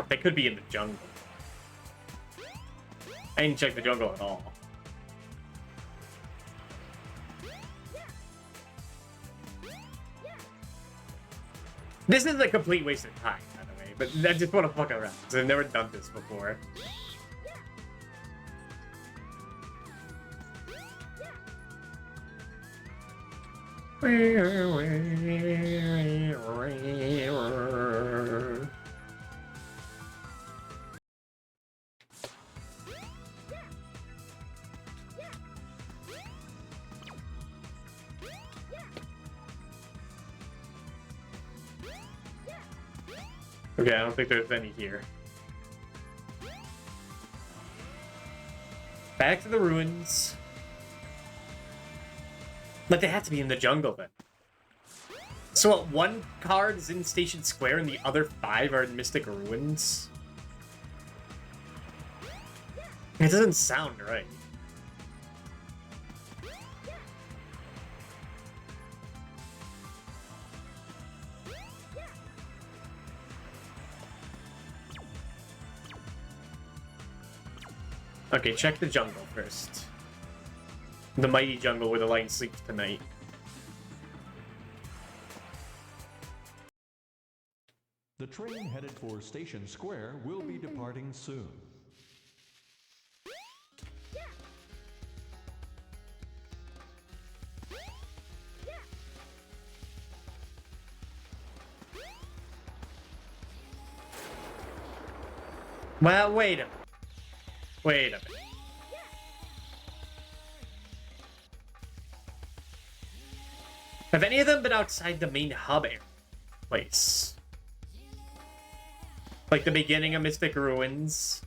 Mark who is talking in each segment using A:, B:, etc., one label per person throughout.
A: They could be in the jungle. I didn't check the jungle at all. This is a complete waste of time, by the way, but I just want to fuck around, because I've never done this before. Okay, I don't think there's any here. Back to the ruins. But they have to be in the jungle then. So what, one card is in Station Square and the other 5 are in Mystic Ruins? It doesn't sound right. Okay, check the jungle first. The mighty jungle where the lion sleeps tonight.
B: The train headed for Station Square will be departing soon.
A: Well, wait a minute. Wait a minute. Have any of them been outside the main hub area place? Like the beginning of Mystic Ruins?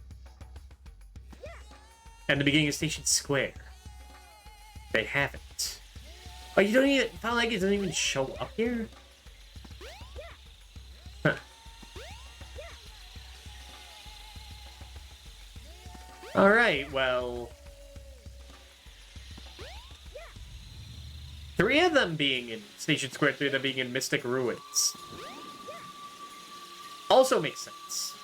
A: And the beginning of Station Square? They haven't. Oh, you don't even... It's not like it doesn't even show up here? Huh. Alright, well... 3 of them being in Station Square, 3 of them being in Mystic Ruins. Also makes sense.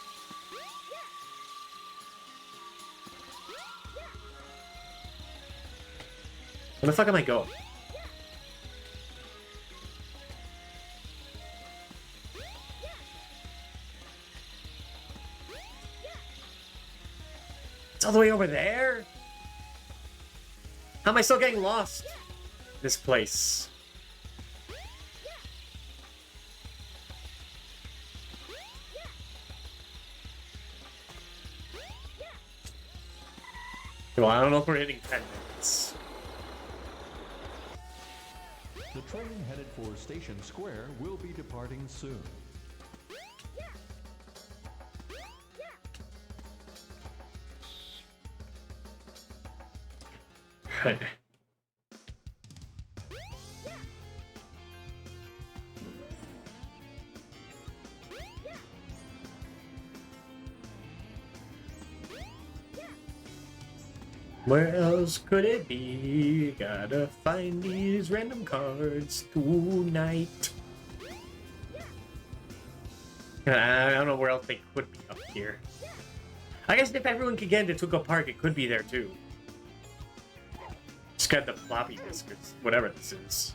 A: Where the fuck am I going? It's all the way over there? How am I still getting lost? This place. Well, I don't know if we're hitting 10 minutes.
B: The train headed for Station Square will be departing soon.
A: Right. Where else could it be? Gotta find these random cards tonight. I don't know where else they could be up here. I guess if everyone could get into Tuco Park, it could be there too. Just got the floppy disk, or whatever this is.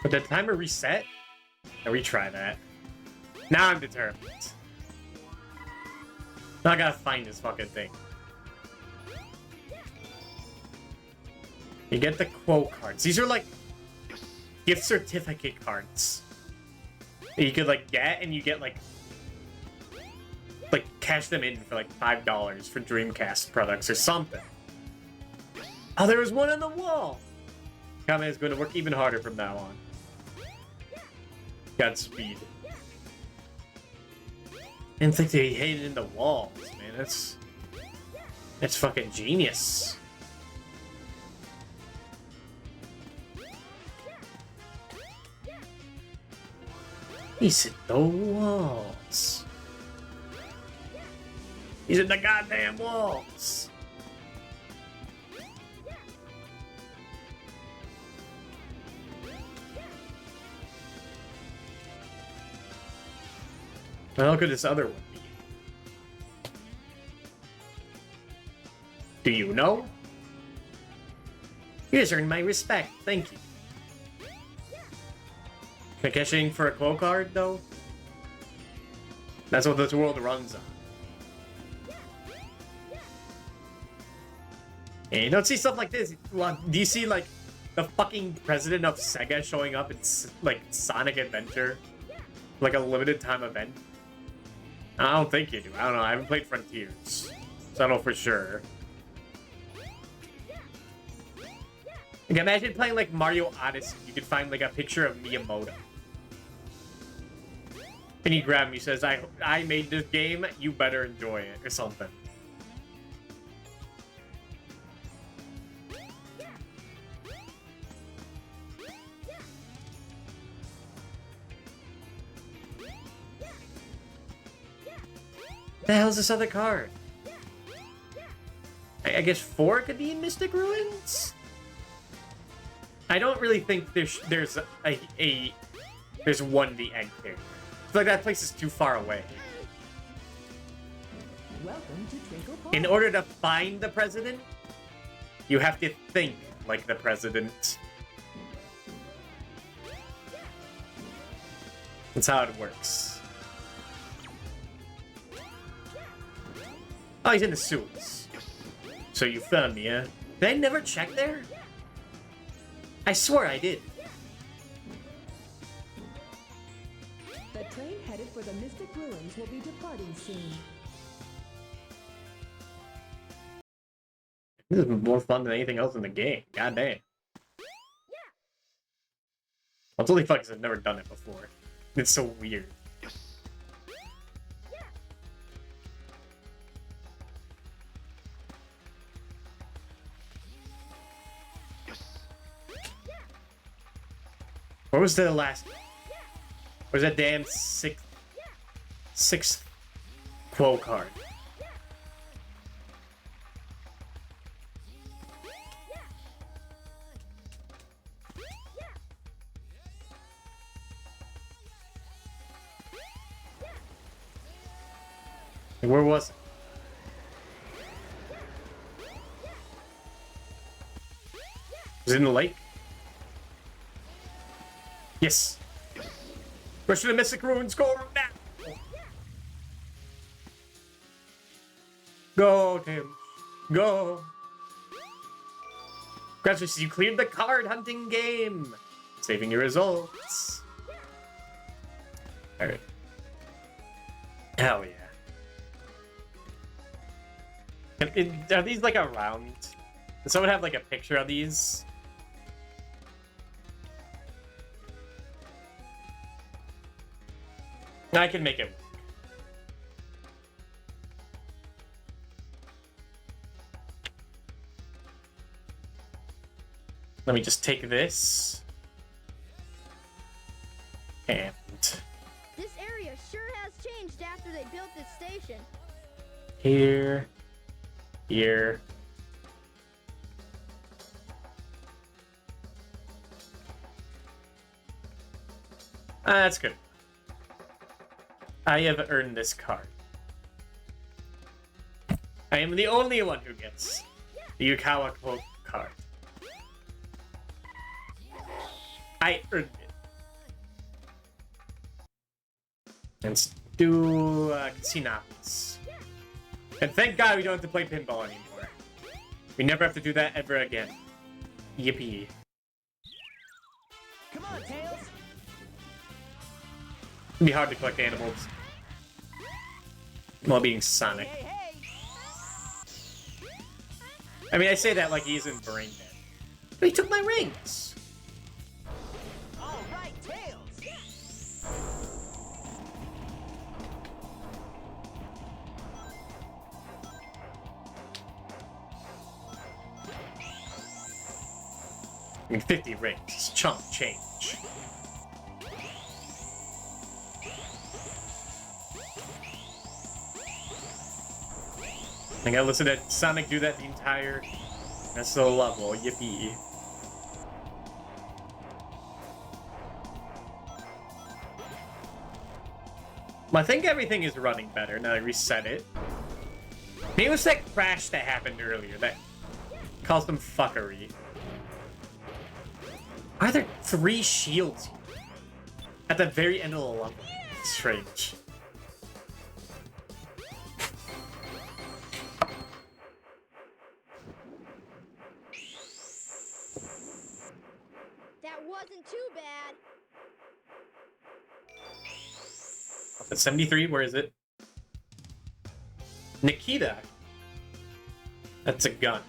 A: But the timer reset? Now retry that. Now I'm determined. Now I gotta find this fucking thing. You get the quote cards. These are like gift certificate cards that you could like get, and you get like cash them in for like $5 for Dreamcast products or something. Oh, there was one on the wall. Comment is going to work even harder from now on. Godspeed. Didn't think they hid it in the walls, man. That's fucking genius. He's hit the walls. He's in the goddamn walls. How could this other one be? Do you know? You just earned my respect. Thank you. Cashing for a quo card, though? That's what this world runs on. And you don't see stuff like this. Well, do you see, like, the fucking president of Sega showing up in, like, Sonic Adventure? Like a limited time event? I don't think you do. I don't know. I haven't played Frontiers, so I don't know for sure. Like, imagine playing, like, Mario Odyssey. You could find, like, a picture of Miyamoto. And he grabs me, says, I made this game, you better enjoy it, or something. The hell's this other card? I guess 4 could be in Mystic Ruins? I don't really think there's one the end here. I feel like that place is too far away.
C: Welcome to Twinkle Park.
A: In order to find the president, you have to think like the president. That's how it works. Oh, he's in the sewers. So you found me, huh? Did I never check there? I swear I did.
C: The train headed for the Mystic Ruins will be departing soon.
A: This is more fun than anything else in the game. God damn. I'm totally fucked because I've never done it before. It's so weird. What was the last? Was that damn sixth quo card? Where was it? Was it in the lake? Yes. Rush to the Mystic Ruins. Go now. Go, Tim. Go. Congratulations, you cleared the card hunting game. Saving your results. Alright. Hell yeah. Are these like around? Does someone have like a picture of these? I can make it work. Let me just take this. And...
D: This area sure has changed after they built this station.
A: Here. Here. That's good. I have earned this card. I am the only one who gets the Yukawa quote card. I earned it. Let's do Casinopolis. And thank God we don't have to play pinball anymore. We never have to do that ever again. Yippee.
E: Come on, Tails.
A: It'd be hard to collect animals while being Sonic.
E: Hey, hey.
A: I mean, I say that like he isn't brain dead. But he took my rings.
E: All right, Tails.
A: I mean, 50 rings. It's chump change. I gotta listen to Sonic do that the entire rest of the level. Yippee. I think everything is running better now I reset it. Maybe it was that crash that happened earlier that caused some fuckery. Why are there 3 shields here? At the very end of the level? It's strange.
D: That wasn't too bad.
A: The 73, where is it? Nikita. That's a gun.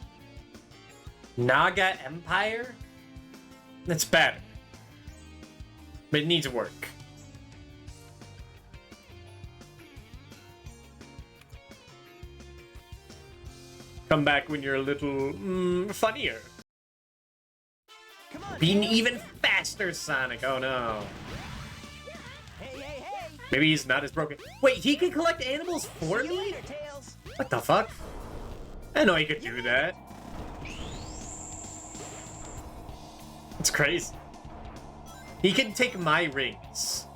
A: Naga Empire? That's better. But it needs work. Come back when you're a little funnier.
E: Come on,
A: Being
E: Tails.
A: even faster, Sonic. Oh no.
E: Hey, hey, hey!
A: Maybe he's not as broken. Wait, he can collect animals for
E: See you
A: me?
E: later, Tails.
A: What the fuck? I didn't know he could do that. It's crazy. He can take my rings,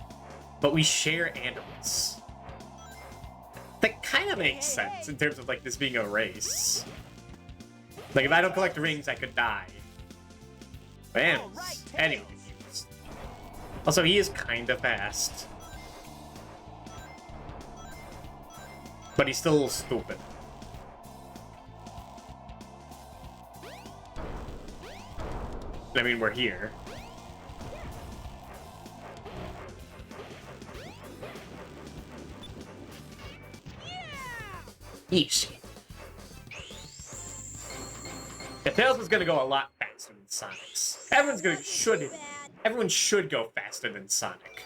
A: but we share animals. That kind of makes sense in terms of like this being a race. Like if I don't collect rings, I could die. Man. Anyways. Also, he is kind of fast. But he's still a little stupid. I mean, we're here. Easy. Yeah, Tails is gonna go a lot faster than Sonic's. Everyone should go faster than Sonic.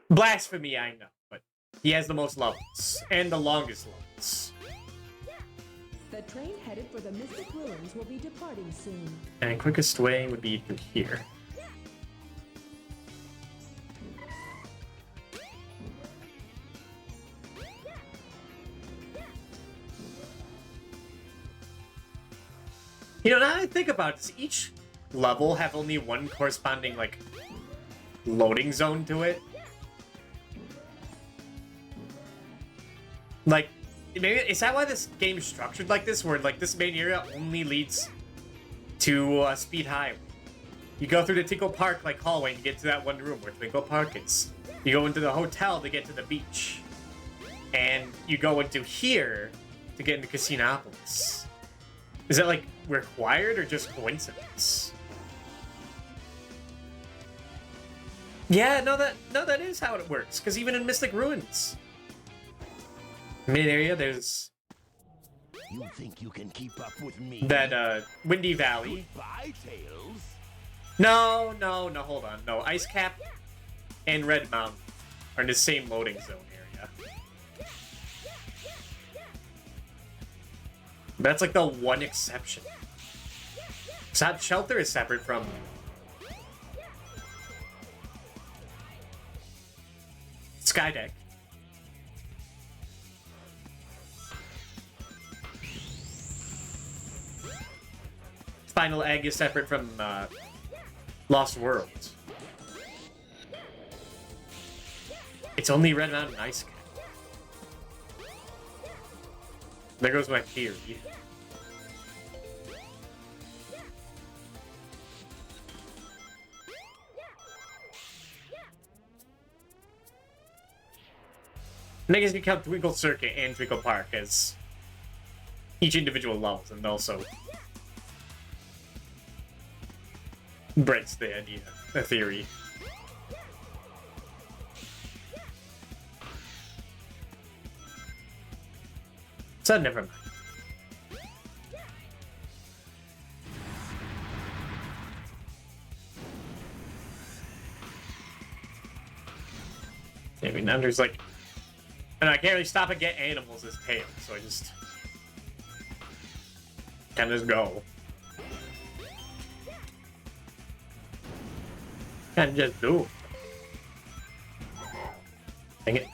A: Blasphemy, I know, but he has the most levels and the longest levels.
C: The train headed for the Mystic Ruins will be departing soon.
A: And quickest way would be through here. You know, now that I think about it, does each level have only one corresponding, like, loading zone to it? Like, maybe is that why this game is structured like this, where, like, this main area only leads to Speed Highway? You go through the Tinkle Park, like, hallway to get to that one room where Twinkle Park is. You go into the hotel to get to the beach. And you go into here to get into Casinopolis. Is that, like, required or just coincidence? Yeah, no, that is how it works. Because even in Mystic Ruins, mid area, there's
F: You think you can keep up with me?
A: that Windy Valley.
F: Goodbye, Tails.
A: No, hold on. No, Ice Cap and Red Mountain are in the same loading zone area. That's like the one exception. Shelter is separate from Skydeck. Final Egg is separate from Lost Worlds. It's only Red Mountain Ice Cap. There goes my theory. And I guess you count Twinkle Circuit and Twinkle Park as each individual levels, and also breaks the idea, the theory. So never mind. I mean, now there's like, and I can't really stop and get animals as Tails, so I just can just go. Can just do. Dang it.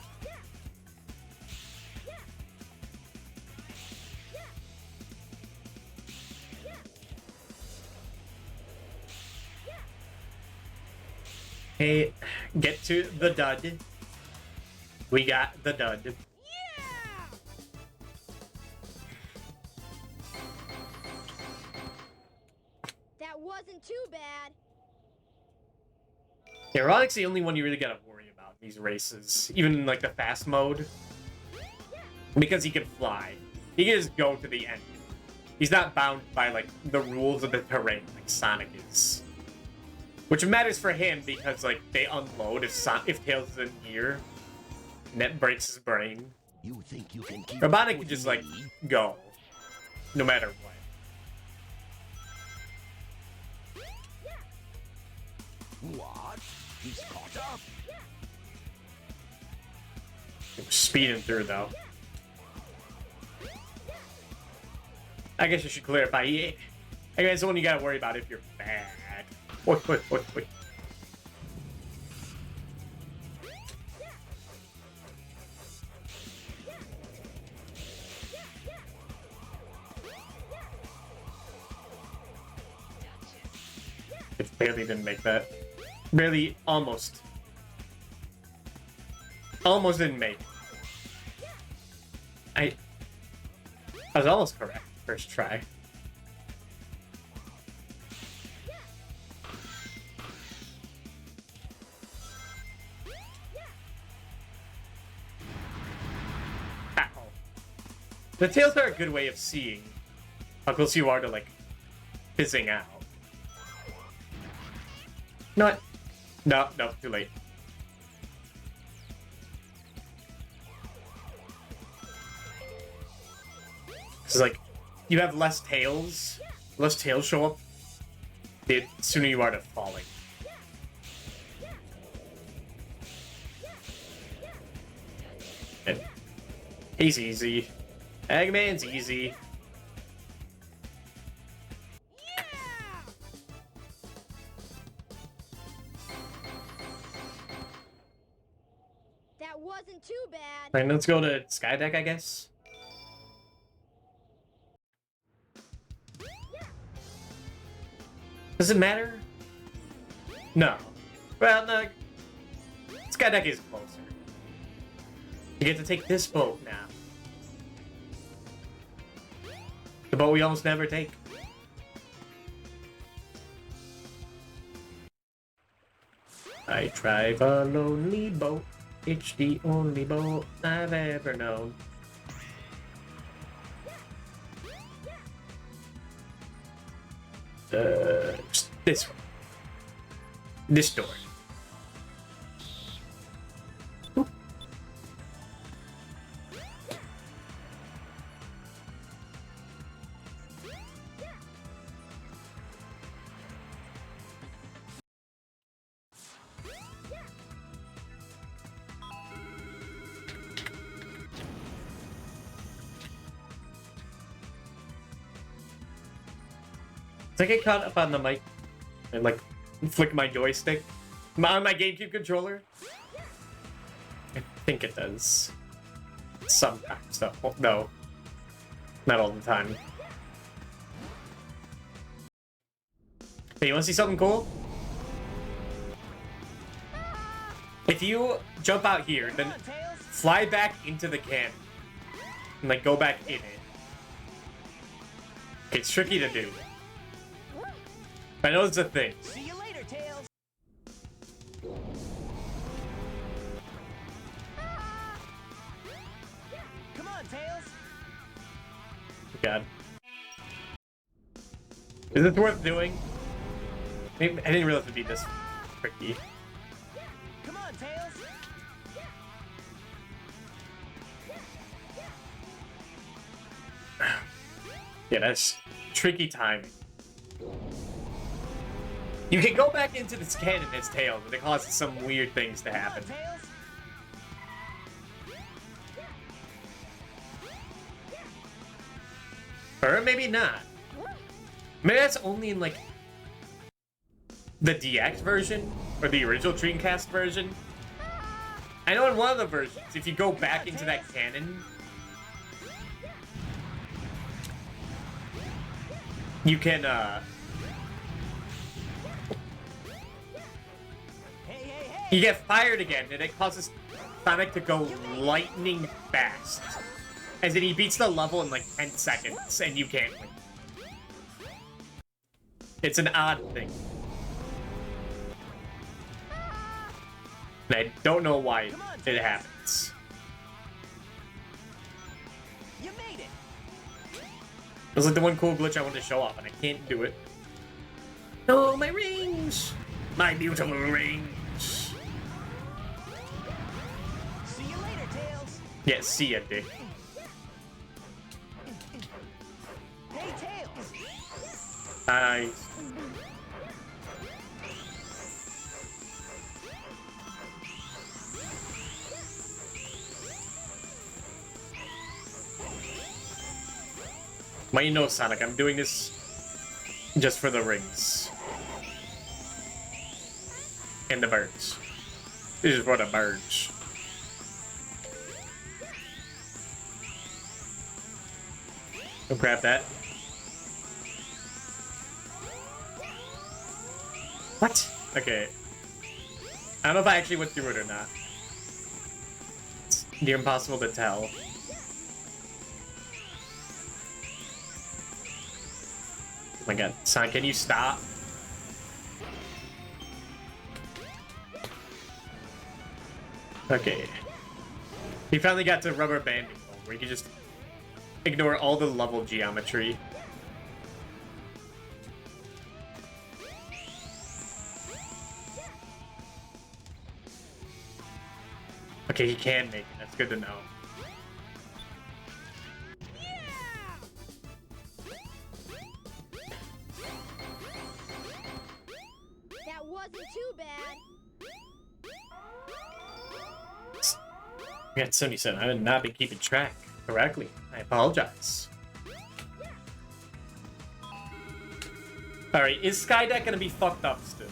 A: Hey, get to the dud. We got the dud.
D: Yeah! That wasn't too bad.
A: Yeah, Roddick's the only one you really gotta worry about in these races, even in like the fast mode, because he can fly. He can just go to the end. He's not bound by like the rules of the terrain like Sonic is, which matters for him because like they unload if Tails isn't here, and that breaks his brain.
F: You think you can keep
A: Robotnik
F: up
A: can
F: with
A: just like
F: me?
A: go, no matter what.
F: What? He's caught up?
A: Speeding through though. I guess you should clarify. I guess it's the one you gotta worry about if you're bad. Wait. It barely didn't make that. Barely, almost. Almost didn't make. I was almost correct. First try. Ow. The tails are a good way of seeing how close you are to, like, fizzing out. Not. No, too late. It's like, you have less tails show up, the sooner you are to falling. And he's easy. Eggman's easy.
D: That wasn't too bad.
A: Alright, let's go to Skydeck, I guess. Does it matter? No. Well, no. Skydeck is closer. You get to take this boat now. The boat we almost never take. I drive a lonely boat. It's the only boat I've ever known. This one. This door. Oop. Did I get caught up on the mic and like flick my joystick on my GameCube controller? I think it does. Sometimes, though. No. Not all the time. Hey, you wanna see something cool? If you jump out here, then fly back into the cannon. And like go back in it. It's tricky to do. I know it's a thing.
E: See you later, Tails. Come on, Tails.
A: God. Is this worth doing? Maybe, I didn't realize it'd be this tricky.
E: Come on, Tails.
A: Yeah, that's tricky timing. You can go back into this cannon as Tails, but it causes some weird things to happen.
E: Come on, Tails.
A: Or maybe not. Maybe that's only in, like, the DX version, or the original Dreamcast version. I know in one of the versions, if you go back into that cannon, you can,
E: Hey,
A: You get fired again, and it causes Sonic to go lightning fast. As in, he beats the level in like 10 seconds, and you can't win. It's an odd thing. And I don't know why it happens.
E: You made it.
A: It was like the one cool glitch I wanted to show off, and I can't do it. Oh, my rings! My beautiful rings!
E: See you later, Tails.
A: Yeah, see ya, dick.
E: Hey, Tails.
A: Nice. Well, you know, Sonic, I'm doing this just for the rings. And the birds. This is for the birds. Go grab that. What? Okay. I don't know if I actually went through it or not. It's near impossible to tell. Oh my god. Sonic, can you stop? Okay. He finally got to rubber banding mode, where you can just ignore all the level geometry. Okay, he can make it. That's good to know.
D: That wasn't too bad.
A: Yeah, 77. I have not been keeping track correctly. I apologize. Alright, is Skydeck gonna be fucked up still?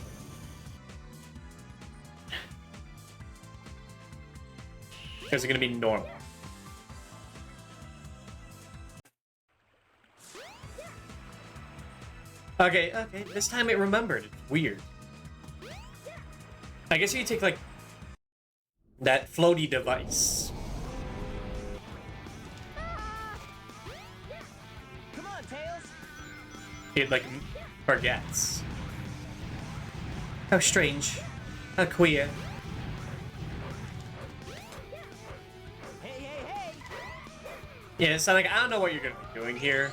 A: Or is it gonna be normal? Okay, okay. This time it remembered. It's weird. I guess you could take, like, that floaty device.
E: Come on, Tails.
A: It, like, forgets. How strange. How queer.
E: Hey, hey, hey.
A: Yeah, so, like, I don't know what you're gonna be doing here.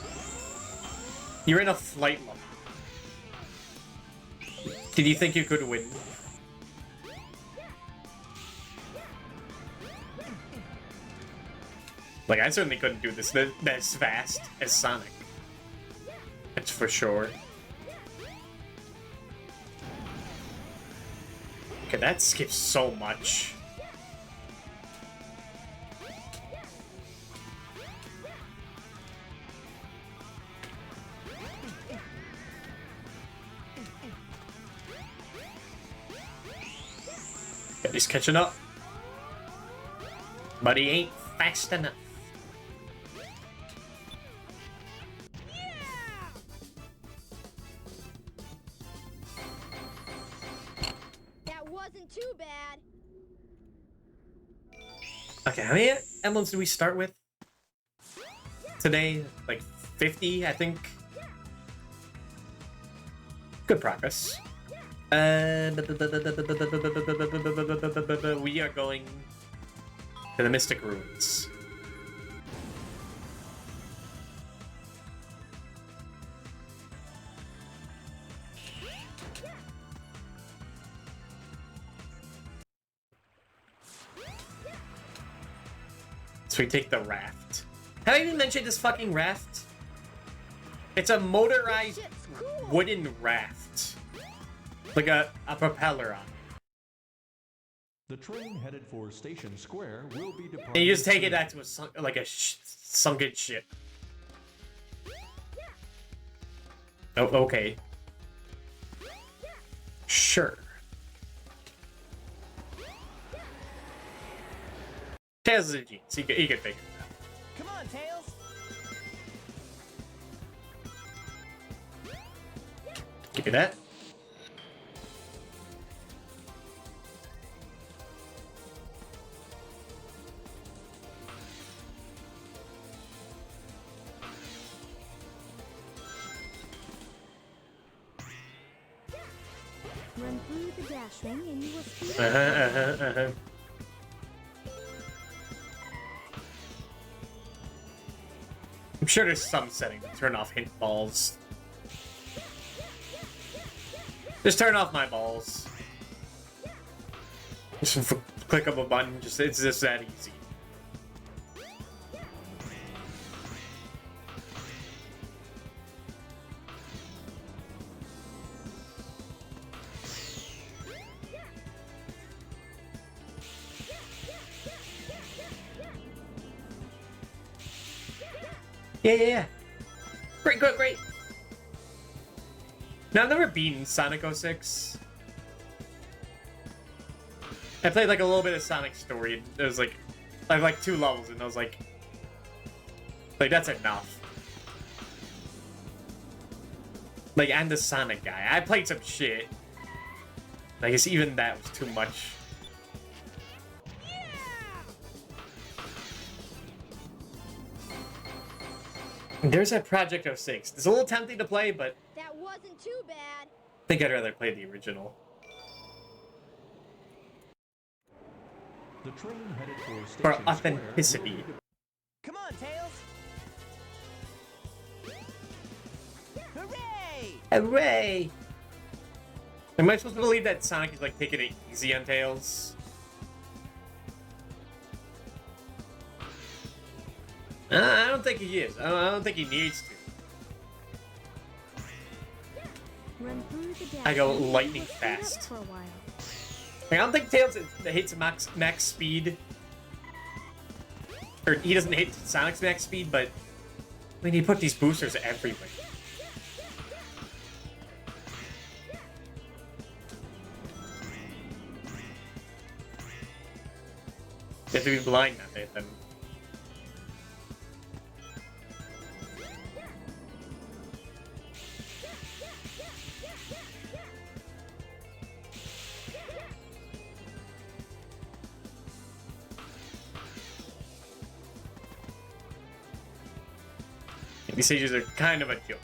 A: You're in a flight level. Did you think you could win? Like, I certainly couldn't do this as fast as Sonic. That's for sure. Okay, that skips so much. Yeah, he's catching up. But he ain't fast enough.
D: That wasn't too bad.
A: Okay, how many emblems do we start with today? Like 50, I think. Good progress. We are going to the Mystic Ruins. So we take the raft. Have I even mentioned this fucking raft? It's a motorized
D: Shit's cool.
A: wooden raft. Like a propeller on it.
B: The train headed for Station Square will be departing.
A: And you just take it
B: soon.
A: back to a sunken ship. Oh, okay. Sure. Tails is a genius. He could figure it out.
E: Come on, Tails.
A: Give me that.
D: Run through the dash ring and you will speed up.
A: I'm sure there's some setting to turn off hint balls. Just turn off my balls. Just click of a button. It's just that easy. Yeah. Great. Now, I've never beaten Sonic 06. I played like a little bit of Sonic Story, and it was like, I have like 2 levels, and I was like that's enough. Like, I'm the Sonic guy. I played some shit. I guess even that was too much. There's that Project 06. It's a little tempting to play, but
D: That wasn't too bad.
A: I think I'd rather play the original.
B: The train headed for
A: For
B: Station
A: authenticity.
B: Square.
E: Come on, Tails. Hooray!
A: Hooray! Am I supposed to believe that Sonic is like taking it easy on Tails? I don't think he is. I don't think he needs to.
D: Run through the dash
A: I go
D: ring and you
A: lightning
D: will speed up
A: fast.
D: for a while.
A: I don't think Tails hits max speed. Or he doesn't hit Sonic's max speed, but I mean, he put these boosters everywhere. You have to be blind now, Nathan. These stages are kind of a joke.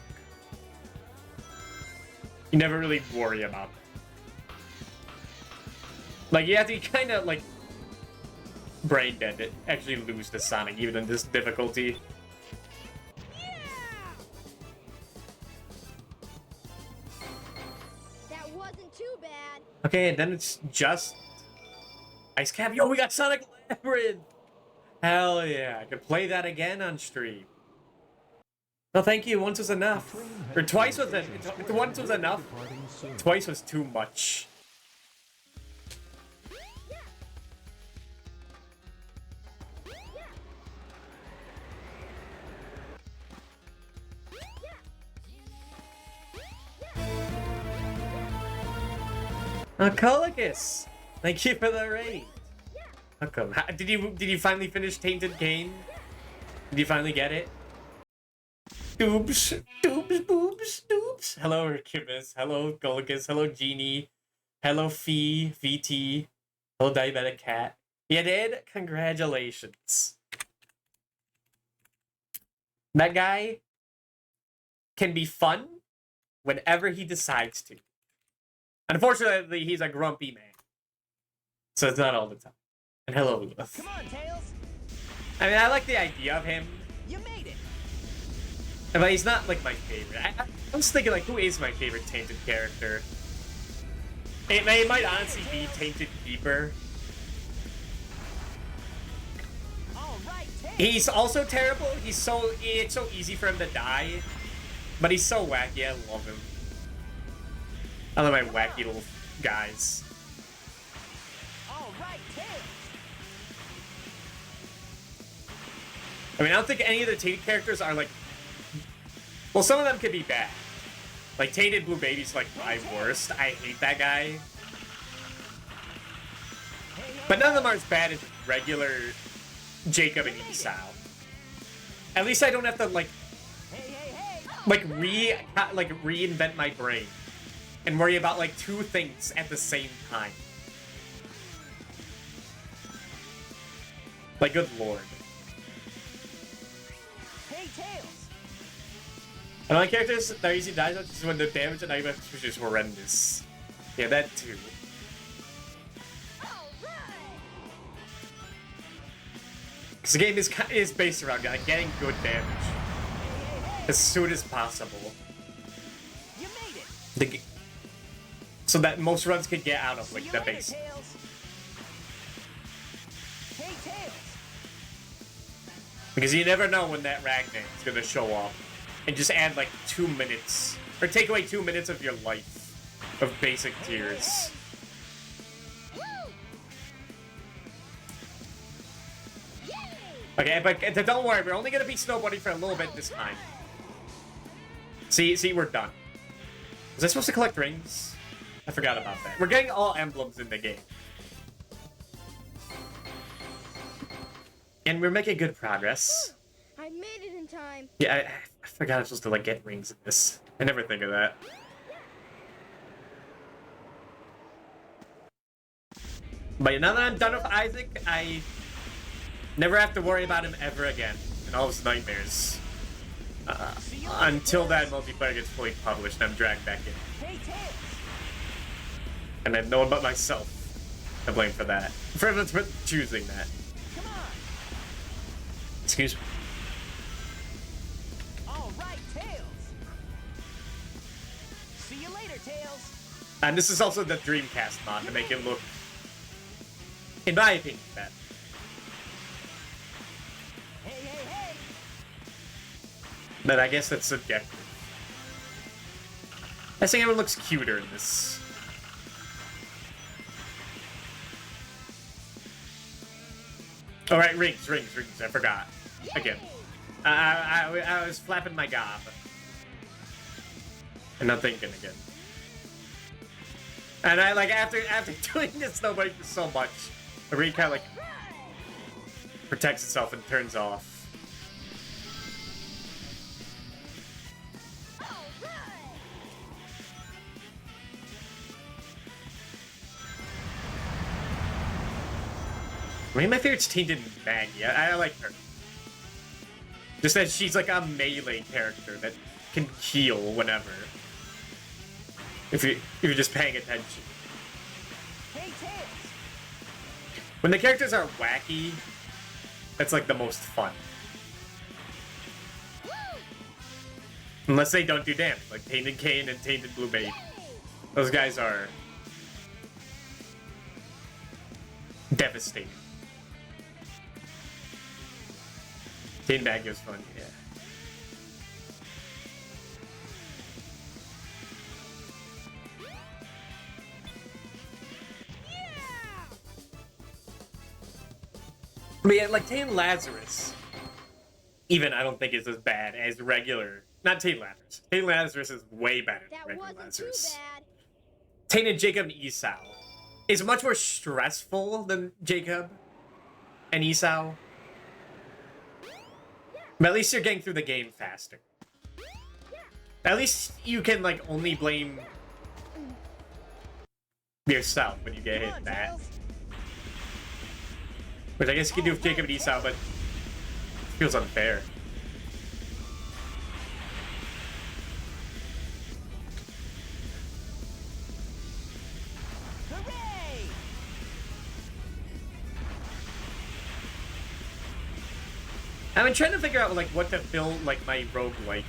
A: You never really worry about them. Like, you have to kind of, like, brain dead to actually lose to Sonic, even in this difficulty.
D: That wasn't too bad.
A: Okay, and then it's just Ice Cap. Yo, we got Sonic Labyrinth! Hell yeah, I could play that again on stream. No, thank you. Once was enough. Or twice was once was enough. Twice was too much. Colicus, thank you for the raid. Welcome. Did you finally finish Tainted Cane? Did you finally get it? Doobs. Hello, Archibus. Hello, Colicus. Hello, Genie. Hello, Fee. VT. Hello, Diabetic Cat. You did? Congratulations. That guy can be fun whenever he decides to. Unfortunately, he's a grumpy man. So it's not all the time. And hello, Lilith.
E: Come on, Tails.
A: I mean, I like the idea of him,
E: You made it.
A: but he's not, like, my favorite. I was thinking, like, who is my favorite Tainted character? It might honestly be Tainted Keeper.
E: All right, Tails.
A: He's also terrible. It's so easy for him to die. But he's so wacky. I love him. I love my wacky little guys.
E: All right, Tails.
A: I mean, I don't think any of the Tainted characters are, like... Well, some of them could be bad. Like, Tainted Blue Baby's, like, my worst. I hate that guy. But none of them are as bad as regular Jacob and Esau. At least I don't have to, like, reinvent my brain and worry about, like, 2 things at the same time. Like, good lord.
E: Hey, Tails.
A: And my characters that are easy to die with is when the damage and I is just horrendous. Yeah, that too. Because the game is based around getting good damage as soon as possible.
E: You made it.
A: So that most runs can get out of
E: See
A: like
E: you
A: the
E: later,
A: base.
E: Tails. Hey, Tails.
A: Because you never know when that Ragnar is gonna show up and just add like 2 minutes or take away 2 minutes of your life of basic tears. Okay, but don't worry, we're only gonna be snowboarding for a little bit this time. See, we're done. Was I supposed to collect rings? I forgot about that. We're getting all emblems in the game. And we're making good progress.
D: I made it in time.
A: Yeah, I forgot I was supposed to like get rings in this. I never think of that. But now that I'm done with Isaac, I never have to worry about him ever again and all his nightmares. Until that multiplayer gets fully published and I'm dragged back in.
E: Hey, Tails.
A: And I have no one but myself to blame for that. For choosing that.
E: Come on.
A: Excuse me.
E: All right, Tails. See you later, Tails.
A: And this is also the Dreamcast mod to make it look, in my opinion, better.
E: Hey, hey, hey.
A: But I guess that's subjective. I think everyone looks cuter in this. Alright, rings. I forgot. Again. I was flapping my gob. And not thinking again. And I like after doing this nobody for so much, the ring kind of like protects itself and turns off. I mean, my favorite's Tainted Maggie. I like her. Just that she's like a melee character that can heal whenever. If you're just paying attention.
E: Hey, Tails.
A: When the characters are wacky, that's like the most fun. Unless they don't do damage, like Tainted Cain and Tainted Blue Baby. Those guys are devastating. Tainted Maggie was fun, yeah. But yeah, like Tainted Lazarus, even I don't think is as bad as regular. Not Tainted Lazarus. Tainted Lazarus is way better than
D: That
A: regular
D: wasn't
A: Lazarus.
D: too bad.
A: Tainted Jacob and Esau is much more stressful than Jacob and Esau. But at least you're getting through the game faster. At least you can like only blame yourself when you get
E: Come
A: hit
E: on,
A: that.
E: Tails.
A: Which I guess you can do with Jacob and Esau, but it feels unfair.
E: Hooray!
A: I've been trying to figure out like what to fill like my roguelike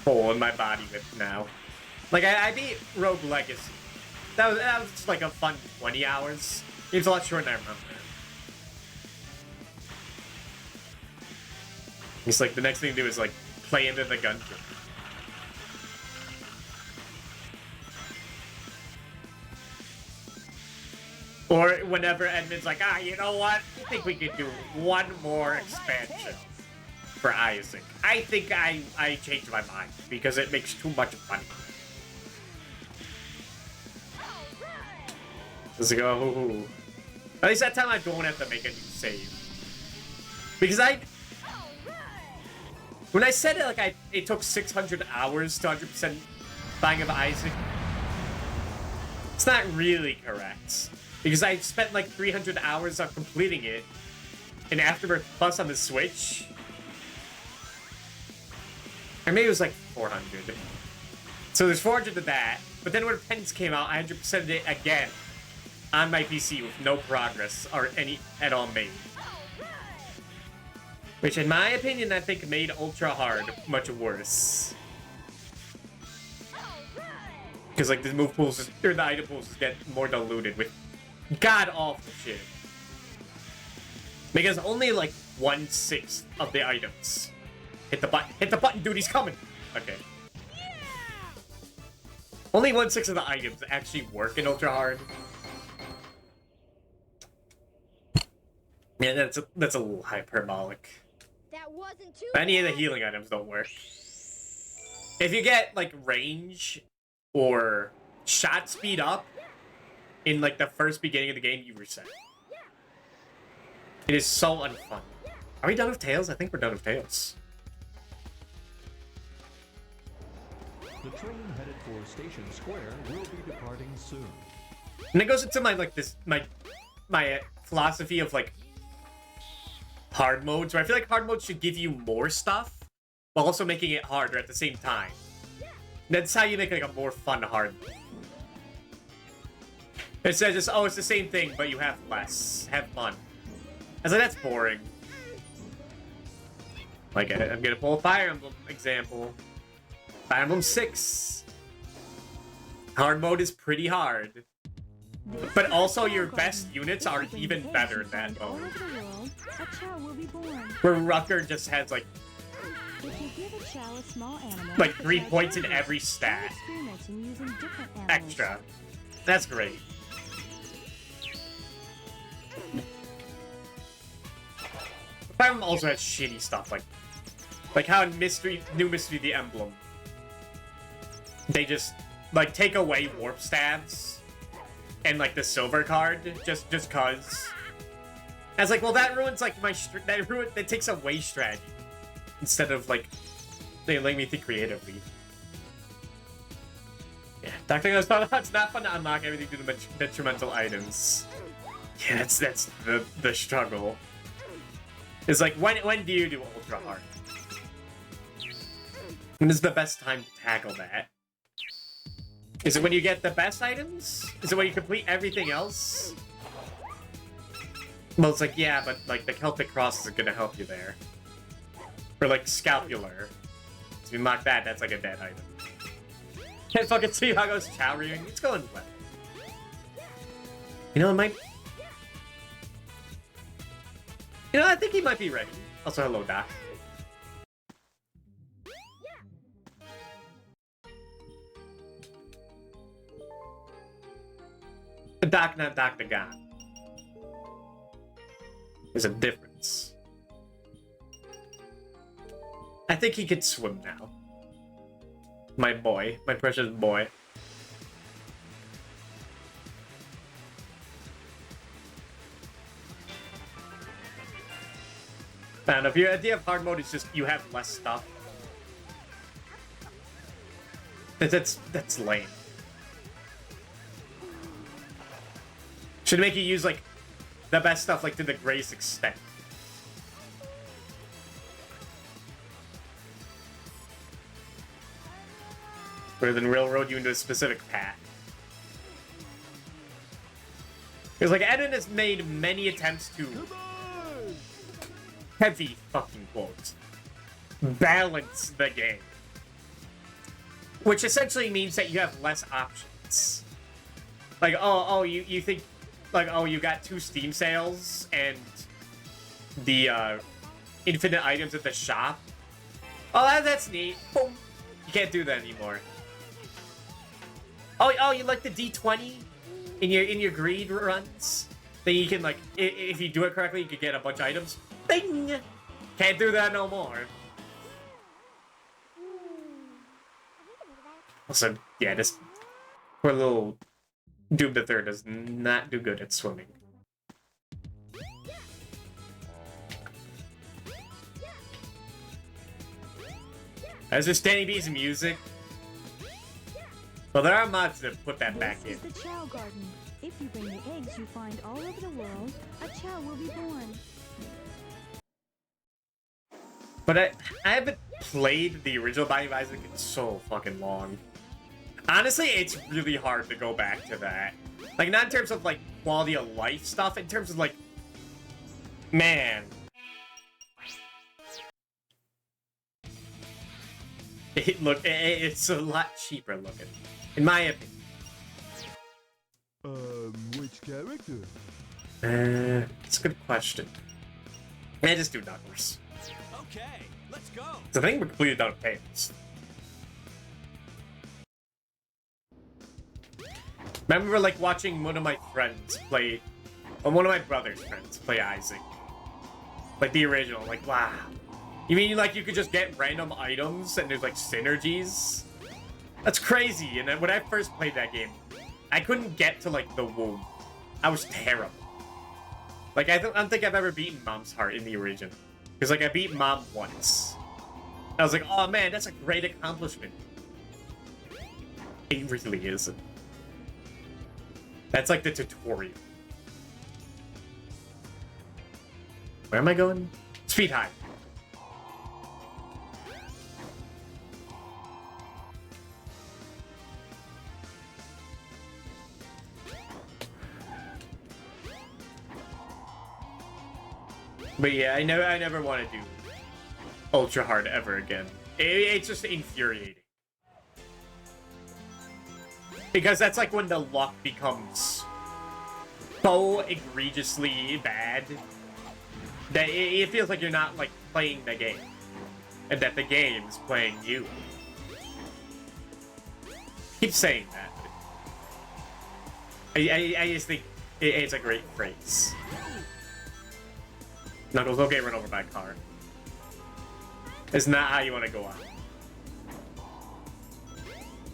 A: hole in my body with now. Like I beat Rogue Legacy. That was just like a fun 20 hours. It was a lot shorter than I remember. It's like the next thing to do is like play into the gungeon. Or whenever Edmund's like, you know what? I think we could do one more expansion for Isaac. I think I changed my mind because it makes too much money. Does it go? Ooh. At least that time I don't have to make a new save. Because when I said it, like it took 600 hours to 100% buying of Isaac, it's not really correct. Because I spent like 300 hours on completing it in Afterbirth Plus on the Switch. Or maybe it was like 400. So there's 400 of that. but then when Pens came out, I 100%ed it again on my PC with no progress or any at all made. Which, in my opinion, I think made Ultra Hard much worse. Because, like, the move pools, or the item pools get more diluted with god-awful shit. Because only, like, 1/6 of the items. Hit the button, dude, he's coming! Okay. Only 1/6 of the items actually work in Ultra Hard. Yeah, that's a little hyperbolic.
D: That wasn't too
A: Any of the
D: bad.
A: healing items don't work. If you get, like, range or shot speed up in, like, the first beginning of the game, you reset. It is so unfun. Are we done with Tails? I think we're done with Tails.
B: The train headed for Station Square will be departing soon.
A: And it goes into my, like, my philosophy of, like, hard modes, where I feel like hard modes should give you more stuff, while also making it harder at the same time. That's how you make, like, a more fun hard mode. Instead of just, oh, it's the same thing, but you have less. Have fun. I was like, that's boring. Like, I'm gonna pull a Fire Emblem example. Fire Emblem 6. Hard mode is pretty hard. But also, your best units are even better in that mode.
C: A child will be born.
A: Where Rucker just has, like,
C: If you give a child a small animal,
A: like
C: the
A: 3
C: child
A: points in
C: changes.
A: every
C: Start
A: stat.
C: experimenting using different animals.
A: Extra. That's great. Fire Emblem also has shitty stuff, like how in New Mystery the Emblem, they just, like, take away warp stabs and, like, the silver card just cause. I was like, well, that ruins, like, that takes away strategy instead of, like, they let me think creatively. Yeah, Dr. Goes, it's not fun to unlock everything through the detrimental items. Yeah, that's the struggle. It's like, when do you do Ultra Hard? When is the best time to tackle that? Is it when you get the best items? Is it when you complete everything else? Well, it's like, yeah, but, like, the Celtic Cross isn't gonna help you there. Or, like, Scapular. So if you mark that, that's like a dead item. Can't fucking see how it goes chowering. It's going well. You know, it might... You know, I think he might be ready. Also, hello, Doc. Doc, not Dr. God. There's a difference. I think he could swim now. My boy. My precious boy. I don't know, if your idea of hard mode is just you have less stuff. That's lame. Should make you use, like, the best stuff, like, to the greatest extent. Rather than railroad you into a specific path. Because, like, Eden has made many attempts to... heavy fucking quotes. Balance the game. Which essentially means that you have less options. Like, oh, you think... Like, oh, you got 2 Steam sales and the infinite items at the shop. Oh, that's neat. Boom. You can't do that anymore. Oh, you like the D20 in your greed runs? Then you can, like, if you do it correctly, you could get a bunch of items. Bing! Can't do that no more. Also, yeah, this poor little Doom the Third does not do good at swimming. As there's Danny B's music. Well, there are mods that put that back in.
C: This is the Chow Garden. If you bring the eggs you find all over the world, a Chow will be born.
A: But I haven't played the original Binding of Isaac in so fucking long. Honestly, it's really hard to go back to that. Like, not in terms of, like, quality of life stuff, in terms of, like, man. It's a lot cheaper looking, in my opinion.
F: Which character?
A: It's a good question. Yeah, just do Knuckles.
E: Okay, let's go.
A: So I think we're completely done with Tails. I remember, like, watching one of my friends play, or one of my brother's friends play Isaac. Like, the original. Like, wow. You mean, like, you could just get random items and there's, like, synergies? That's crazy. And then when I first played that game, I couldn't get to, like, the womb. I was terrible. Like, I don't think I've ever beaten Mom's Heart in the original. Because, like, I beat Mom once. I was like, oh, man, that's a great accomplishment. It really is. That's, like, the tutorial. Where am I going? Speed high. But yeah, I never want to do ultra hard ever again. It's just infuriating. Because that's like when the luck becomes so egregiously bad that it feels like you're not like playing the game, and that the game's playing you. Keep saying that. I just think it's a great phrase. Knuckles, don't get run over by a car. It's not how you want to go out.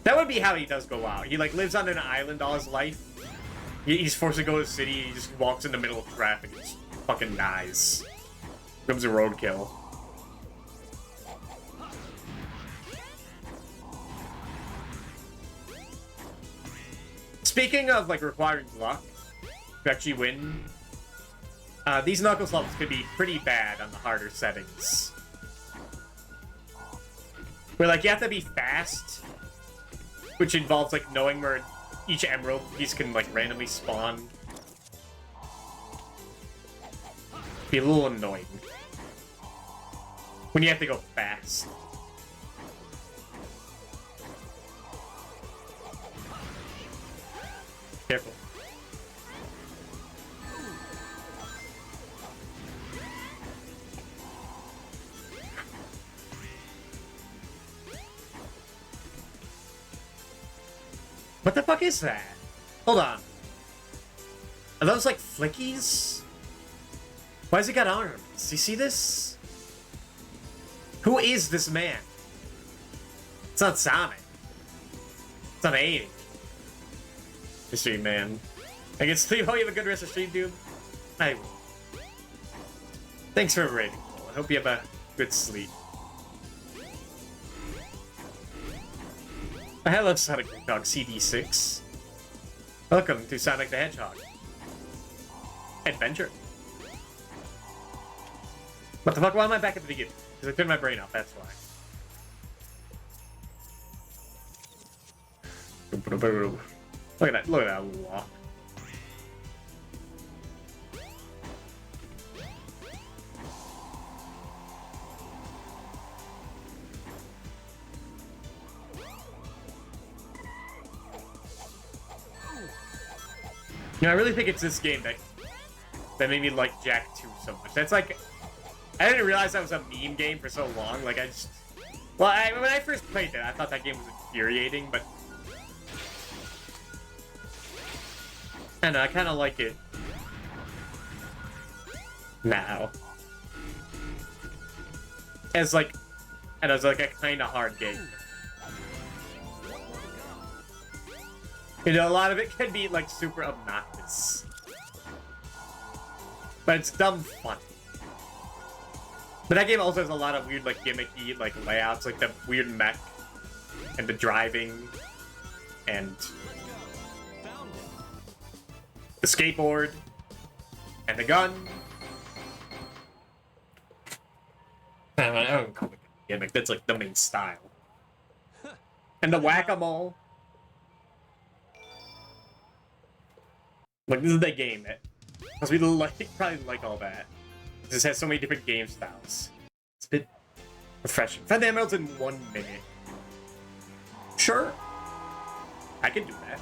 A: That would be how he does go out. He, like, lives on an island all his life. He's forced to go to the city, he just walks in the middle of traffic and just fucking dies. Becomes a roadkill. Speaking of, like, requiring luck to actually win, these Knuckles levels could be pretty bad on the harder settings. Where, like, you have to be fast, which involves, like, knowing where each emerald piece can, like, randomly spawn. Be a little annoying. When you have to go fast. Careful. What the fuck is that? Hold on. Are those like flickies? Why has he got arms? You see this? Who is this man? It's not Sonic. It's not Aang. Stream, man. I can sleep. Hope you have a good rest of stream, dude. I will. Thanks for rating. I hope you have a good sleep. Hello, Sonic the Hedgehog CD6. Welcome to Sonic the Hedgehog Adventure. What the fuck? Why am I back at the beginning? Because I turned my brain off, that's why. Look at that walk. You know, I really think it's this game that made me like Jak 2 so much. That's like, I didn't realize that was a meme game for so long. Like, I just, well, when I first played it, I thought that game was infuriating, but I don't know, I kind of like it now. As like, and as like a kind of hard game. You know, a lot of it can be, like, super obnoxious. But it's dumb fun. But that game also has a lot of weird, like, gimmicky, like, layouts, like the weird mech, and the driving, and the skateboard, and the gun. I don't call it a gimmick, that's, like, the main style. And the whack-a-mole. Like, this is the game. Because we probably like all that. This has so many different game styles. It's a bit refreshing. Find the emeralds in 1 minute. Sure. I can do that.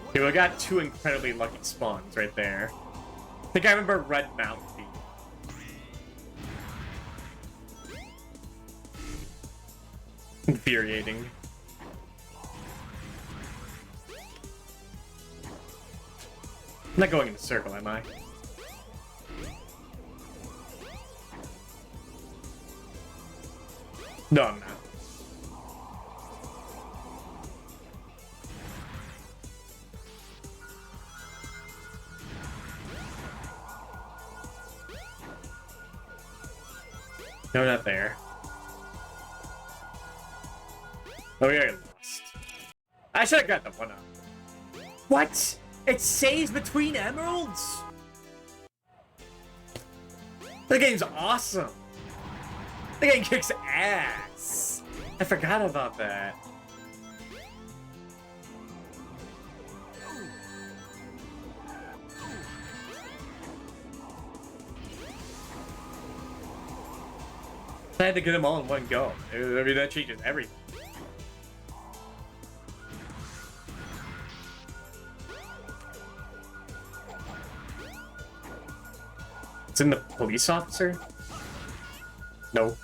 A: Okay, we got 2 incredibly lucky spawns right there. I think I remember Red Mountain being. Infuriating. I'm not going in a circle, am I? No, I'm not. No, not there. Oh, yeah, I lost. I should have got the 1-up. What? It saves between emeralds? The game's awesome. The game kicks ass. I forgot about that. I had to get them all in one go. I mean, that changes everything. It's in the police officer? No.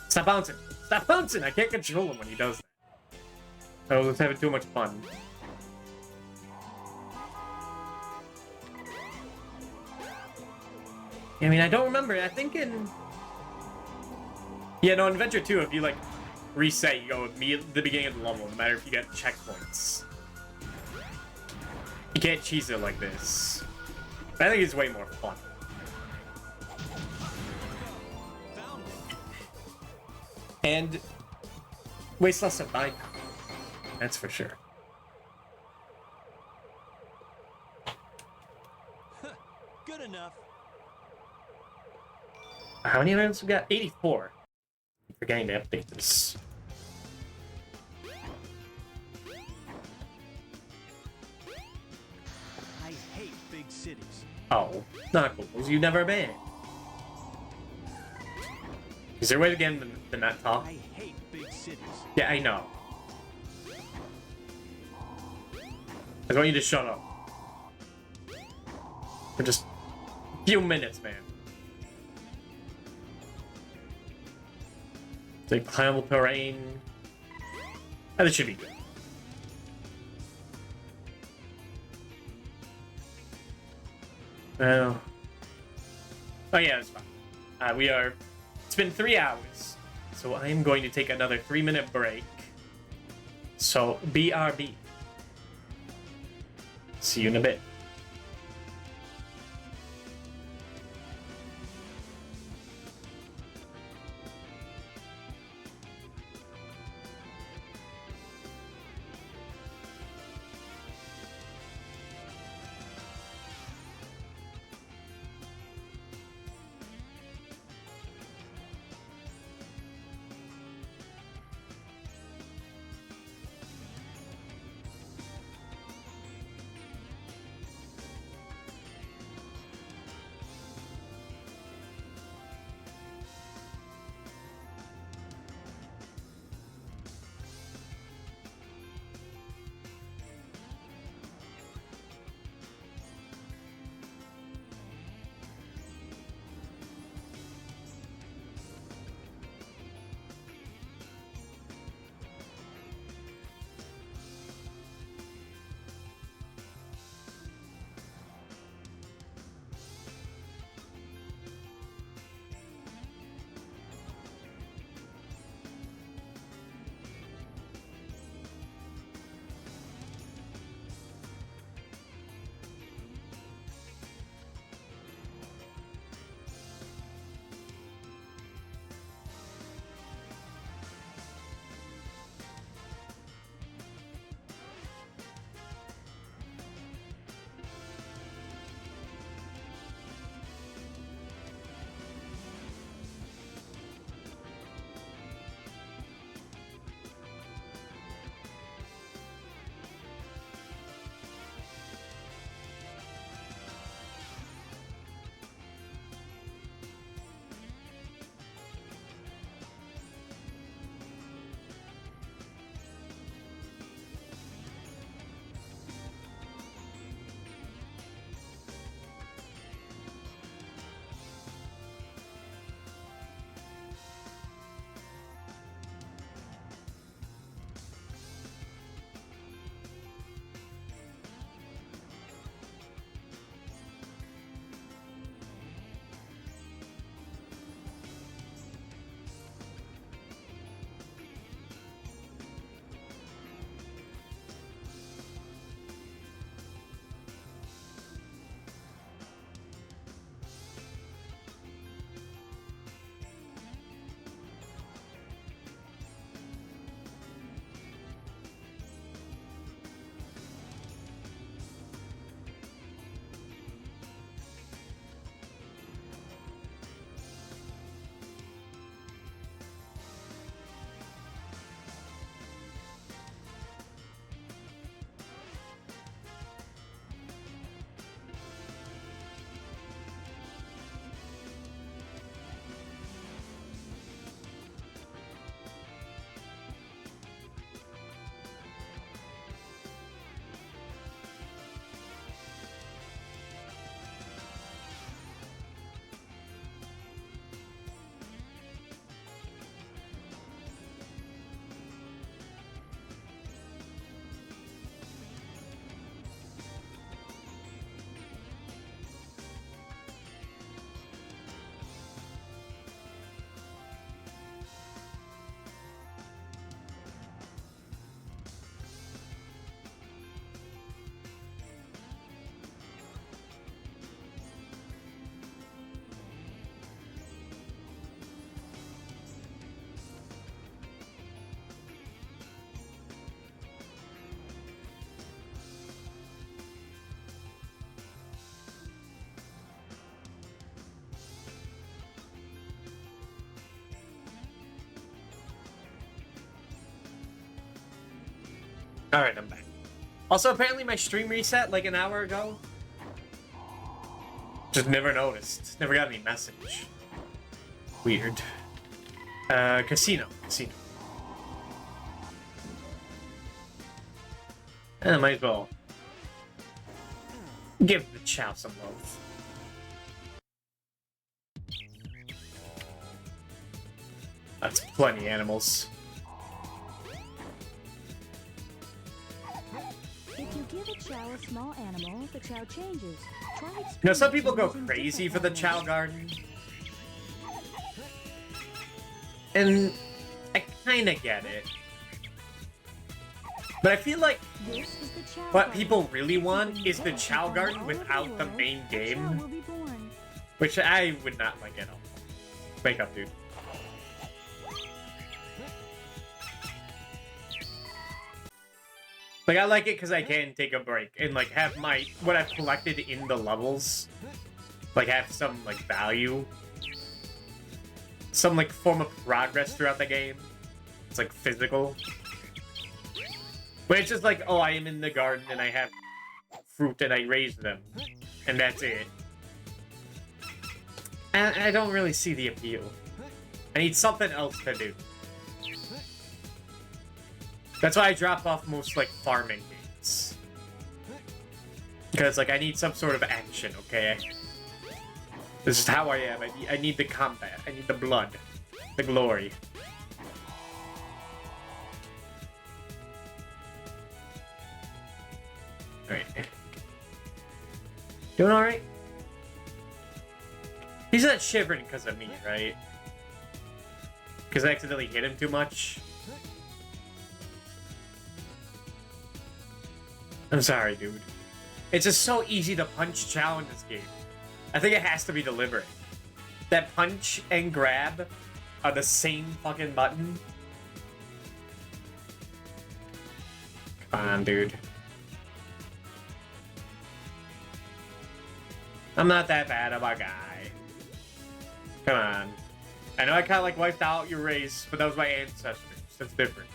A: Stop bouncing! Stop bouncing! I can't control him when he does that. I was having too much fun. I mean, I don't remember. I think in... Yeah, no, in Adventure 2, if you, like, reset, you go immediately at the beginning of the level, no matter if you get checkpoints. You can't cheese it like this. I think it's way more fun. And wastes less of time. That's for sure.
E: Good enough.
A: How many events we got? 84. I'm forgetting to update this.
E: I hate big cities.
A: Oh, Knuckles, you never been. Is there a way to get in the net top?
E: I hate big cities.
A: Yeah, I know. I just want you to shut up. For just a few minutes, man. The climbable terrain. Oh, this should be good. Well. Oh yeah, that's fine. We are. It's been 3 hours, so I am going to take another 3-minute break. So BRB. See you in a bit. Alright, I'm back. Also, apparently my stream reset like an hour ago. Just never noticed. Never got any message. Weird. Casino. Casino. I might as well give the chow some love. That's plenty of animals.
G: If you give a chow a small animal, the chow changes. Try
A: You know, some
G: experimenting
A: people go
G: using
A: crazy
G: different
A: for the
G: animals.
A: chow garden. And I kinda get it. But I feel like
G: This is the chow
A: what
G: garden.
A: people really want
G: People
A: is the
G: invent
A: chow
G: from
A: garden
G: all over
A: without the
G: world,
A: main
G: a chow
A: game,
G: will be born.
A: which I would not like at all. Wake up, dude. Like, I like it because I can take a break and, like, have my, what I've collected in the levels, like, have some, like, value. Some, like, form of progress throughout the game. It's, like, physical. But it's just like, oh, I am in the garden and I have fruit and I raise them. And that's it. And I don't really see the appeal. I need something else to do. That's why I drop off most, like, farming games. Because, like, I need some sort of action, okay? This is how I am. I need the combat. I need the blood. The glory. Alright. Doing alright? He's not shivering because of me, right? Because I accidentally hit him too much? I'm sorry, dude. It's just so easy to punch chow in this game. I think it has to be deliberate. That punch and grab are the same fucking button. Come on, dude. I'm not that bad of a guy. Come on. I know I kind of like wiped out your race, but that was my ancestors. That's different.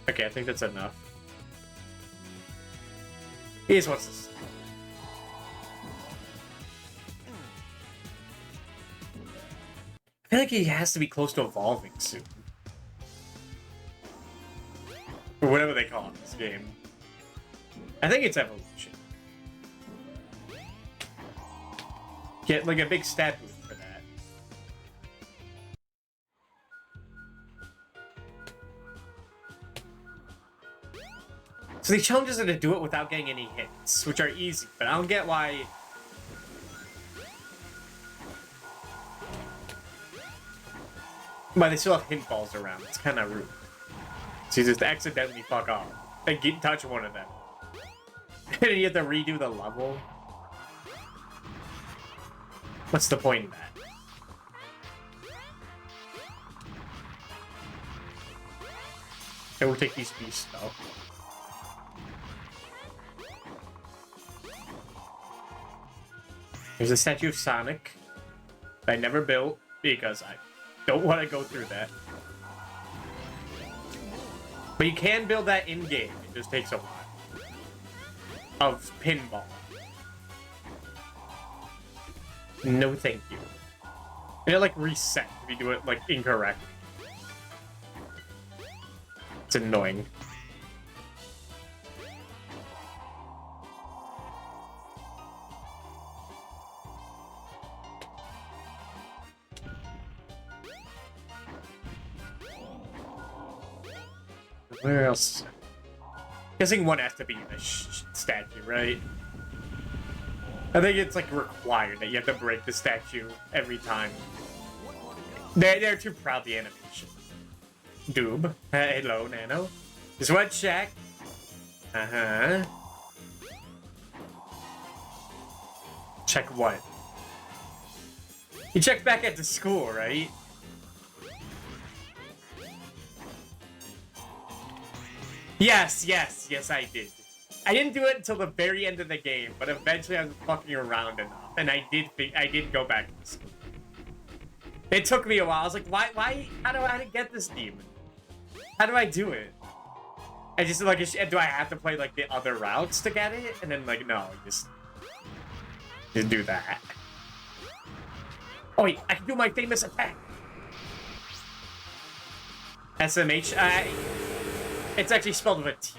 A: Okay, I think that's enough. He just wants this. I feel like he has to be close to evolving soon. Or whatever they call it in this game. I think it's evolution. Get like a big stat boost for that. So the challenges are to do it without getting any hits, which are easy, but I don't get why. But they still have hint balls around. It's kind of rude. So you just accidentally fuck off and get touch one of them. And you have to redo the level. What's the point of that? Okay, we'll take these beasts though. There's a statue of Sonic that I never built because I don't want to go through that. But you can build that in-game. It just takes a while. Of pinball. No thank you. It'll like reset if you do it like incorrectly. It's annoying. Where else? Guessing one has to be the statue, right? I think it's like required that you have to break the statue every time. They're too proud of the animation. Doob. Hello, Nano. Is what, Shaq? Uh-huh. Check what? You checked back at the school, right? Yes, I did. I didn't do it until the very end of the game, but eventually I was fucking around enough, and I did go back to school. It took me a while. I was like, why, how do I get this demon? How do I do it? I just, like, do I have to play, like, the other routes to get it? And then, like, no, just do that. Oh, wait, I can do my famous attack. SMH, it's actually spelled with a T.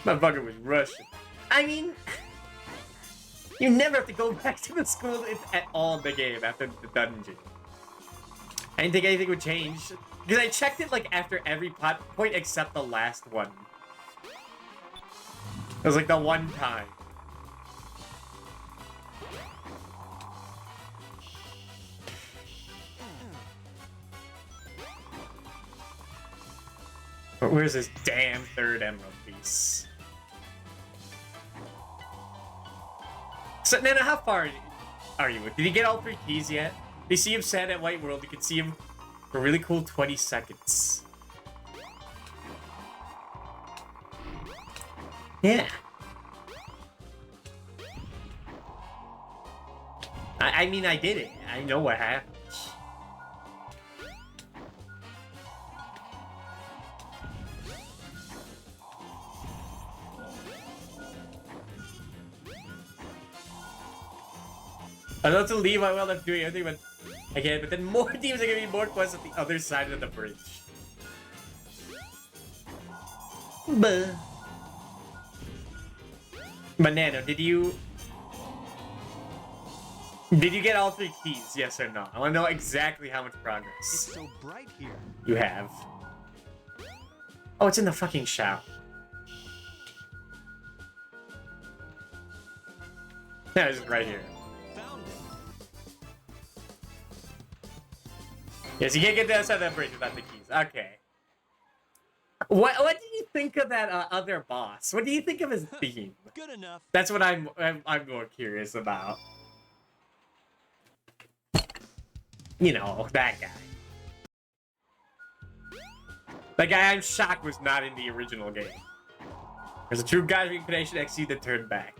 A: Motherfucker was Russian. I mean, you never have to go back to the school at all in the game after the dungeon. I didn't think anything would change. Because I checked it like after every plot point except the last one. It was like the one time. But where's this damn third emerald piece? So, Nana, how far are you? Did you get all 3 keys yet? You see him stand at White World. You can see him for a really cool 20 seconds. Yeah. I mean, I did it. I know what happened. I'd love to leave my well after doing everything but then more teams are giving me more quests at the other side of the bridge. Banana, did you get all 3 keys? Yes or no? I want to know exactly how much progress
E: It's so bright here.
A: you have. Oh, it's in the fucking shower. No, it's right here.
E: Found it.
A: Yes, you can't get to the other side of that bridge without the keys. Okay. What do you think of that other boss? What do you think of his theme?
E: Good enough.
A: That's what I'm more curious about. You know, that guy. That guy I'm shocked was not in the original game. There's a true God reincarnation XC that turned back.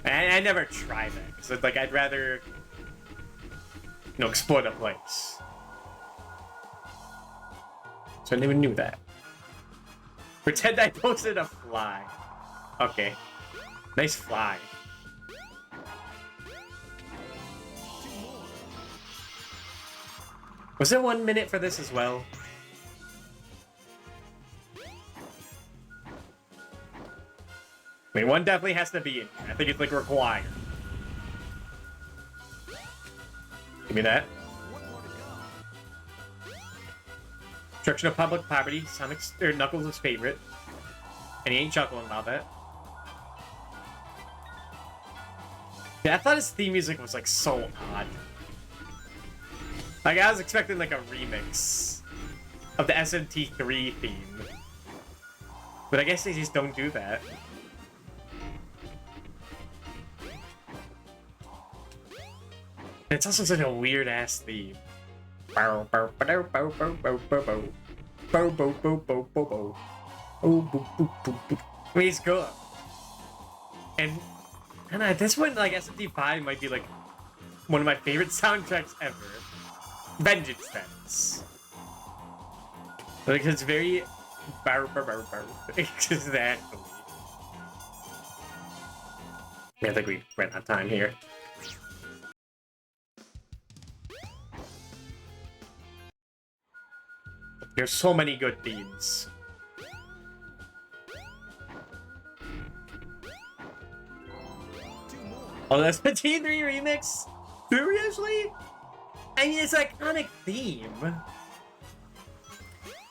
A: I never tried that because it's like I'd rather, you know, explore the place. So I never knew that. Pretend I posted a fly. Okay, nice fly. Was there 1 minute for this as well? I mean, one definitely has to be in here. I think it's like required. Give me that. Destruction of public property. Sonic's or Knuckles' favorite. And he ain't chuckling about that. Yeah, I thought his theme music was like so odd. Like I was expecting like a remix of the SMT3 theme. But I guess they just don't do that. It's also such a weird ass theme. I mean, it's good. And at this point, like SMT5 might be like one of my favorite soundtracks ever. Vengeance Dance. Like it's very exactly. I think we ran out of time here. There's so many good themes. Oh, that's the T3 remix? Seriously? I mean, it's an iconic theme.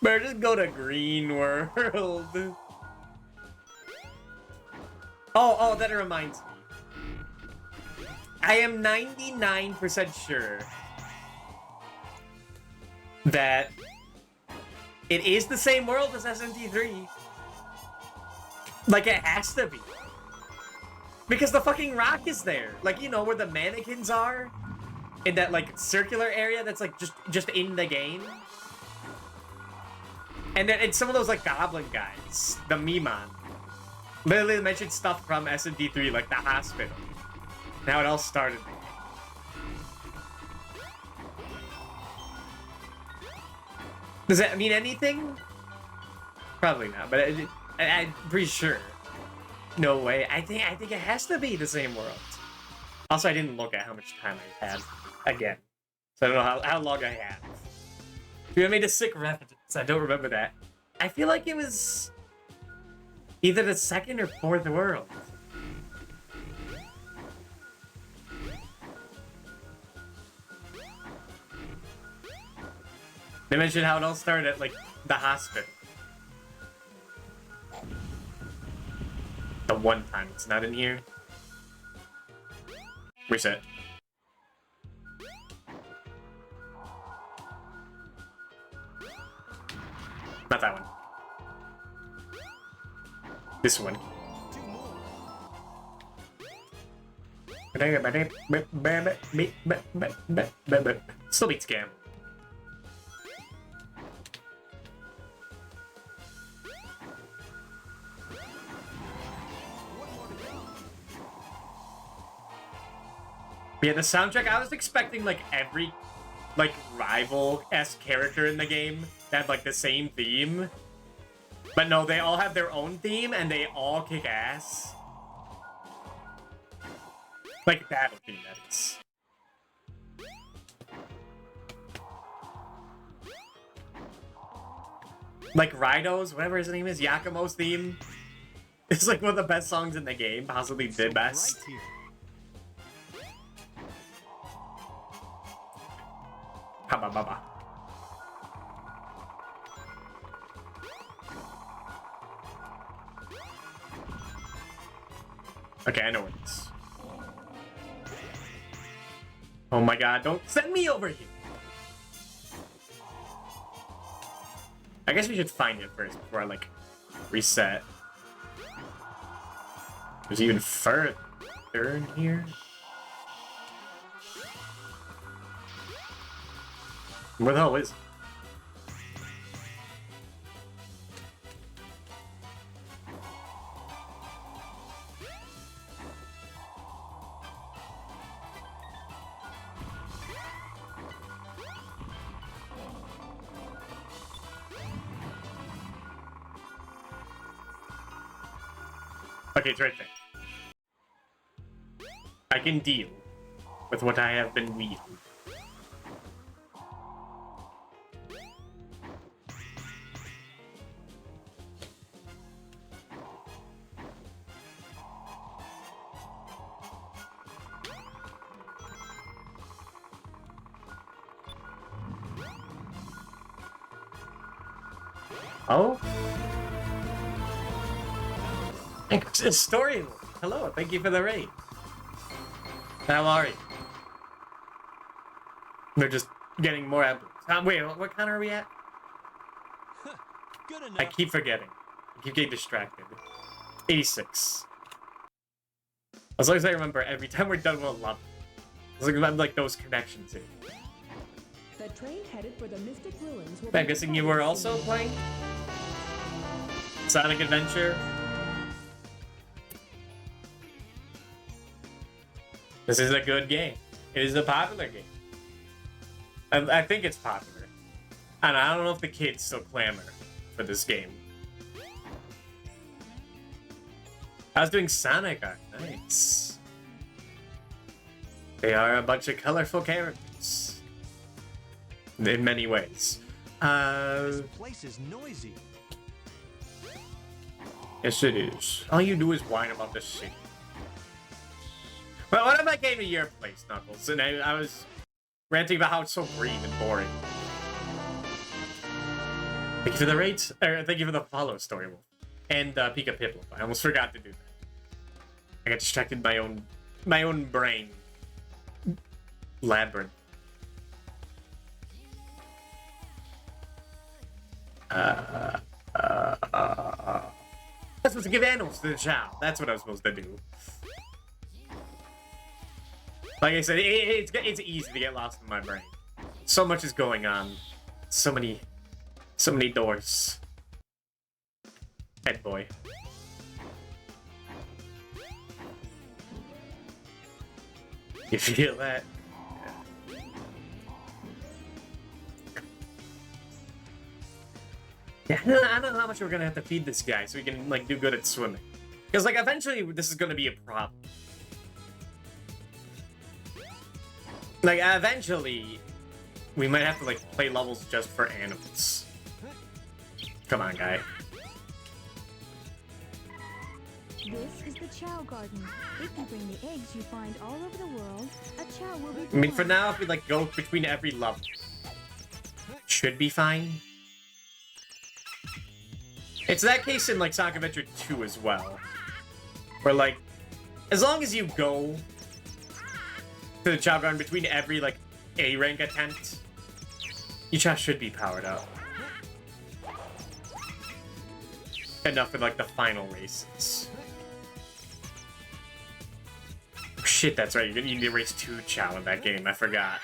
A: But just go to Green World. Oh, that reminds me. I am 99% sure that it is the same world as SMT3. Like, it has to be. Because the fucking rock is there. Like, you know, where the mannequins are? In that, like, circular area that's, like, just in the game. And then it's some of those, like, goblin guys. The Mimon. Literally mentioned stuff from S&D3, like the hospital. Now it all started. Does that mean anything? Probably not, but I'm pretty sure. No way. I think it has to be the same world. Also, I didn't look at how much time I had again, so I don't know how long I have. You made a sick reference. I don't remember that. I feel like it was either the second or fourth world. They mentioned how it all started at, like, the hospital. The one time it's not in here. Reset. Not that one. This one. Still beats Scam. Yeah, the soundtrack, I was expecting, like, every, like, rival-esque character in the game to have, like, the same theme. But no, they all have their own theme, and they all kick ass. Like, battle theme, that is. Like, Rido's, whatever his name is, Yakumo's theme. It's, like, one of the best songs in the game, possibly the best.
E: Right here.
A: Baba. Okay, I know where it is. Oh my god, don't send me over here! I guess we should find it first before I, like, reset. There's even further in here. Where the hell is it? Okay, it's right there. I can deal with what I have been reading. Oh? It's Story. Hello, thank you for the raid. How are you? They're just getting more emblems. Wait, what count are we at?
E: Good enough.
A: I keep forgetting. I keep getting distracted. 86. As long as I remember, every time we're done with a level, as long as I'm like those connections here.
C: The train headed for the Mystic Ruins will
A: I'm
C: be
A: guessing you were
C: departing
A: also
C: soon.
A: playing Sonic Adventure. This is a good game. It is a popular game. I think it's popular. And I don't know if the kids still clamor for this game. I was doing Sonic art. Nice. They are a bunch of colorful characters. In many ways.
E: This place is noisy.
A: Yes, it is. All you do is whine about this shit. Well, what if I came to your place, Knuckles, and I was ranting about how it's so green and boring? Thank you for the rates, or thank you for the follow, Story Wolf, and Pika Piplup. I almost forgot to do that. I got distracted by my own brain. Labyrinth. I'm supposed to give animals to the child. That's what I was supposed to do. Like I said, it's easy to get lost in my brain. So much is going on. So many doors. Head boy. You feel that? Yeah, I don't know how much we're gonna have to feed this guy so he can like do good at swimming. Because like eventually this is gonna be a problem. Like eventually we might have to like play levels just for animals. Come on, guy.
G: This is the Chow Garden. If you bring the eggs you find all over the world, a Chow will be born.
A: I mean, for now, if we like go between every level, should be fine. It's that case in like Sonic Adventure 2 as well, where like, as long as you go to the Chow Garden between every like A rank attempt, your Chow should be powered up. Enough for like the final races. Oh, shit, that's right. You need to race 2 Chow in that game. I forgot.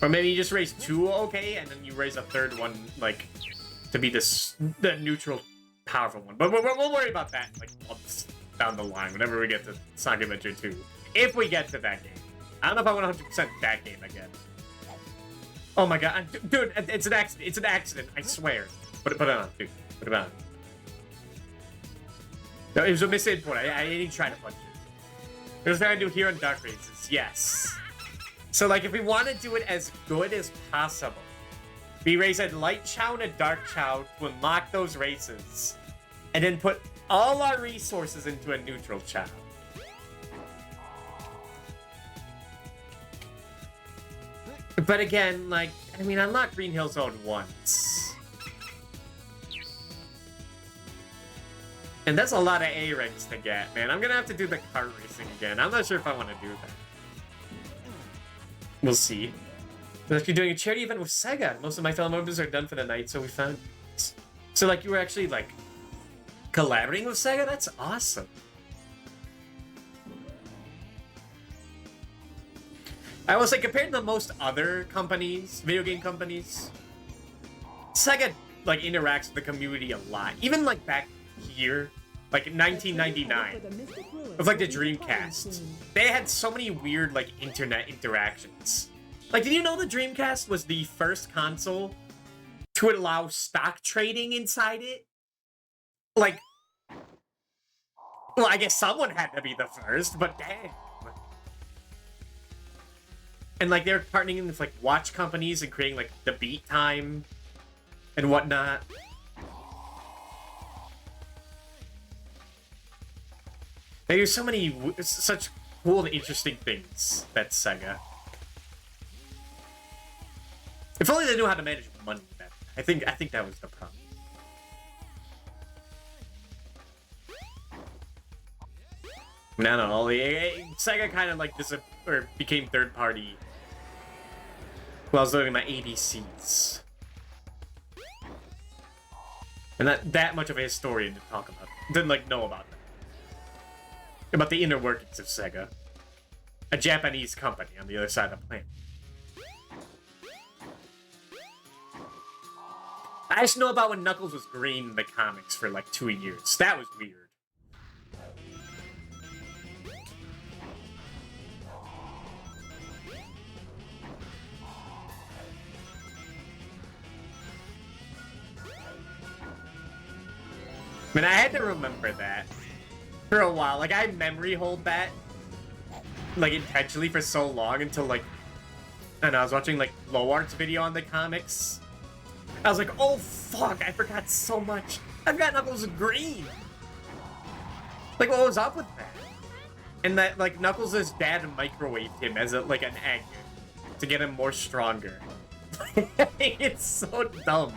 A: Or maybe you just race 2, okay, and then you raise a 3rd one, like, to be the neutral, powerful one. But we'll worry about that, like, months down the line, whenever we get to Sonic Adventure 2. If we get to that game. I don't know if I want 100% that game again. Oh my god, dude, it's an accident. It's an accident, I swear. Put it on, dude. Put it on. No, it was a misinput. I didn't try to punch it. Here's what I do here on Dark Races. Yes. So, like, if we want to do it as good as possible, we race a Light Chow and a Dark Chow to unlock those races, and then put all our resources into a neutral Chow. But again, like, I mean, unlock Green Hill Zone once. And that's a lot of A ranks to get, man. I'm gonna have to do the kart racing again. I'm not sure if I want to do that. We'll see. We're actually doing a charity event with Sega. Most of my fellow members are done for the night, so we found... So, like, you were actually, like, collaborating with Sega? That's awesome. I will say, compared to most other companies, video game companies, Sega, like, interacts with the community a lot. Even, like, back here, like, in 1999, with, like, the Dreamcast. They had so many weird, like, internet interactions. Like, did you know the Dreamcast was the first console to allow stock trading inside it? Like, well, I guess someone had to be the first, but damn. And, like, they're partnering with, like, watch companies and creating, like, the beat time and whatnot. They do so many, such cool and interesting things, that Sega. If only they knew how to manage money better. I think that was the problem. I don't know, Sega kind of, like, became third party while I was learning my ABCs. And that much of a historian to talk about. Didn't, like, know about that. About the inner workings of Sega. A Japanese company on the other side of the planet. I just know about when Knuckles was green in the comics for, like, 2 years. That was weird. I mean, I had to remember that for a while. Like, I memory hold that, like, intentionally for so long until, like, I don't know, I was watching, like, Low Art's video on the comics. I was like, oh, fuck, I forgot so much. I've got Knuckles green. Like, what was up with that? And that, like, Knuckles' dad microwaved him as, like, an egg to get him more stronger. It's so dumb.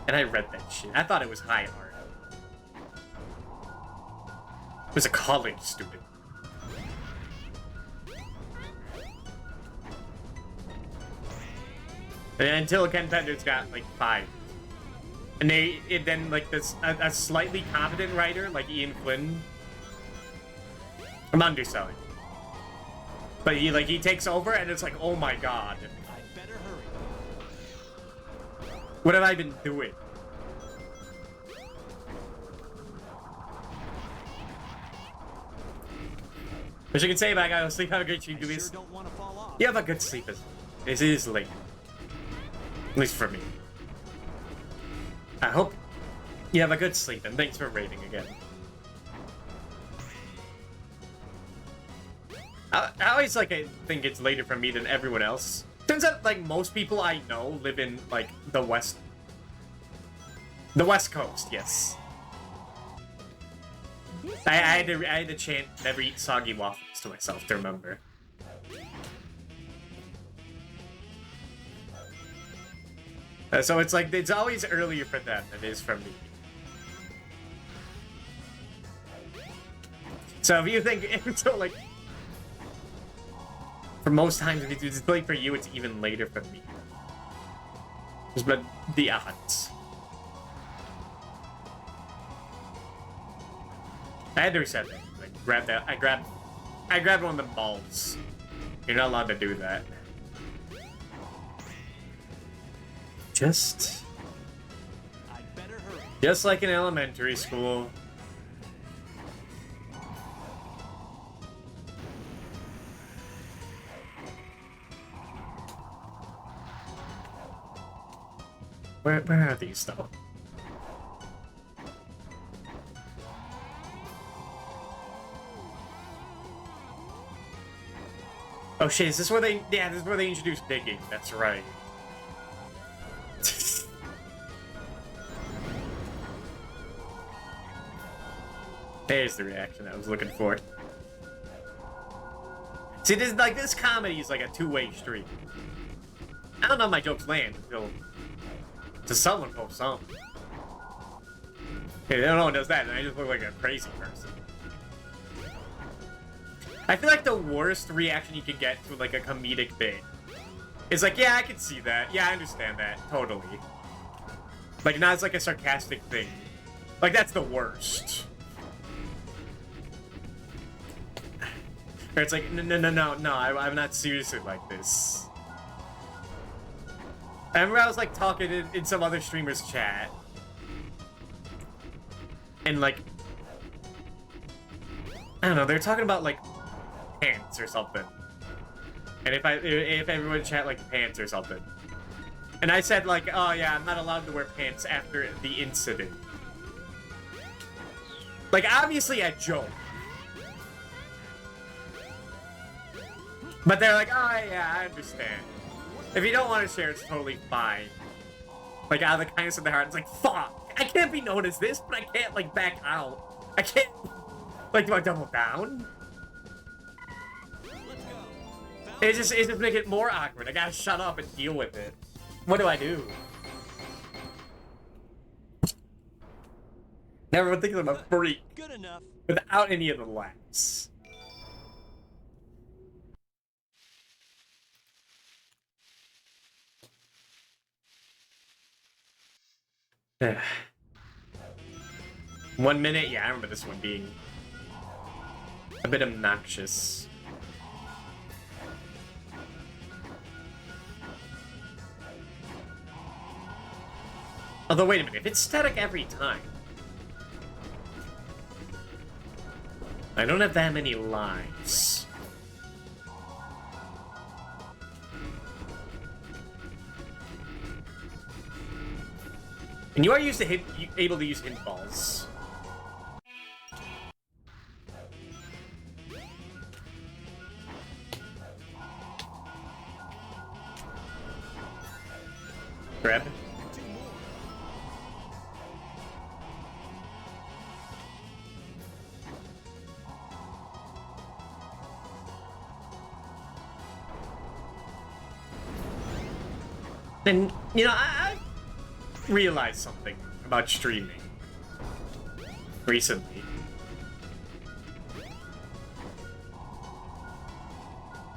A: And I read that shit. I thought it was high art. I was a college student. And until Ken Penders got, like, 5. And then, like, a slightly competent writer, like Ian Flynn. I'm underselling. But he takes over and it's like, oh my god.
E: I better hurry.
A: What have I been doing? Wish I could say, but I gotta sleep. Have a great stream,
E: Sure
A: Goobies.
E: don't want to fall off.
A: You have a good sleep. It is late. At least for me. I hope you have a good sleep, and thanks for raiding again. I always, like, I think it's later for me than everyone else. Turns out, like, most people I know live in, like, the West Coast, yes. I had to chant never eat soggy waffles to myself to remember. So it's like, it's always earlier for them than it is for me. So if you think, so like, for most times, if it's late for you, it's even later for me. But the odds. I had to reset that. I grabbed that. I grabbed one of the balls. You're not allowed to do that.
E: I'd better hurry.
A: Just like in elementary school. Where are these though? Oh shit, is this where they... Yeah, this is where they introduced digging. That's right. There's the reaction I was looking for. See, this comedy is like a two-way street. I don't know if my jokes land until someone posts something. Hey, no one does that, and I just look like a crazy person. I feel like the worst reaction you can get to like a comedic bit is like, yeah, I can see that. Yeah, I understand that. Totally. Like, not as like a sarcastic thing. Like, that's the worst. Or it's like, no, I'm not seriously like this. I remember I was like talking in some other streamer's chat. And like, I don't know, they're talking about like pants or something. And if everyone in chat like pants or something. And I said like, oh yeah, I'm not allowed to wear pants after the incident. Like, obviously a joke. But they're like, oh yeah, I understand. If you don't want to share, it's totally fine. Like, out of the kindness of their heart, it's like, fuck! I can't be known as this, but I can't, like, back out. I can't... Like, do I double down?
E: Let's go.
A: It just make it more awkward. I gotta shut up and deal with it. What do I do? Never thinking I'm a freak
E: Good enough.
A: without any of the laughs. Yeah. 1 minute? Yeah, I remember this one being a bit obnoxious. Although, wait a minute, if it's static every time, I don't have that many lives. And you are able to use hit balls. Grab. And, you know, I realized something about streaming recently.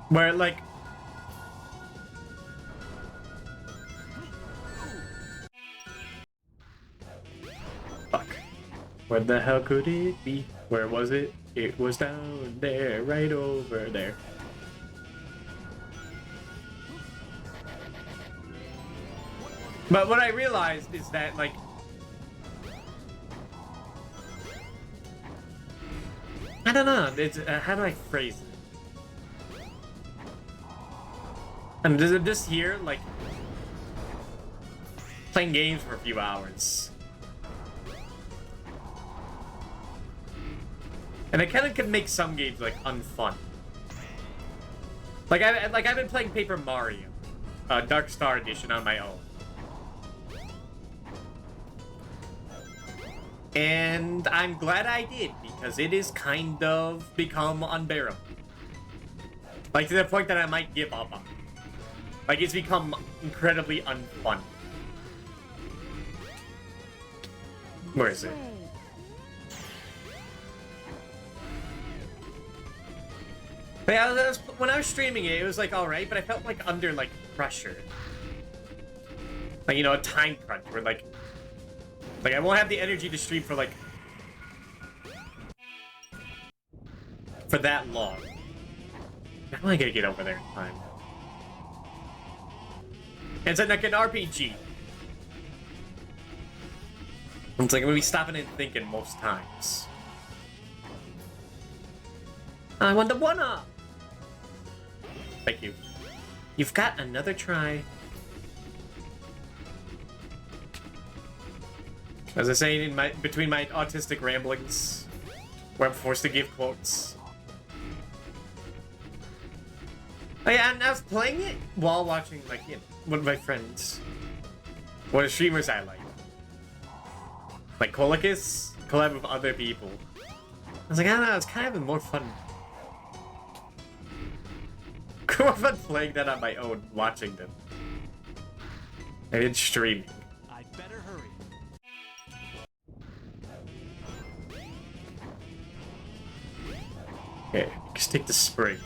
A: Where, like, fuck. Where the hell could it be? Where was it? It was down there, right over there. But what I realized is that, like, I don't know. It's how do I phrase it? I'm just here, like, playing games for a few hours, and it kind of can make some games like unfun. Like I've been playing Paper Mario, Dark Star Edition on my own. And I'm glad I did, because it is kind of become unbearable. Like, to the point that I might give up on it. Like, it's become incredibly unfun. Where is it? But yeah, when I was streaming it, it was like alright, but I felt like under like pressure. Like, you know, a time crunch where like I won't have the energy to stream for like that long. How am I gonna get over there in time? It's like an RPG. It's like I'm gonna be stopping and thinking most times. I want the one-up! Thank you. You've got another try. As I say in between my autistic ramblings, where I'm forced to give quotes. Oh yeah, and I was playing it while watching, like, you know, one of my friends. One of the streamers I like Colicus, collab with other people. I was like, I don't know, it's kind of more fun. More fun playing that on my own, watching them. And then streaming.
E: I'd better hurry.
A: Okay, just take the spring.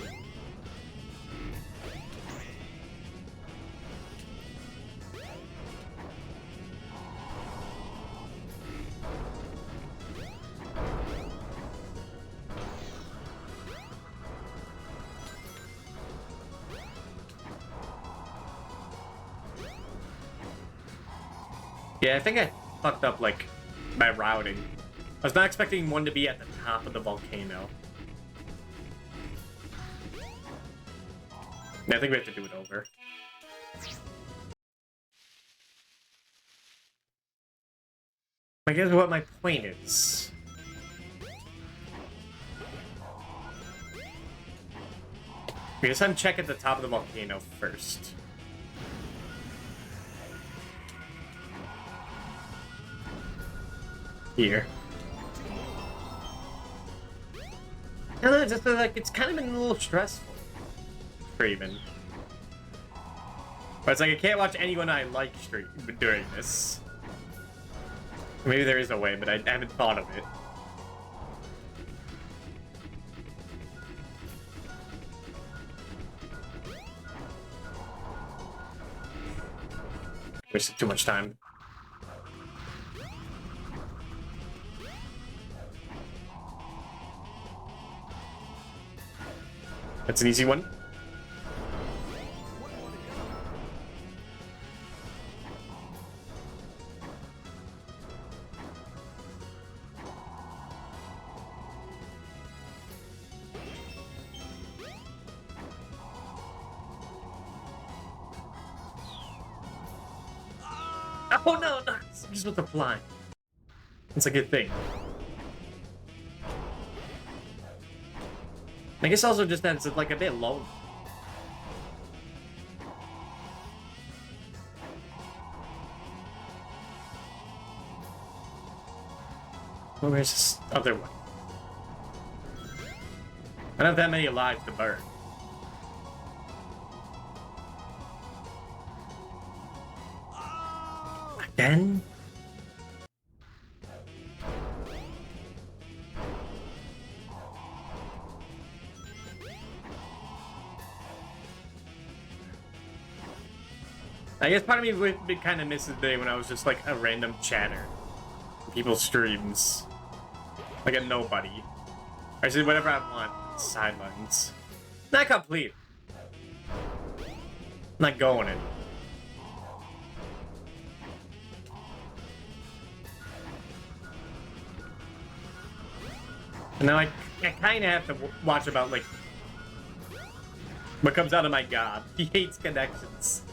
A: Yeah, I think I fucked up, like, my routing. I was not expecting one to be at the top of the volcano. Yeah, I think we have to do it over. I guess what my point is. I guess I'm checking the top of the volcano first. Here. I don't know, just like it's kind of been a little stressful for even. But it's like I can't watch anyone I like stream during this. Maybe there is a way, but I haven't thought of it. Wasted too much time. That's an easy one. Oh no, no, it's just with the fly. It's a good thing. I guess also just that it's like a bit low. Where's this other one? I don't have that many lives to burn. Again? I guess part of me would kind of miss the day when I was just like a random chatter in people's streams. Like a nobody. I said whatever I want. Sidelines. Not complete. Not going in. And now I kind of have to watch about, like, what comes out of my gob. He hates connections.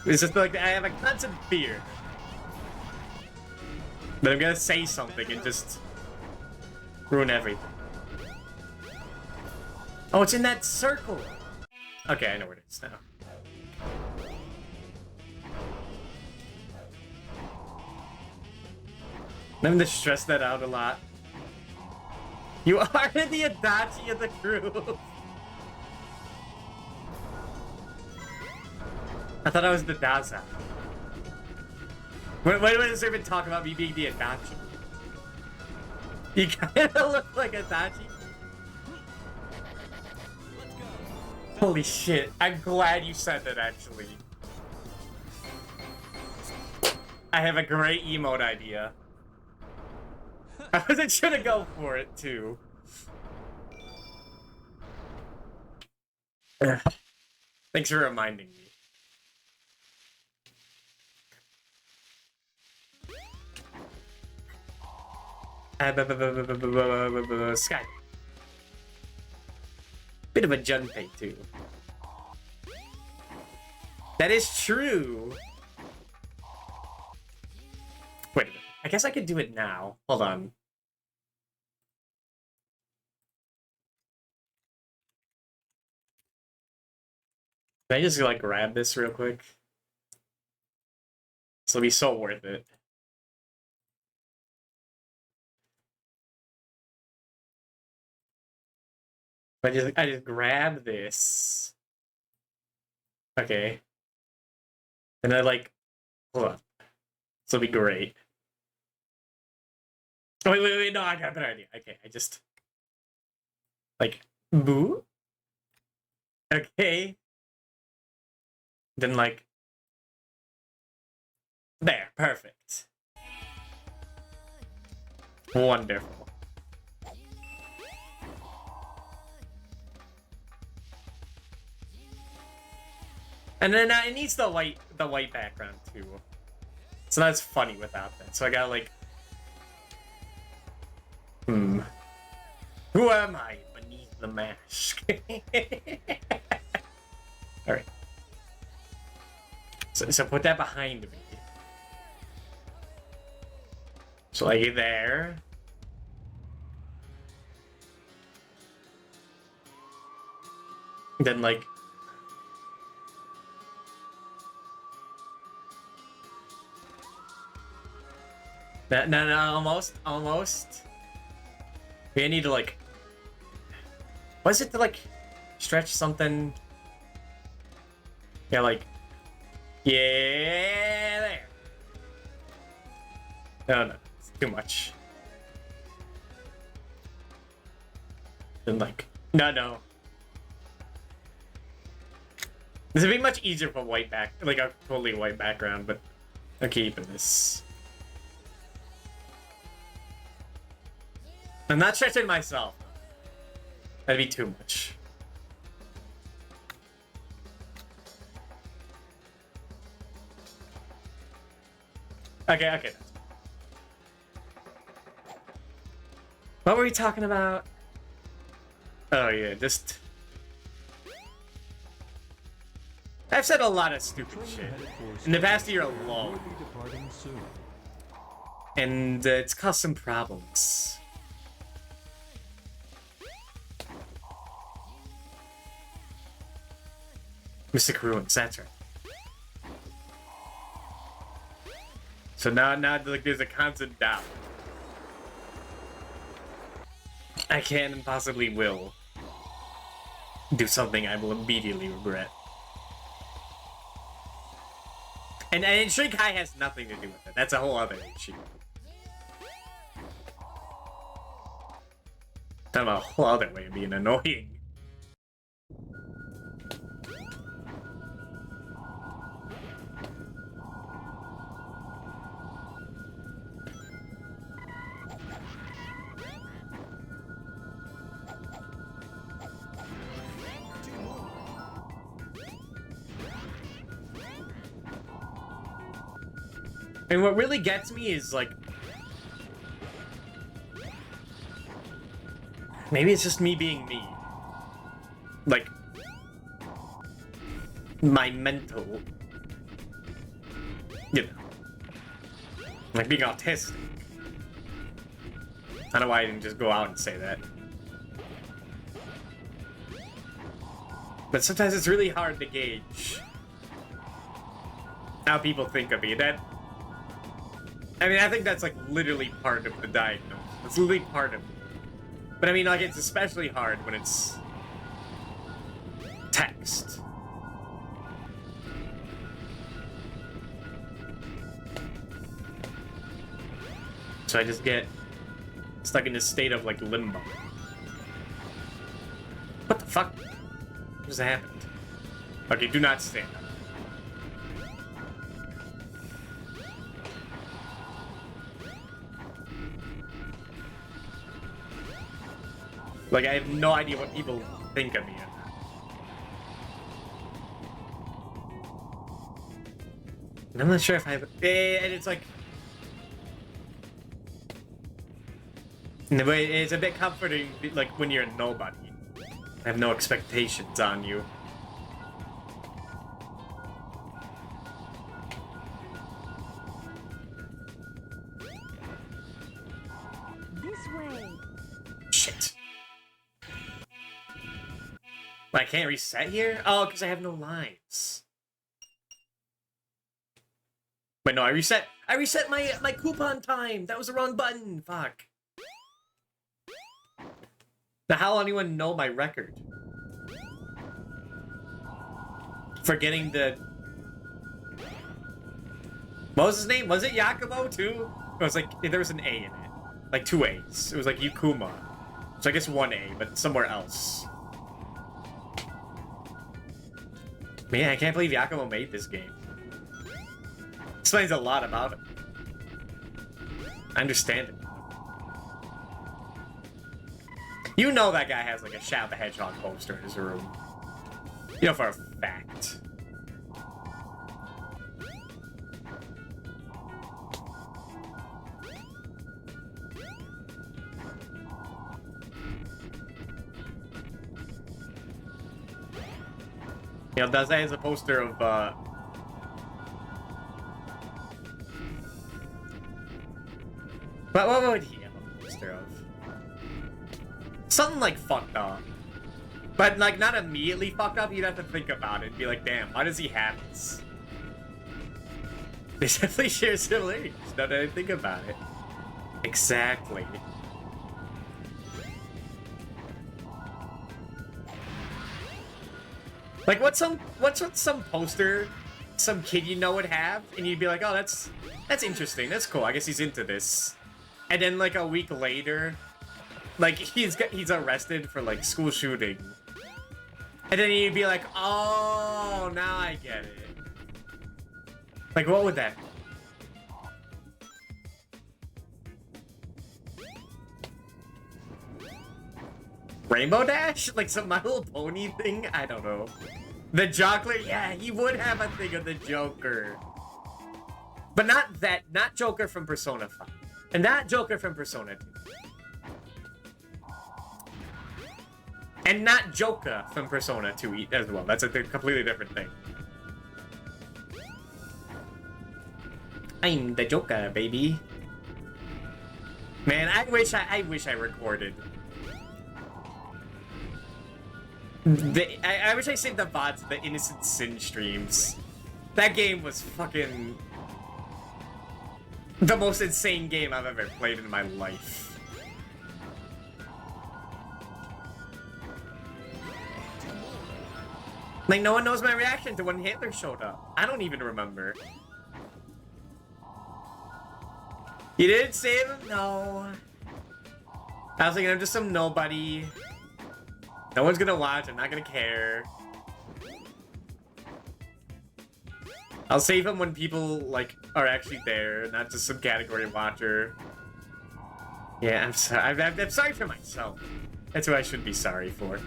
A: It's just like, I have a constant fear that I'm gonna say something and just ruin everything. Oh, it's in that circle! Okay, I know where it is now. I'm gonna stress that out a lot. You are the Adachi of the crew! I thought I was the Daza. When does there even talk about me being the Adachi? You kinda look like Adachi. Holy shit, I'm glad you said that, actually. I have a great emote idea. I wasn't sure to go for it, too. Thanks for reminding me. Sky. Bit of a Junpei too. That is true. Wait a minute. I guess I could do it now. Hold on. Can I just like grab this real quick? This will be so worth it. I just grab this. Okay. And I like hold on. This will be great. Oh, wait, no, I got a better idea. Okay, I just like boo. Okay. Then like there, perfect. Wonderful. And then it needs the white background too. So that's funny without that. So I got like, who am I beneath the mask? All right. So put that behind me. So like there. Then like. No, almost. We need to like. Was it to like stretch something? Yeah, like. Yeah, there. No, it's too much. Then like, no. This would be much easier for white like a totally white background, but I'm keeping this. I'm not stretching myself. That'd be too much. Okay. What were we talking about? Oh yeah, just... I've said a lot of stupid shit in the past year alone. And it's caused some problems. Mystic Ruins, that's right. So now like there's a constant doubt. I can and possibly will do something I will immediately regret. And Shrink High has nothing to do with it. That's a whole other issue. Talking about a whole other way of being annoying. And what really gets me is like, maybe it's just me being me. Like, my mental, you know, like being autistic. I don't know why I didn't just go out and say that. But sometimes it's really hard to gauge how people think of me. That, I mean, I think that's like literally part of the diagnosis. It's literally part of it. But I mean, like, it's especially hard when it's text. So I just get stuck in this state of like limbo. What the fuck? What just happened? Okay, do not stand up. Like, I have no idea what people think of me. And I'm not sure if I have... And it's like... It's a bit comforting, like, when you're a nobody. I have no expectations on you.
G: This way.
A: Shit. I can't reset here? Oh, because I have no lives. Wait, no, I reset my coupon time! That was the wrong button! Fuck. Now, how will anyone know my record? For getting the... What was his name? Was it Yakumo, too? It was like, there was an A in it. Like, 2 A's. It was like Yukuma. So I guess 1 A, but somewhere else. Man, I can't believe Yakumo made this game. Explains a lot about it. I understand it. You know that guy has like a Shadow the Hedgehog poster in his room. You know for a fact. You know, Daze has a poster of what would he have a poster of? Something like fucked up. But like not immediately fucked up, you'd have to think about it and be like, damn, why does he have this? They definitely share similarities, now that I think about it. Exactly. Like what's some poster some kid you know would have, and you'd be like, oh, that's interesting, that's cool, I guess he's into this. And then like a week later, like he's arrested for like school shooting. And then you'd be like, oh, now I get it. Like what would that be? Rainbow Dash? Like some My Little Pony thing? I don't know. The Joker? Yeah, he would have a thing of the Joker. But not Joker from Persona 5. And not Joker from Persona 2. And not Joker from Persona 2 as well. That's a completely different thing. I'm the Joker, baby. Man, I wish I recorded. I wish I saved the VODs of the Innocent Sin streams. That game was fucking the most insane game I've ever played in my life. Like, no one knows my reaction to when Hitler showed up. I don't even remember. You didn't save him? No. I was thinking I'm just some nobody. No one's gonna watch, I'm not gonna care. I'll save him when people, like, are actually there, not just some category watcher. Yeah, I'm sorry. I'm sorry for myself. That's what I should be sorry for.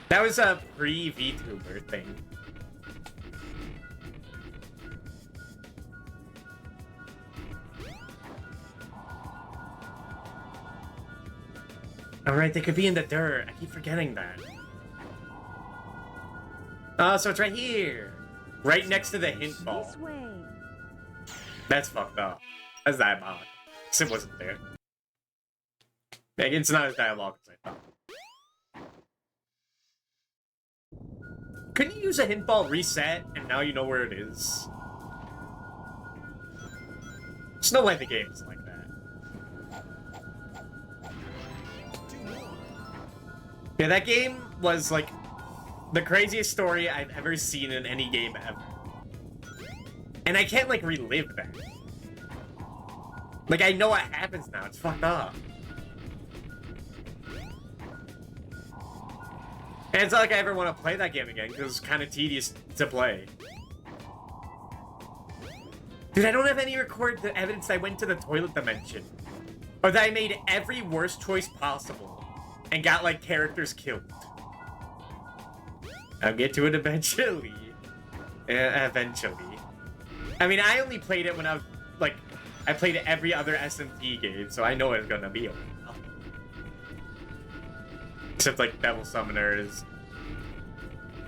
A: That was a pre-VTuber thing. Alright, they could be in the dirt. I keep forgetting that. Oh, so it's right here. Right next to the hint ball.
G: This way.
A: That's fucked up. That's diabolical. Sim wasn't there. Like, it's not as dialogue as I thought. Couldn't you use a hint ball reset and now you know where it is? There's no way the game is like that. Yeah, that game was like the craziest story I've ever seen in any game ever. And I can't like relive that. Like I know what happens now, it's fucked up. And it's not like I ever want to play that game again, because it's kind of tedious to play. Dude, I don't have any recorded evidence that I went to the toilet dimension. Or that I made every worst choice possible. And got, like, characters killed. I'll get to it eventually. Eventually. I mean, I only played it when I was, like... I played every other SMT game, so I know it's gonna be a while. Except, like, Devil Summoners.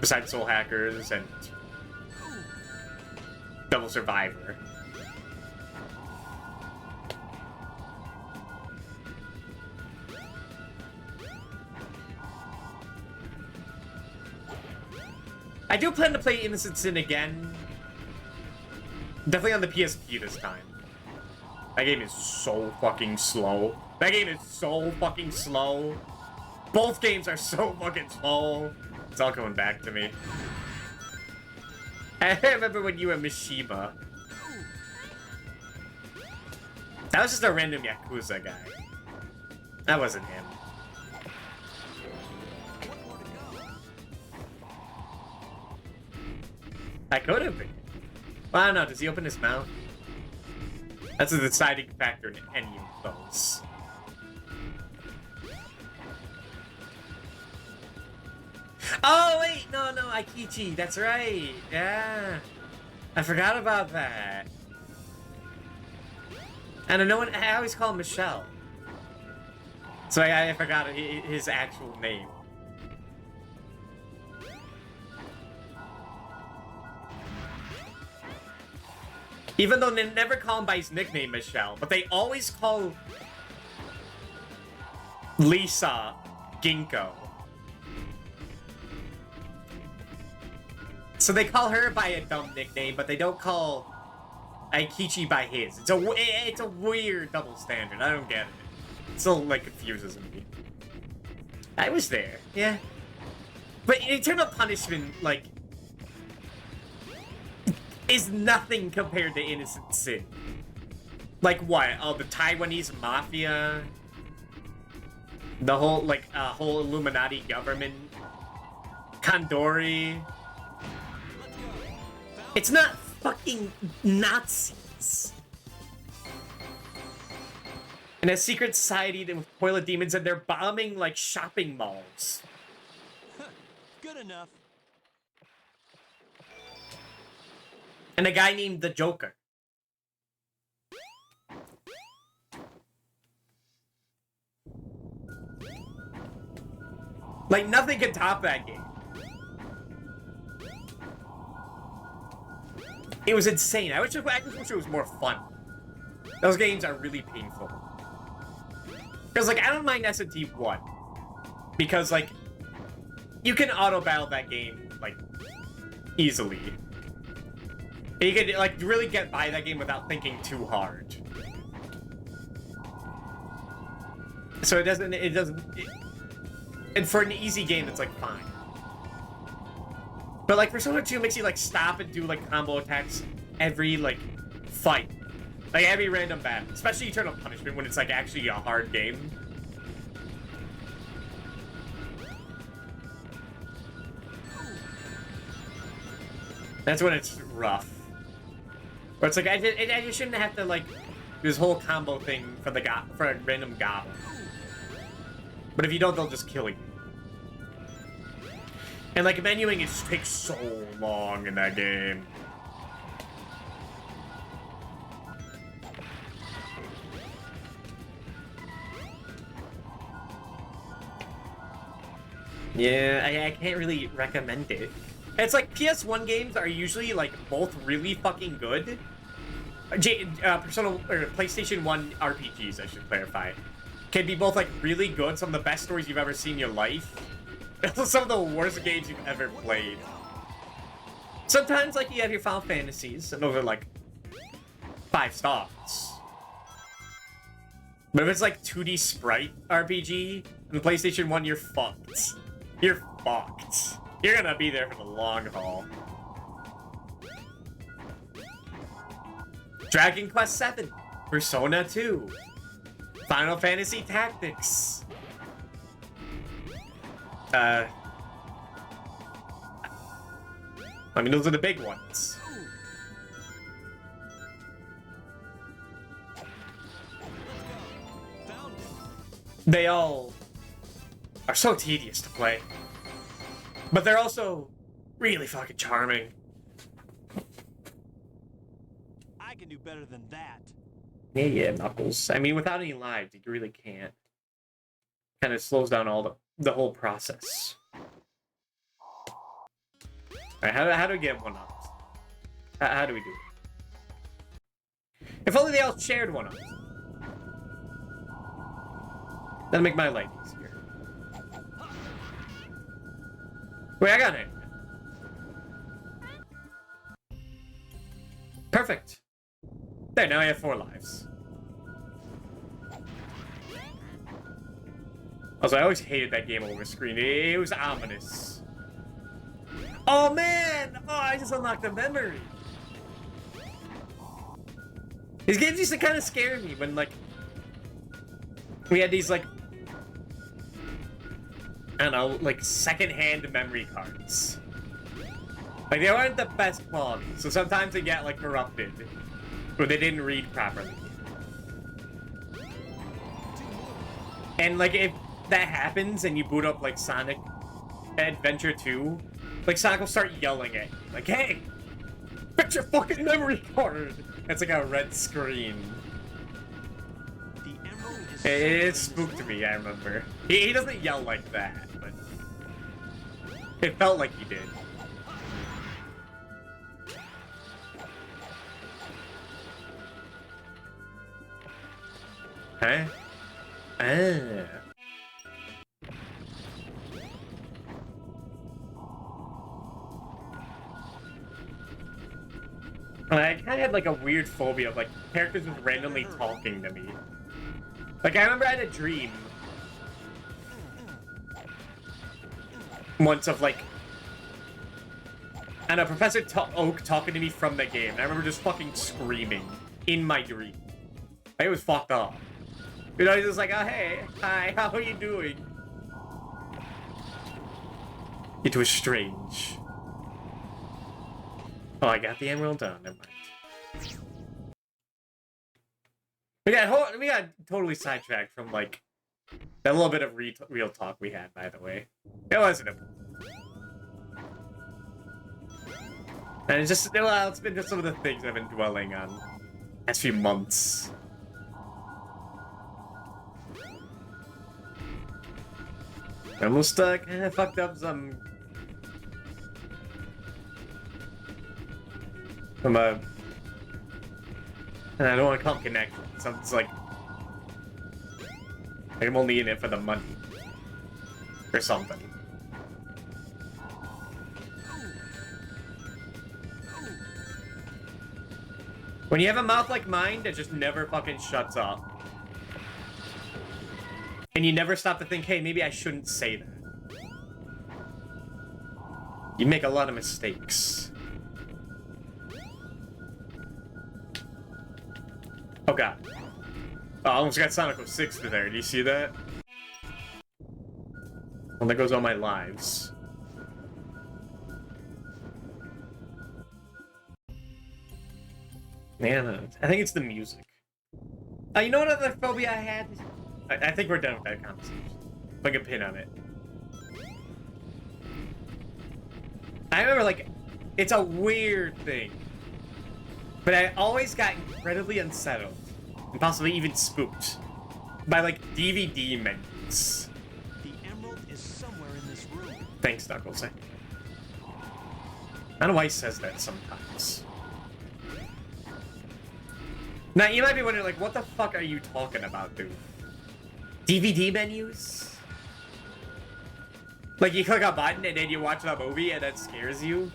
A: Besides Soul Hackers and... Devil Survivor. I do plan to play Innocent Sin again. Definitely on the PSP this time. That game is so fucking slow. That game is so fucking slow. Both games are so fucking slow. It's all coming back to me. I remember when you were Mishima. That was just a random Yakuza guy. That wasn't him. I could have been. Well, I don't know. Does he open his mouth? That's a deciding factor in any of those. Oh, wait. No, Aikichi. That's right. Yeah. I forgot about that. And I always call him Michelle. So I forgot his actual name. Even though they never call him by his nickname, Michelle, but they always call Lisa Ginkgo. So they call her by a dumb nickname, but they don't call Aikichi by his. It's a weird double standard. I don't get it. It still, like, confuses me. I was there, yeah. But Eternal Punishment, like... is nothing compared to Innocent Sin. Like what? Oh, the Taiwanese mafia? The whole, like, whole Illuminati government? Kandori? It's not fucking Nazis. And a secret society with toilet demons and they're bombing, like, shopping malls.
E: Good enough.
A: And a guy named the Joker. Like, nothing can top that game. It was insane. I just wish it was more fun. Those games are really painful. Because, like, I don't mind SMT 1. Because, like, you can auto-battle that game, like, easily. You could, like, really get by that game without thinking too hard. So and for an easy game, it's, like, fine. But, like, Persona 2 makes you, like, stop and do, like, combo attacks every, like, fight. Like, every random battle. Especially Eternal Punishment when it's, like, actually a hard game. That's when it's rough. Where it's like, I just shouldn't have to, like, do this whole combo thing for a random goblin. But if you don't, they'll just kill you. And like menuing takes so long in that game. Yeah, I can't really recommend it. It's like PS1 games are usually like both really fucking good. Persona or PlayStation 1 RPGs, I should clarify, can be both like really good, some of the best stories you've ever seen in your life, and also some of the worst games you've ever played. Sometimes like you have your Final Fantasies, and those are like 5 stars. But if it's like 2D sprite RPG on the PlayStation 1, you're fucked. You're fucked. You're gonna be there for the long haul. Dragon Quest VII, Persona 2, Final Fantasy Tactics. I mean, those are the big ones. They all are so tedious to play. But they're also really fucking charming.
E: I can do better than that.
A: Yeah, Knuckles. I mean, without any lives, you really can't. Kind of slows down all the whole process. Alright, how do we get one up? How do we do it? If only they all shared one up. That'll make my life easier. Wait, I got it. Perfect. There, now I have 4 lives. Also, I always hated that game over screen. It was ominous. Oh, man! Oh, I just unlocked a memory. These games used to kind of scare me when, like, we had these, like, I don't know, like, second-hand memory cards. Like, they weren't the best quality, so sometimes they get, like, corrupted. Or they didn't read properly. And, like, if that happens and you boot up, like, Sonic Adventure 2, like, Sonic will start yelling at you. Like, hey! Fix your fucking memory card! It's like a red screen. It spooked me, I remember. He doesn't yell like that, but it felt like he did. Huh? Ah. I kind of had like a weird phobia of like characters just randomly talking to me. Like, I remember I had a dream once of, like, I don't know, Professor Oak talking to me from the game. And I remember just fucking screaming in my dream. It was fucked up. You know, he's just like, oh, hey, hi, how are you doing? It was strange. Oh, I got the emerald down. Never mind. We got totally sidetracked from, like, that little bit of real talk we had, by the way. It wasn't a... And it's just, well, it's been just some of the things I've been dwelling on the past few months. I almost, kind of fucked up some... From a... And I don't want to call it connection. Something's like... I'm only in it for the money. Or something. When you have a mouth like mine that just never fucking shuts up. And you never stop to think, hey, maybe I shouldn't say that. You make a lot of mistakes. Oh god. Oh, I almost got Sonic 06 to there. Do you see that? Well, there goes all my lives. Man, I think it's the music. You know what other phobia I had? I think we're done with that conversation. Put a pin on it. I remember, like, it's a weird thing, but I always got incredibly unsettled, and possibly even spooked, by, like, DVD menus.
E: The emerald is somewhere in this room.
A: Thanks, Knuckles. I don't know why he says that sometimes. Now, you might be wondering, like, what the fuck are you talking about, dude? DVD menus? Like, you click a button and then you watch the movie and that scares you?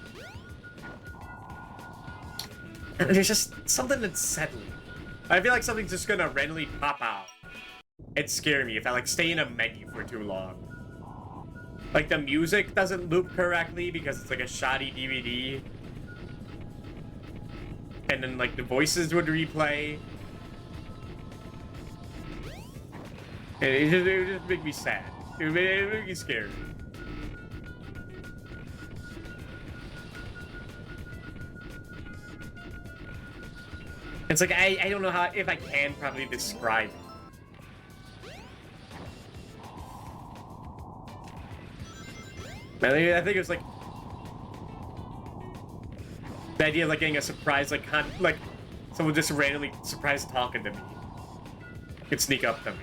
A: And there's just something unsettling. I feel like something's just gonna randomly pop out and scare me if I, like, stay in a menu for too long. Like, the music doesn't loop correctly because it's, like, a shoddy DVD. And then, like, the voices would replay. And it would just make me sad. It would make me scared. It's like, I don't know how, if I can probably describe it. I think it was like the idea of like getting a surprise, like someone just randomly surprise talking to me could sneak up to me.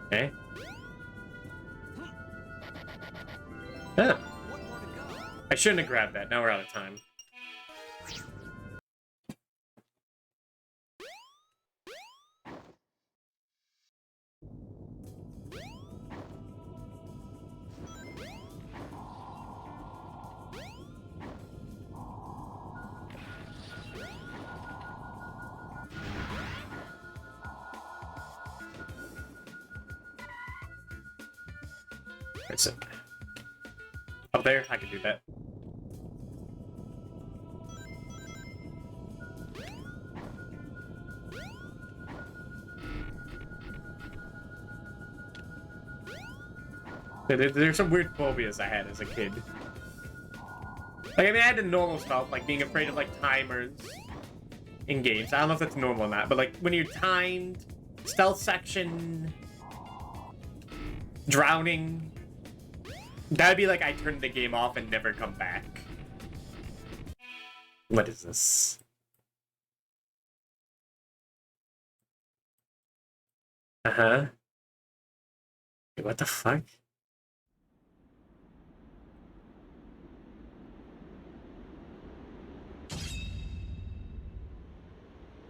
A: Okay. Yeah. I shouldn't have grabbed that. Now we're out of time. That's it. Up there, I can do that. There's some weird phobias I had as a kid. Like, I mean, I had the normal stuff, like being afraid of, like, timers in games. I don't know if that's normal or not, but, like, when you're timed, stealth section, drowning, that'd be like I turned the game off and never come back. What is this? Uh-huh. Wait, what the fuck?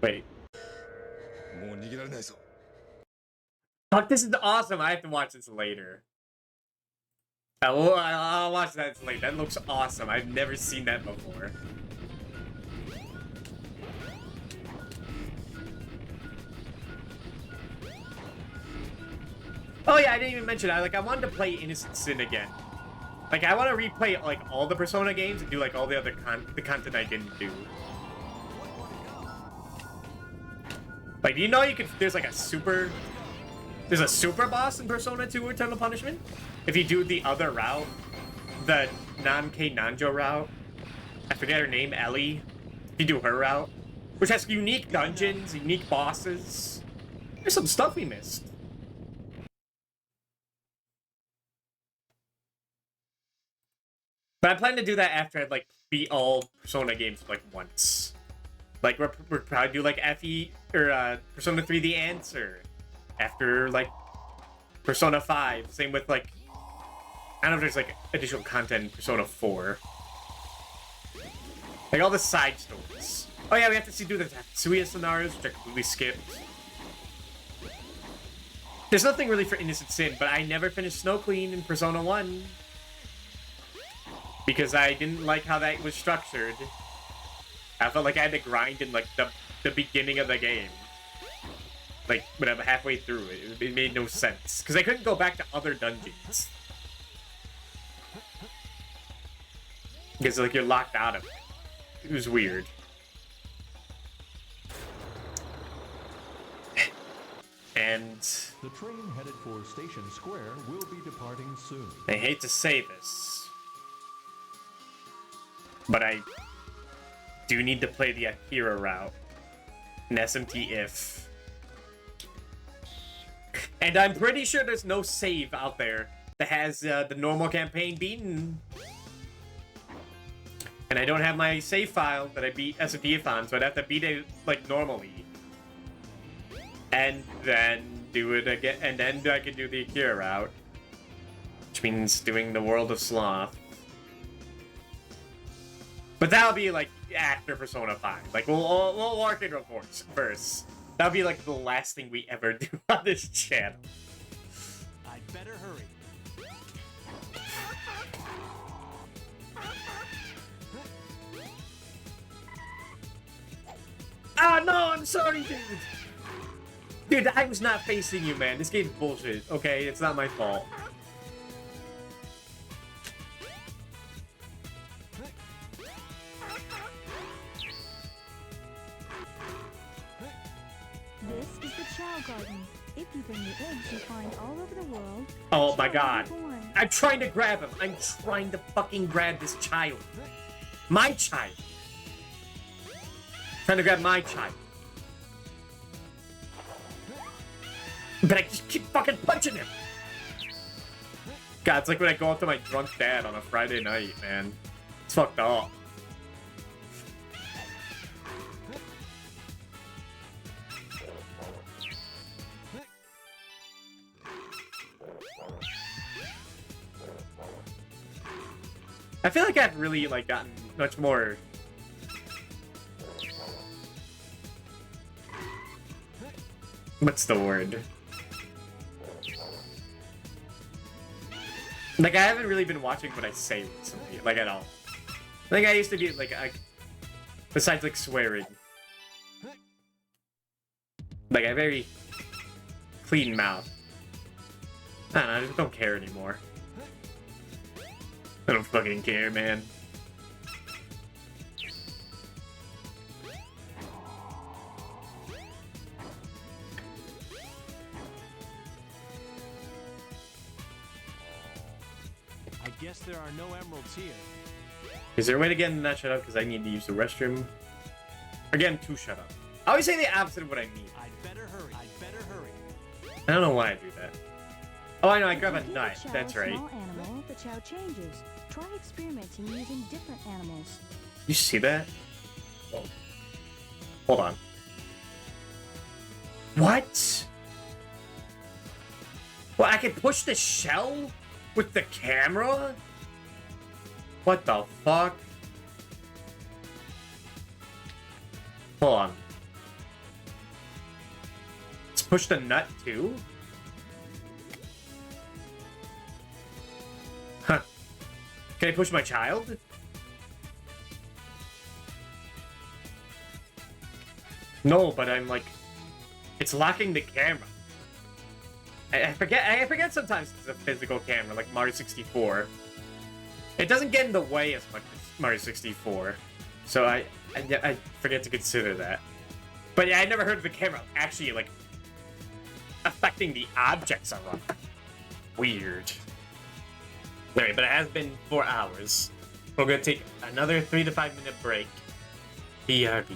A: Wait. Fuck, this is awesome. I have to watch this later. I'll watch that later. That looks awesome. I've never seen that before. Oh yeah, I didn't even mention that. Like, I wanted to play Innocent Sin again. Like, I want to replay like all the Persona games and do like all the other content I didn't do. Like, do you know you could? There's like a super boss in Persona 2 Eternal Punishment. If you do the other route, the non-K Nanjo route, I forget her name, Ellie. If you do her route, which has unique dungeons, unique bosses. There's some stuff we missed. But I plan to do that after I like beat all Persona games like once. Like we're probably do like FE or Persona 3 The Answer after like Persona 5. Same with like I don't know if there's like additional content in Persona 4. Like all the side stories. Oh yeah, we have to do the Tatsuya scenarios, which I completely skipped. There's nothing really for Innocent Sin, but I never finished Snow Queen in Persona 1. Because I didn't like how that was structured. I felt like I had to grind in like the beginning of the game. Like when I'm halfway through it, it made no sense. Because I couldn't go back to other dungeons. Because like you're locked out of it. It was weird. And
B: The train headed for Station Square will be departing soon.
A: I hate to say this, but I do need to play the Akira route in SMT if And I'm pretty sure there's no save out there that has the normal campaign beaten. And I don't have my save file that I beat SADX on, so I'd have to beat it like normally. And then do it again, and then I could do the Akira route. Which means doing the World of Sloth. But that'll be like after Persona 5. Like we'll work in reports first. That'll be like the last thing we ever do on this channel.
E: I'd better hurry.
A: Ah, no, I'm sorry, dude. Dude, I was not facing you, man. This game's bullshit, okay? It's not my fault.
G: This is the Chow Garden. If you bring the eggs you find all over the world,
A: Oh
G: a
A: my
G: chow
A: god.
G: will be born.
A: I'm trying to grab him. I'm trying to fucking grab this child. My child. Trying to grab my child. But I just keep fucking punching him. God, it's like when I go up to my drunk dad on a Friday night, man. It's fucked up. I feel like I've really like gotten much more. What's the word? Like I haven't really been watching what I say recently, like at all. I think I used to be like besides like swearing. Like a very clean mouth. I don't know, I just don't care anymore. I don't fucking care, man.
E: I guess there are no emeralds here.
A: Is there a way to get him to not shut up? Because I need to use the restroom. Or get him to shut up. I always say the opposite of what I mean.
E: I'd better hurry. I'd better hurry.
A: I don't know why I do that. Oh, I know, I
G: If
A: grab
G: you
A: a
G: give
A: nut.
G: chow
A: That's
G: a
A: right.
G: small animal, the chow changes. Try experimenting using different animals.
A: You see that? Oh. Hold on. What? Well, I can push the shell with the camera? What the fuck? Hold on. Let's push the nut too? Huh. Can I push my child? No, but I'm like, it's locking the camera. I forget sometimes it's a physical camera, like Mario 64. It doesn't get in the way as much as Mario 64, so I forget to consider that. But yeah, I never heard of the camera actually like affecting the objects around. Weird. Anyway, but it has been 4 hours. We're gonna take another 3 to 5 minute break. BRB.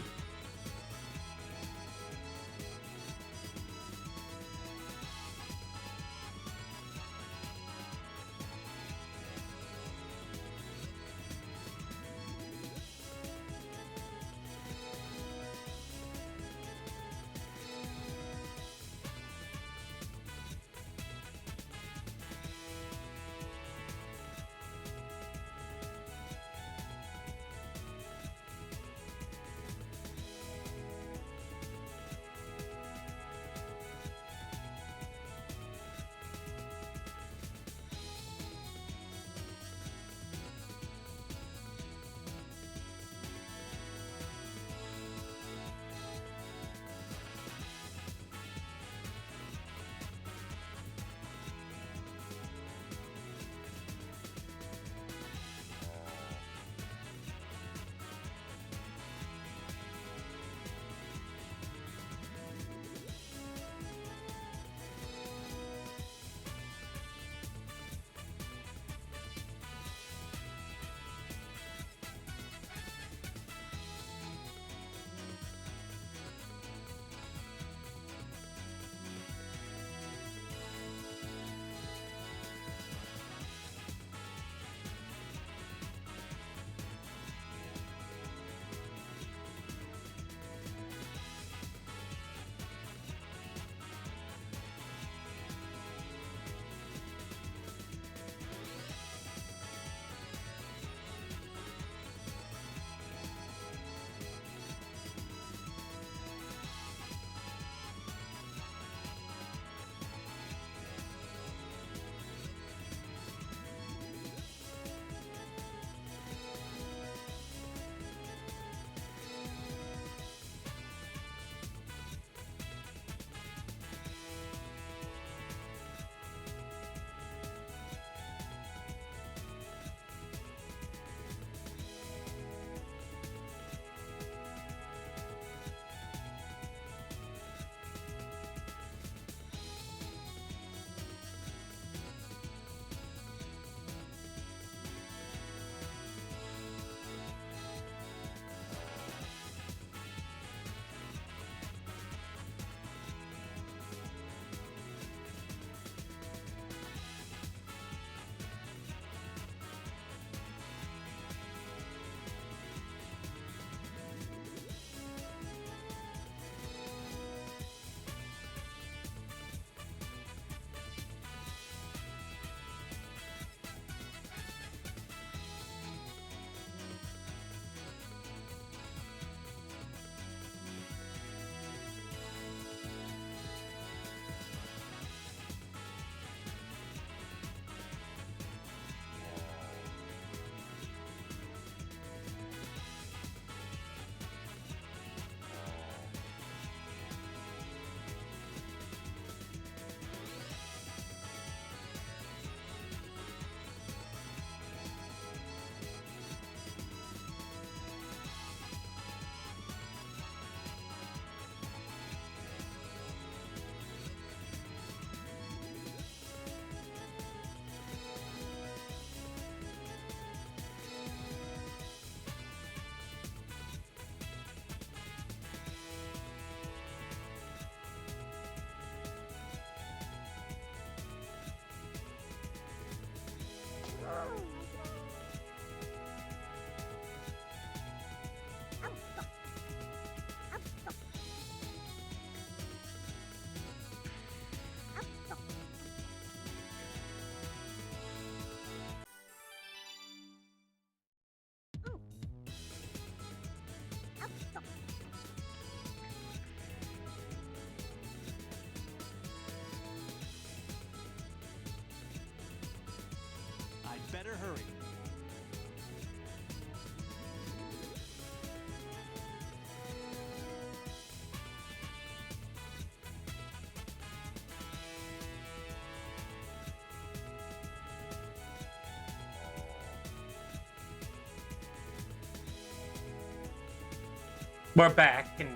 A: We're back, and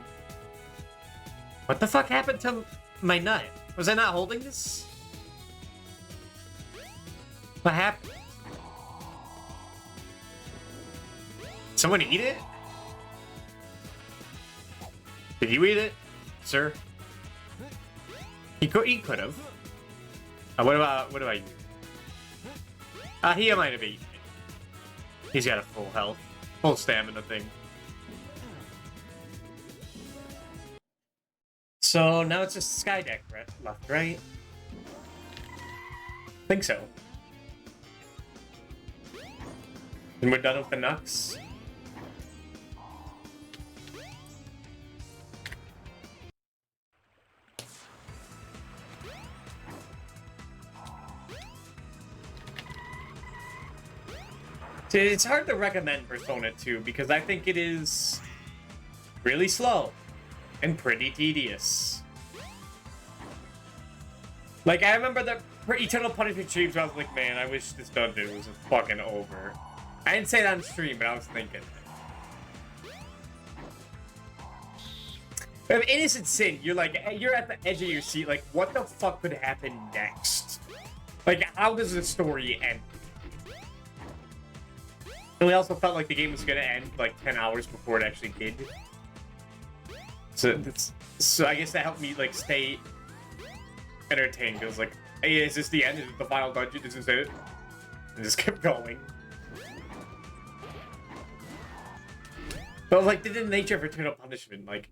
A: what the fuck happened to my nut? Was I not holding this? What happened? Someone eat it? Did you eat it, sir? He could have. What about you? He might have eaten it. He's got a full health, full stamina thing. So now it's just Sky Deck left, right? Think so. And we're done with the Nux. It's hard to recommend Persona 2 because I think it is really slow and pretty tedious. Like, I remember the Eternal Punishment streams where I was like, man, I wish this dungeon was fucking over. I didn't say that on stream, but I was thinking. With Innocent Sin, you're like, you're at the edge of your seat, like, what the fuck could happen next? Like, how does the story end? And we also felt like the game was gonna end like 10 hours before it actually did. So I guess that helped me like stay entertained. It was like, hey, is this the end? Is it the final dungeon? Is this it? And just kept going. But like, the nature of Eternal Punishment, like,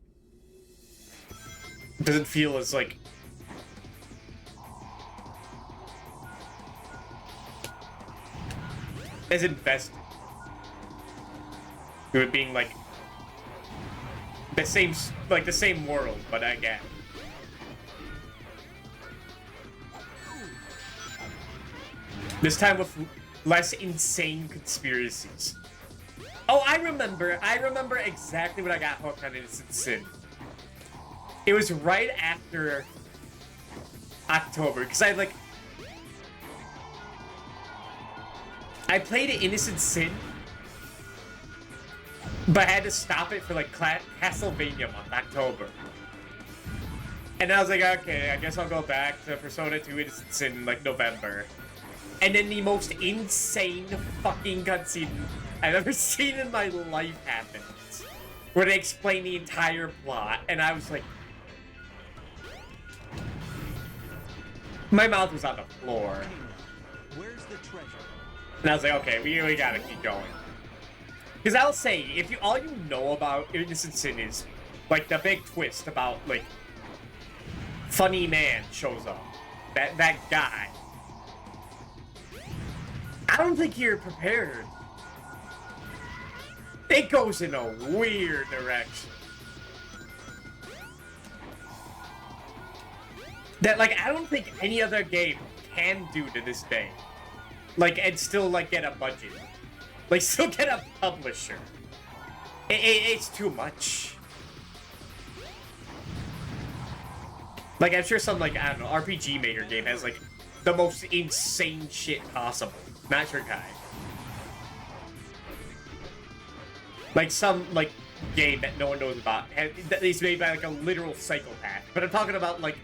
A: doesn't feel as like as invested. It being like the same world, but again. This time with less insane conspiracies. Oh, I remember exactly when I got hooked on Innocent Sin. It was right after October, because I played Innocent Sin, but I had to stop it for like Castlevania month, October. And I was like, okay, I guess I'll go back to Persona 2 Innocent Sin in like November. And then the most insane fucking cutscene I've ever seen in my life happens, where they explain the entire plot, and I was like, my mouth was on the floor.
E: Where's the treasure?
A: And I was like, okay, we gotta keep going. Because I'll say, if all you know about Innocent Sin is like the big twist about like Funny Man shows up, that guy, I don't think you're prepared. It goes in a weird direction. That like I don't think any other game can do to this day. Like, and still like get a budget. Like, still get a publisher. It's too much. Like, I'm sure some, like, I don't know, RPG Maker game has, like, the most insane shit possible. Not your guy. Like, some, like, game that no one knows about. That is made by, like, a literal psychopath. But I'm talking about, like,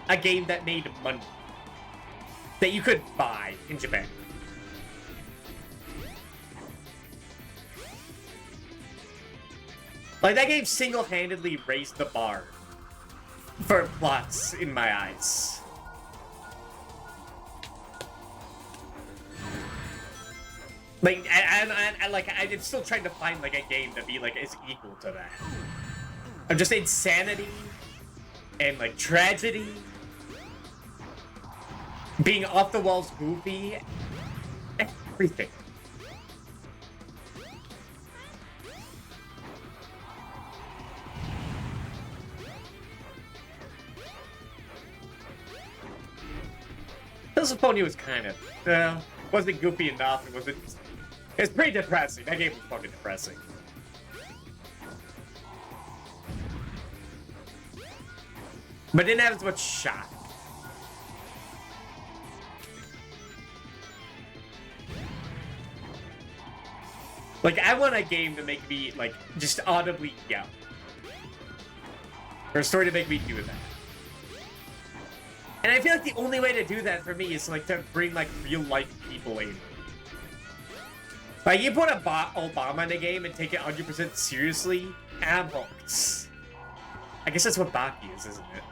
A: a game that made money. That you could buy in Japan. Like, that game single-handedly raised the bar for plots in my eyes. Like, I'm still trying to find, like, a game to be, like, as equal to that. I'm just insanity and, like, tragedy, being off-the-walls goofy, everything. Disappointing was kind of, wasn't goofy enough. It's pretty depressing. That game was fucking depressing. But didn't have as much shot. Like, I want a game to make me, like, just audibly yell. Or a story to make me do that. And I feel like the only way to do that for me is like to bring like real life people in. Like you put Obama in a game and take it 100% seriously, I'm hooked. I guess that's what Baki is, isn't it?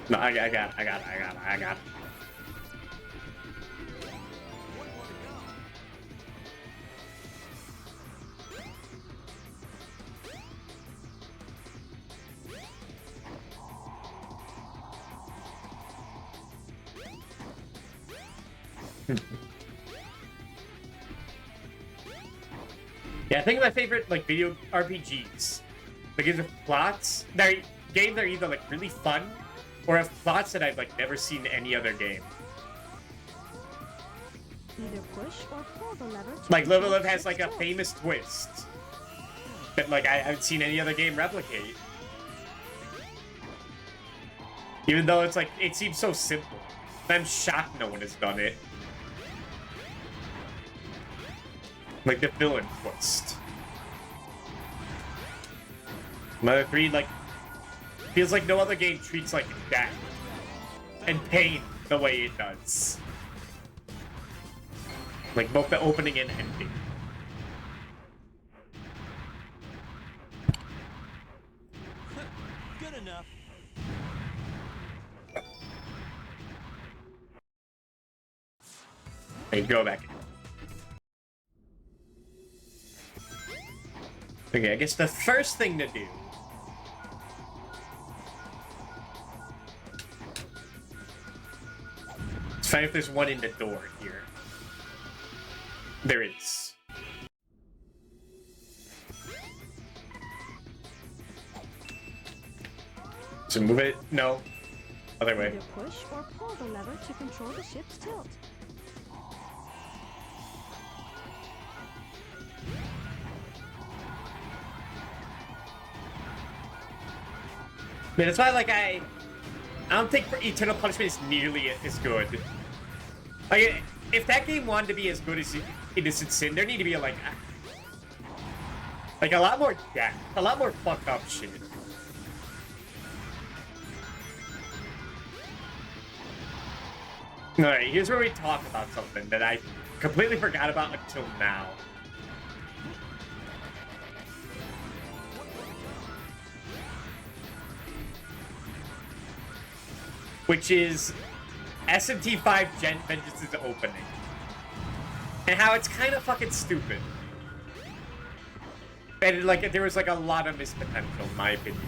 A: No, I got it. Yeah, I think my favorite like video RPGs, like games with plots, they're games that are either like really fun or have plots that I've like never seen in any other game.
G: Either push or pull the lever to
A: Like Live
G: control
A: Live
G: the
A: has like a
G: ship's tilt.
A: famous twist that like I haven't seen any other game replicate. Even though it's like it seems so simple. I'm shocked no one has done it. Like the villain twist. Mother 3 like feels like no other game treats like death and pain the way it does. Like both the opening and ending.
E: Good enough.
A: Hey, go back in. Okay, I guess the first thing to do is find if there's one in the door here. There is. So move it. No. Other way.
G: Either push or pull the lever to control the ship's tilt.
A: Man, that's why, like, I don't think Eternal Punishment is nearly as good. Like, if that game wanted to be as good as Innocent Sin, there need to be, like a lot more death, a lot more fucked up shit. Alright, here's where we talk about something that I completely forgot about until now. Which is SMT5 Gen Vengeance's opening. And how it's kind of fucking stupid. And like there was like a lot of missed potential, in my opinion.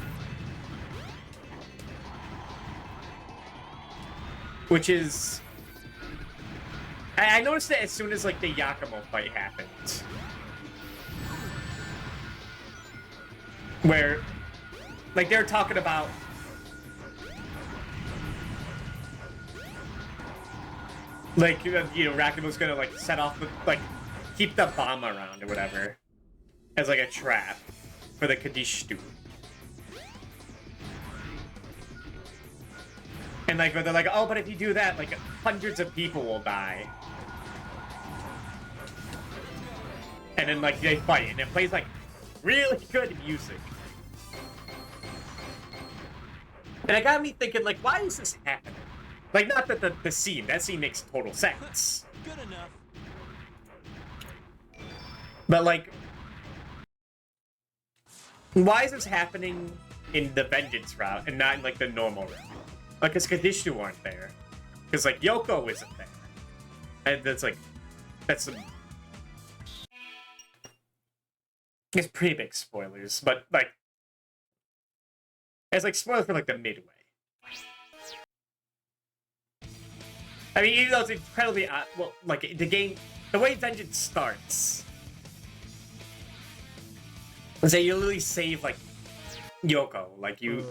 A: Which is... I noticed it as soon as like the Yakumo fight happened. Where like they were talking about like, you know, Rakumo's gonna, like, set off the, like, keep the bomb around or whatever. As, like, a trap for the Kaddish stew. And, like, they're like, oh, but if you do that, like, hundreds of people will die. And then, like, they fight, and it plays, like, really good music. And it got me thinking, like, why is this happening? Like, not that the scene. That scene makes total sense.
E: Good enough.
A: But, like... why is this happening in the Vengeance route and not in, like, the normal route? Like, because Kadishtu aren't there. Because, like, Yoko isn't there. And that's, like... that's some... it's pretty big spoilers, but, like... it's, like, spoilers for, like, the midway. I mean, even though it's incredibly, well, like, the game, the way Vengeance starts, is that you literally save, like, Yoko. Like, you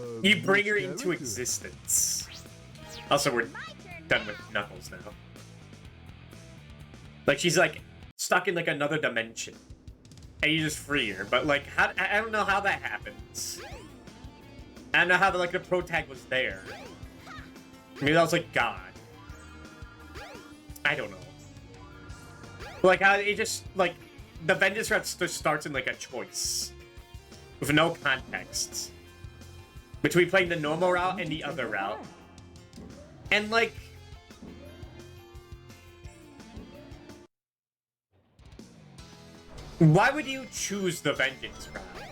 A: bring her into existence. Also, we're done with Knuckles now. Like, she's, like, stuck in, like, another dimension. And you just free her. But, like, I don't know how that happens. I don't know how, like, the pro tag was there. Maybe that was, like, God. I don't know. Like how it just like the Vengeance route just starts in like a choice with no context between playing the normal route and the other route, and like why would you choose the Vengeance route,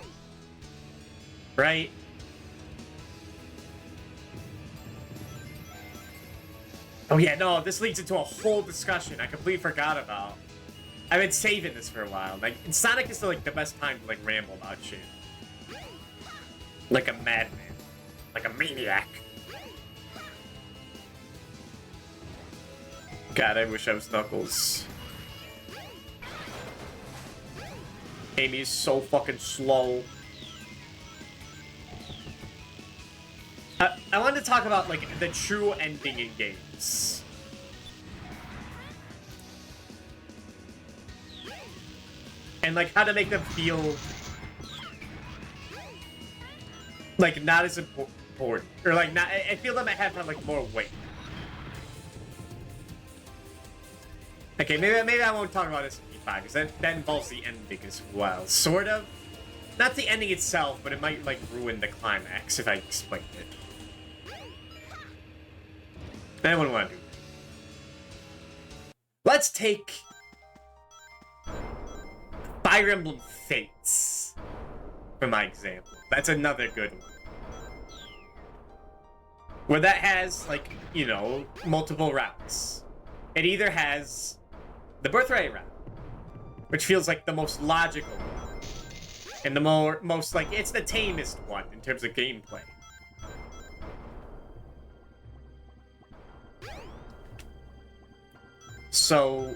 A: right? Oh yeah, no, this leads into a whole discussion I completely forgot about. I've been saving this for a while. Like, Sonic is like the best time to like ramble about shit. Like a madman. Like a maniac. God, I wish I was Knuckles. Amy is so fucking slow. I wanted to talk about like the true ending in games. And like how to make them feel like not as important. Or like not, I feel them have like more weight. Okay, maybe I won't talk about this in P5 because that involves the ending as well. Sort of. Not the ending itself, but it might like ruin the climax if I explain it. I wouldn't want to do that. Let's take Fire Emblem Fates for my example. That's another good one. Where that has, like, you know, multiple routes. It either has the Birthright route, which feels like the most logical one, and the most, like, it's the tamest one in terms of gameplay. So,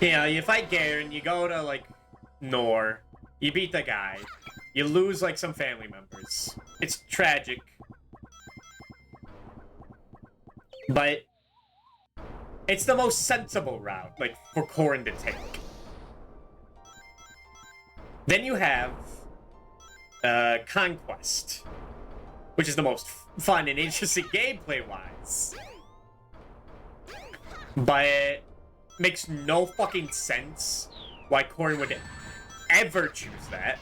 A: you know, you fight Garen, you go to, like, Nor, you beat the guy, you lose, like, some family members. It's tragic. But it's the most sensible route, like, for Corrin to take. Then you have Conquest, which is the most fun and interesting gameplay-wise. But it makes no fucking sense why Corrin would ever choose that.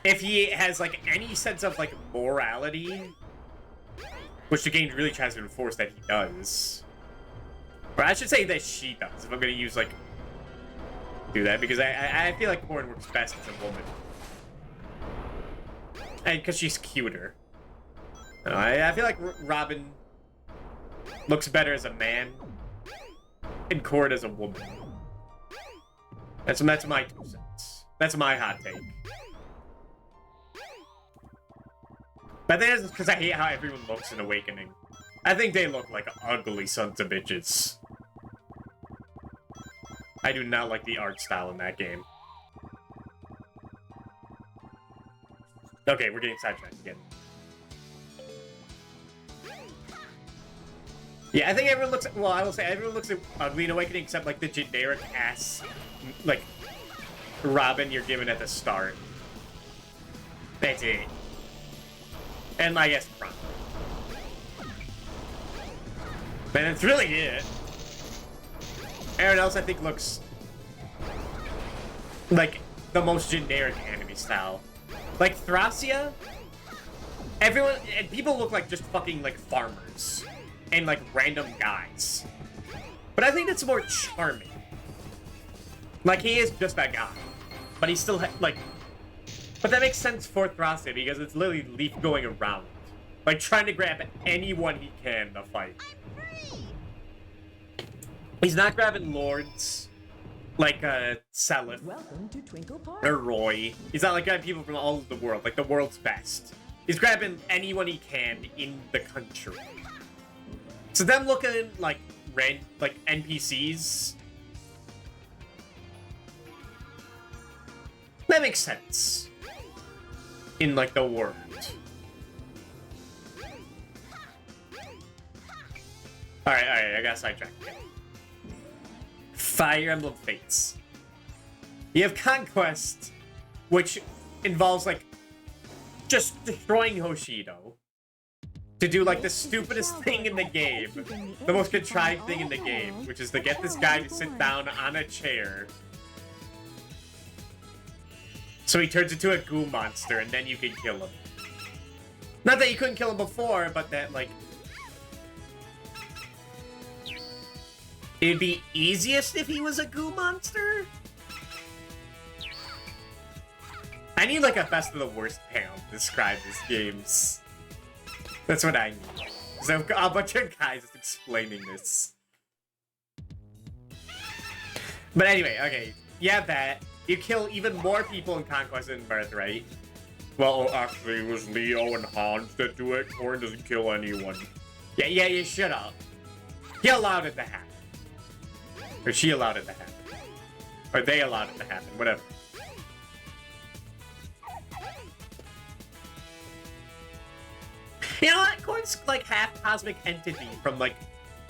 A: If he has, like, any sense of, like, morality, which the game really tries to enforce that he does. Or I should say that she does, if I'm gonna use, like, do that, because I feel like Corrin works best as a woman. And because she's cuter. I feel like Robin looks better as a man, and Corrin as a woman. That's my 2 cents. That's my hot take. But I think that's because I hate how everyone looks in Awakening. I think they look like ugly sons of bitches. I do not like the art style in that game. Okay, we're getting sidetracked again. Yeah, I think everyone looks... Well, I will say everyone looks ugly in Awakening except, like, the generic ass, like, Robin you're given at the start. That's it. And I guess Prime. But that's really it. Everyone else, I think, looks like the most generic anime style. Like Thracia, everyone and people look like just fucking like farmers and like random guys. But I think that's more charming. Like he is just that guy, but he's still like. But that makes sense for Thracia because it's literally Leaf going around, like trying to grab anyone he can to fight. He's not grabbing lords like Seliph
C: Welcome to Twinkle Park.
A: or Roy. He's not like grabbing people from all over the world, like the world's best. He's grabbing anyone he can in the country. So them looking like NPCs, that makes sense in like the world. Alright, I got sidetracked again. Fire Emblem Fates. You have Conquest, which involves, like, just destroying Hoshido. to do like the stupidest thing in the game, the most contrived thing in the game, which is to get this guy to sit down on a chair. So he turns into a goo monster, and then you can kill him. Not that you couldn't kill him before, but that, like... It'd be easiest if he was a goo monster? I need, like, a best of the worst panel to describe these games. That's what I need. So I've got a bunch of guys just explaining this. But anyway, okay. You have that. You kill even more people in Conquest and Birthright. Well, actually, it was Leo and Hans that do it. Corrin doesn't kill anyone. Yeah, you shut up. He allowed it to happen. Or she allowed it to happen. Or they allowed it to happen. Whatever. You know what? Corrin's like half cosmic entity from like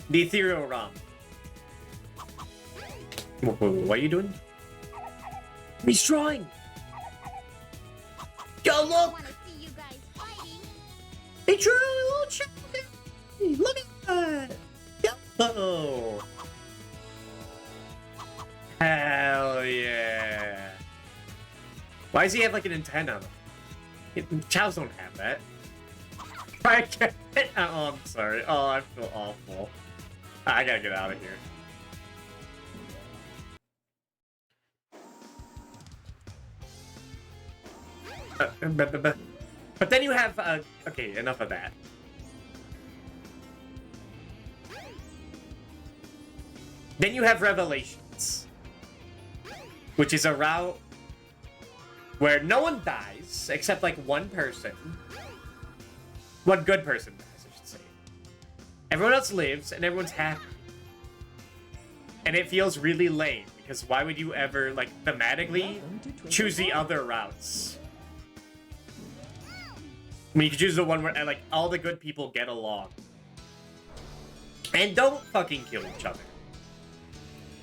A: the ethereal realm. What are you doing? He's drawing. Yo, look! He drew a little child. Look at that. Yo. Hell yeah. Why does he have like an antenna? Chows don't have that. I can't. Oh, I'm sorry. Oh, I feel awful. I gotta get out of here. But then you have, okay, enough of that. Then you have Revelations, which is a route where no one dies except like one person. One good person dies, I should say. Everyone else lives and everyone's happy. And it feels really lame because why would you ever, like, thematically choose the other routes? I mean, you could choose the one where, like, all the good people get along. And don't fucking kill each other.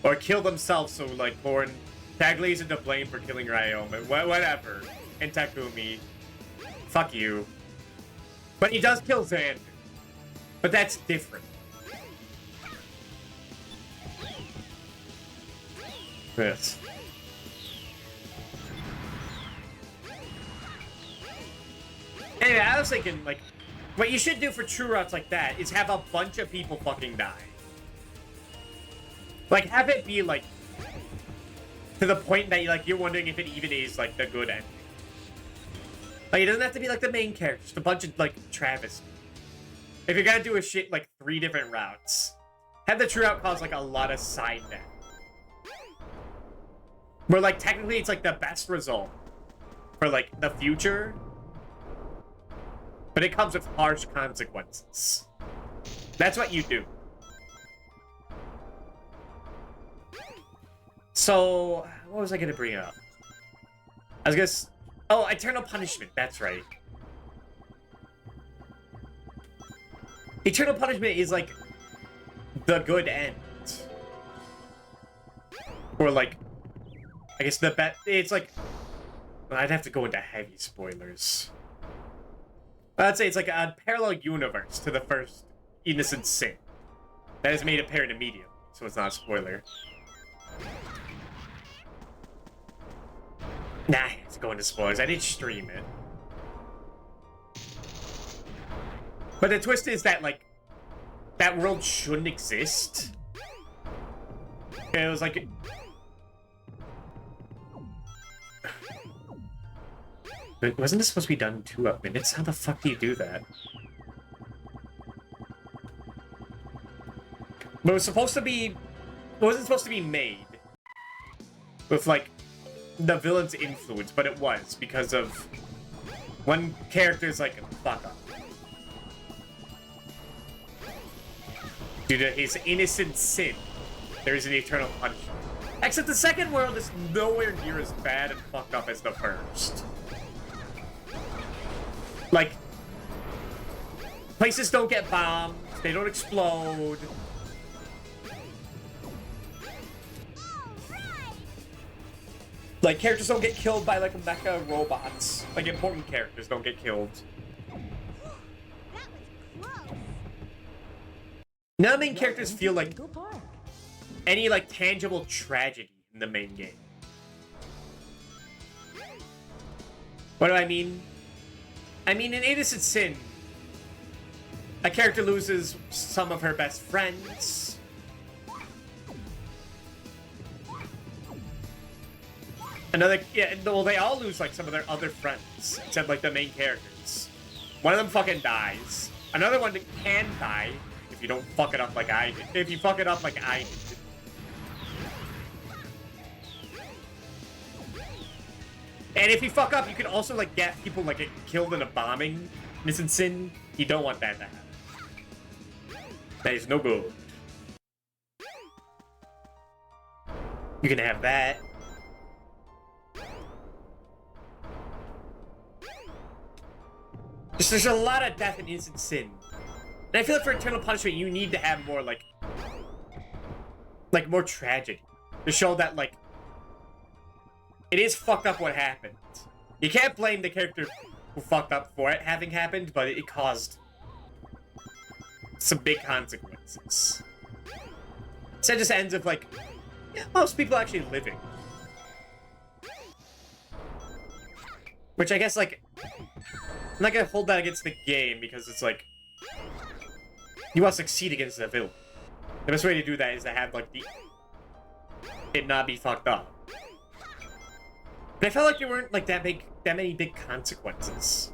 A: Or kill themselves so, like, Corrin Tagli isn't to blame for killing Ryoma. Whatever. And Takumi. Fuck you. But he does kill Xander. But that's different. Yes. Anyway, I was thinking, like, what you should do for true routes like that is have a bunch of people fucking die. Like, have it be, like, to the point that, like, you're wondering if it even is, like, the good ending. Like, it doesn't have to be, like, the main character. Just a bunch of, like, travesty. If you're gonna do a shit, like, 3 different routes, have the true route cause, like, a lot of side death. Where, like, technically it's, like, the best result for, like, the future. But it comes with harsh consequences. That's what you do. So, what was I gonna bring up? I was gonna... Oh, Eternal Punishment, that's right. Eternal Punishment is, like, the good end. Or, like, I guess the best... It's, like... I'd have to go into heavy spoilers. I'd say it's like a parallel universe to the first Innocent Sin. That is made apparent immediately, so it's not a spoiler. Nah, it's going to spoilers. I did stream it. But the twist is that, like, that world shouldn't exist. It was like... But wasn't this supposed to be done in 2 minutes? How the fuck do you do that? But it was supposed to be... It wasn't supposed to be made with, like, the villain's influence, but it was because of one character's like, fuck up. Due to his innocent sin, there is an eternal punishment. Except the second world is nowhere near as bad and fucked up as the first. Like, places don't get bombed, they don't explode. Like, characters don't get killed by, like, mecha robots. Like, important characters don't get killed. None of the main characters
C: Welcome
A: feel
C: to
A: like
C: Twinkle Park.
A: any like tangible tragedy in the main game. What do I mean? I mean, in Innocent Sin, a character loses some of her best friends. Another, yeah, well, they all lose like some of their other friends, except like the main characters. One of them fucking dies. Another one can die if you don't fuck it up like I did. If you fuck it up like I did. And if you fuck up, you can also like get people like get killed in a bombing. Innocent Sin, you don't want that to happen. That is no good. You can have that. Just, there's a lot of death in Innocent Sin. And I feel like for Eternal Punishment, you need to have more like more tragedy. To show that like it is fucked up what happened. You can't blame the character who fucked up for it having happened, but it caused some big consequences. So it just ends with like, yeah, most people actually living. Which I guess like, I'm not gonna hold that against the game because it's like, you want to succeed against the villain. The best way to do that is to have like it not be fucked up. But I felt like there weren't like that many big consequences.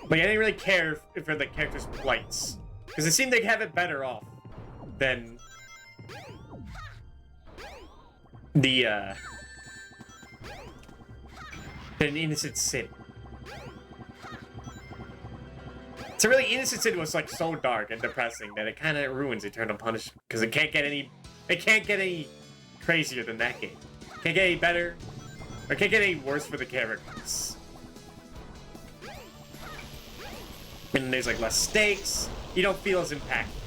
A: Like I didn't really care for the characters' plights, because it seemed they have it better off than the than Innocent Sin. So really, Innocent Sin was like so dark and depressing that it kind of ruins Eternal Punishment, because it can't get any crazier than that game. Can't get any better, or can't get any worse for the characters. And there's like less stakes. You don't feel as impacted.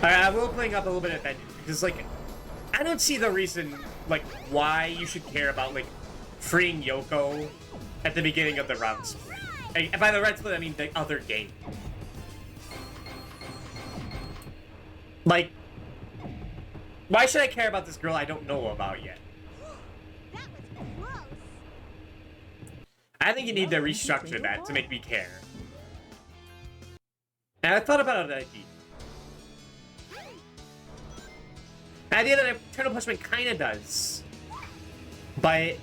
A: I will bring up a little bit of Vengeance, because like I don't see the reason like why you should care about like freeing Yoko at the beginning of the Red Split. And by the Red Split, I mean the other game. Like, why should I care about this girl I don't know about yet?
D: That was close.
A: I think you need to restructure that to make me care. And I thought about an idea. The idea that Eternal Punishment kind of does, but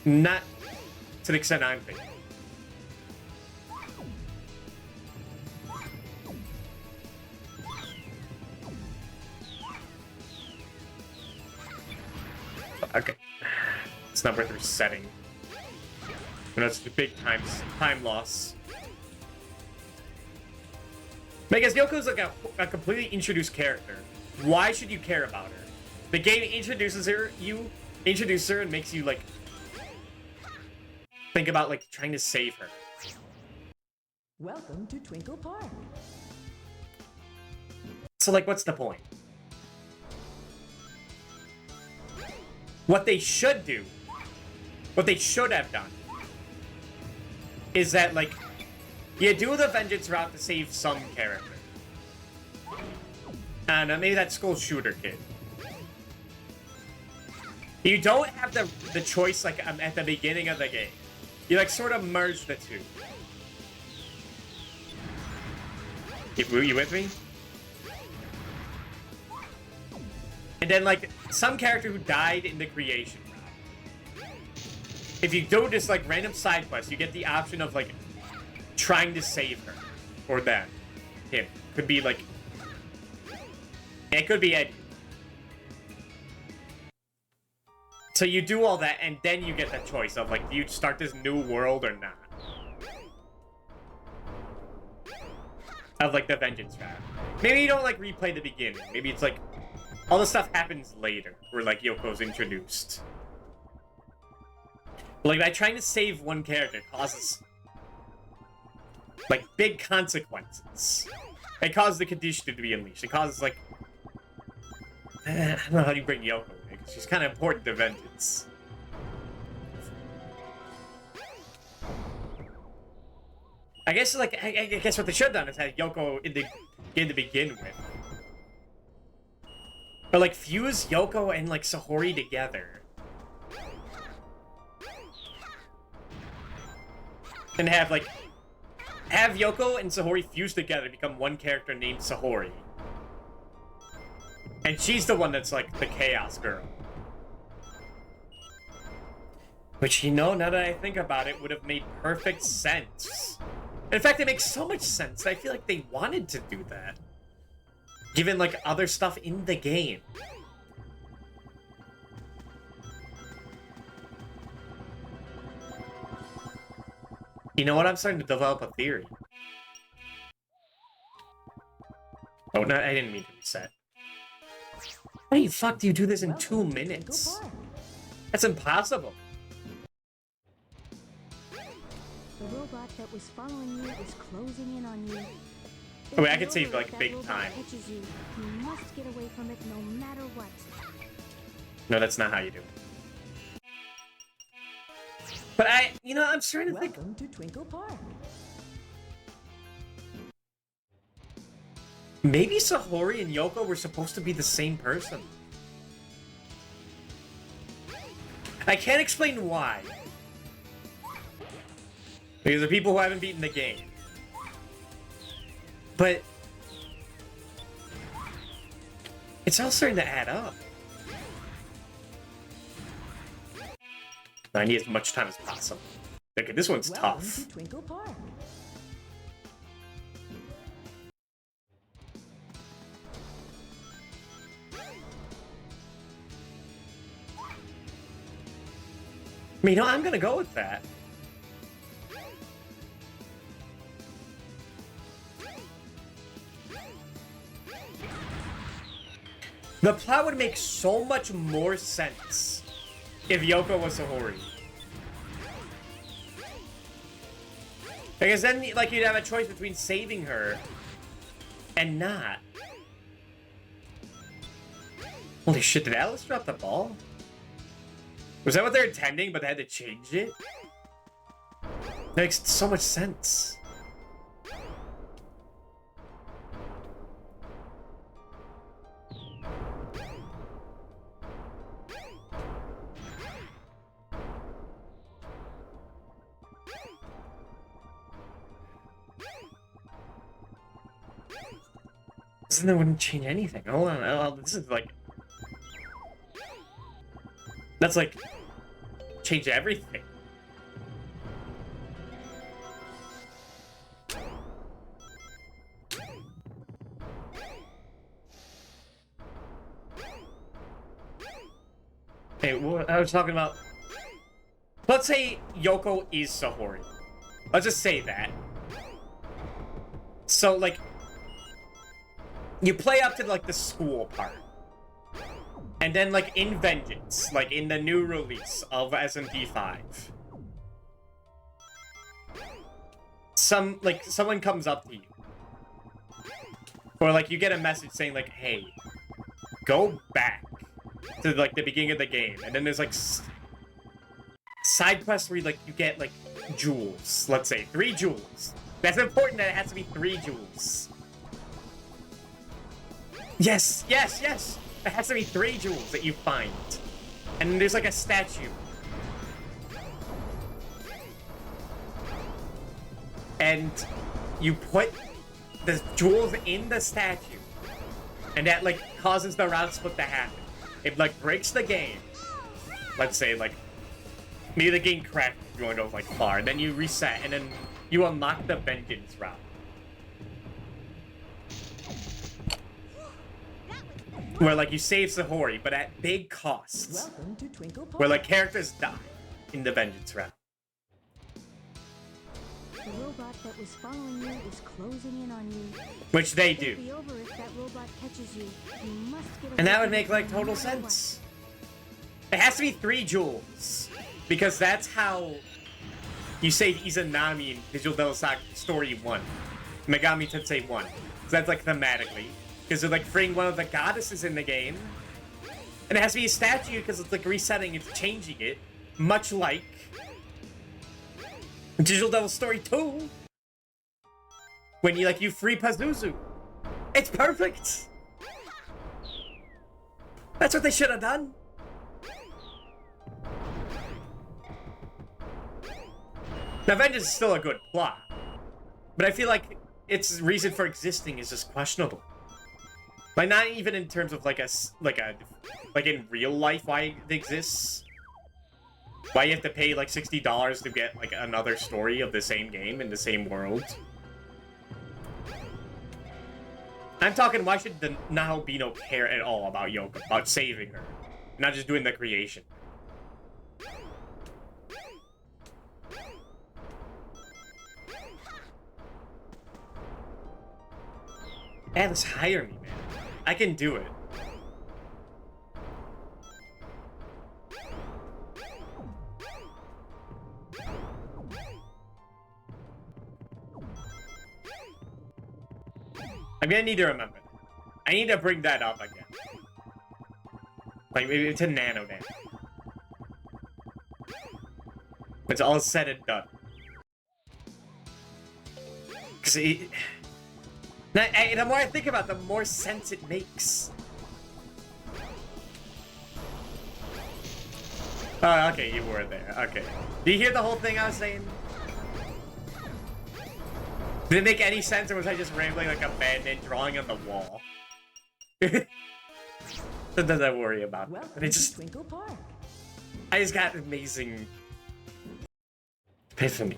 A: not to the extent I'm thinking. Okay. It's not worth resetting. And that's a big time loss. Because Yoko's like a completely introduced character. Why should you care about her? The game introduces her, and makes you like think about like trying to save her.
C: Welcome to Twinkle Park.
A: So like, what's the point? What they should do, what they should have done, is that like, you do the vengeance route to save some character. And maybe that school shooter kid. You don't have the choice like at the beginning of the game. You like sort of merge the two. You with me? And then like some character who died in the creation route. If you do just like random side quests, you get the option of like trying to save her or them. Him. Could be like, it could be Eddie. So you do all that, and then you get the choice of like, do you start this new world or not? Of like the vengeance route. Maybe you don't like replay the beginning. Maybe it's like all the stuff happens later, where like Yoko's introduced. But, like by trying to save one character causes like big consequences. It causes the condition to be unleashed. It causes like I don't know how you bring Yoko in, because she's kind of important to Vengeance. I guess, like, I guess what they should have done is had Yoko in the game to begin with. Or, like, fuse Yoko and, like, Sahori together. And have, like, have Yoko and Sahori fused together to become one character named Sahori. And she's the one that's, like, the Chaos Girl. Which, you know, now that I think about it, would have made perfect sense. In fact, it makes so much sense. I feel like they wanted to do that. Given, like, other stuff in the game. You know what? I'm starting to develop a theory. Oh, no, I didn't mean to reset. How the fuck do you do this in 2 minutes? That's impossible.
G: The robot that was following you is closing in on you.
A: Oh, wait, I could save, like, big time.
G: Catches you, you must get away from it no matter what.
A: No, that's not how you do it. But you know, I'm starting to think...
C: Welcome to Twinkle Park.
A: Maybe Sahori and Yoko were supposed to be the same person. I can't explain why. Because of people who haven't beaten the game. But... it's all starting to add up. I need as much time as possible. Okay, this one's
C: Welcome
A: tough.
C: to Twinkle Park.
A: I mean, you know, I'm gonna go with that. The plot would make so much more sense if Yoko was Sahori. Because then, like, you'd have a choice between saving her and not. Holy shit, did Alice drop the ball? Was that what they're intending, but they had to change it? That makes so much sense. Then that wouldn't change anything. Hold on, this is like... that's like... change everything. Hey, what I was talking about... let's say Yoko is Sahori. Let's just say that. So, like... you play up to, like, the school part. And then, like, in Vengeance, like, in the new release of SMP5. Someone comes up to you. Or, like, you get a message saying, like, hey, go back to, like, the beginning of the game. And then there's, like, side quests where, like, you get, like, jewels. Let's say, 3 jewels. That's important that it has to be 3 jewels. Yes, yes, yes! It has to be 3 jewels that you find. And then there's like a statue. And you put the jewels in the statue. And that like causes the round split to happen. It like breaks the game. Let's say like, maybe the game crashed if you want to go like far. And then you reset and then you unlock the Vengeance route. Where, like, you save Sahori, but at big costs.
C: Welcome to Twinkle Park.
A: Where, like, characters die in the Vengeance route.
G: The robot that was following you is closing in on you.
A: Which they
G: It'll
A: do.
G: be over if that robot catches you. You must get
A: And
G: away
A: that would
G: from
A: make,
G: it
A: like,
G: no
A: total
G: matter what.
A: sense. It has to be 3 jewels. Because that's how you save Izanami in Digital Devil Saga Story 1. Megami Tensei 1. So that's, like, thematically. Because they're, like, freeing one of the goddesses in the game. And it has to be a statue because it's like resetting, it's changing it. Much like Digital Devil Story 2. When you free Pazuzu. It's perfect! That's what they should have done. Now, Vengeance is still a good plot. But I feel like its reason for existing is just questionable. Like, not even in terms of like in real life why it exists. Why you have to pay like $60 to get like another story of the same game in the same world. I'm talking, why should the Nahobino care at all about Yoko, about saving her, not just doing the creation? Atlas, hire me, man. I can do it. I'm gonna need to remember that. I need to bring that up again. Like, maybe to Nano Dan. It's all said and done. Because the more I think about it, the more sense it makes. Oh, okay, you were there. Okay. Do you hear the whole thing I was saying? Did it make any sense, or was I just rambling like a bandit drawing on the wall? That doesn't worry about it. But it just...
C: Twinkle Park.
A: I just got amazing... epiphany.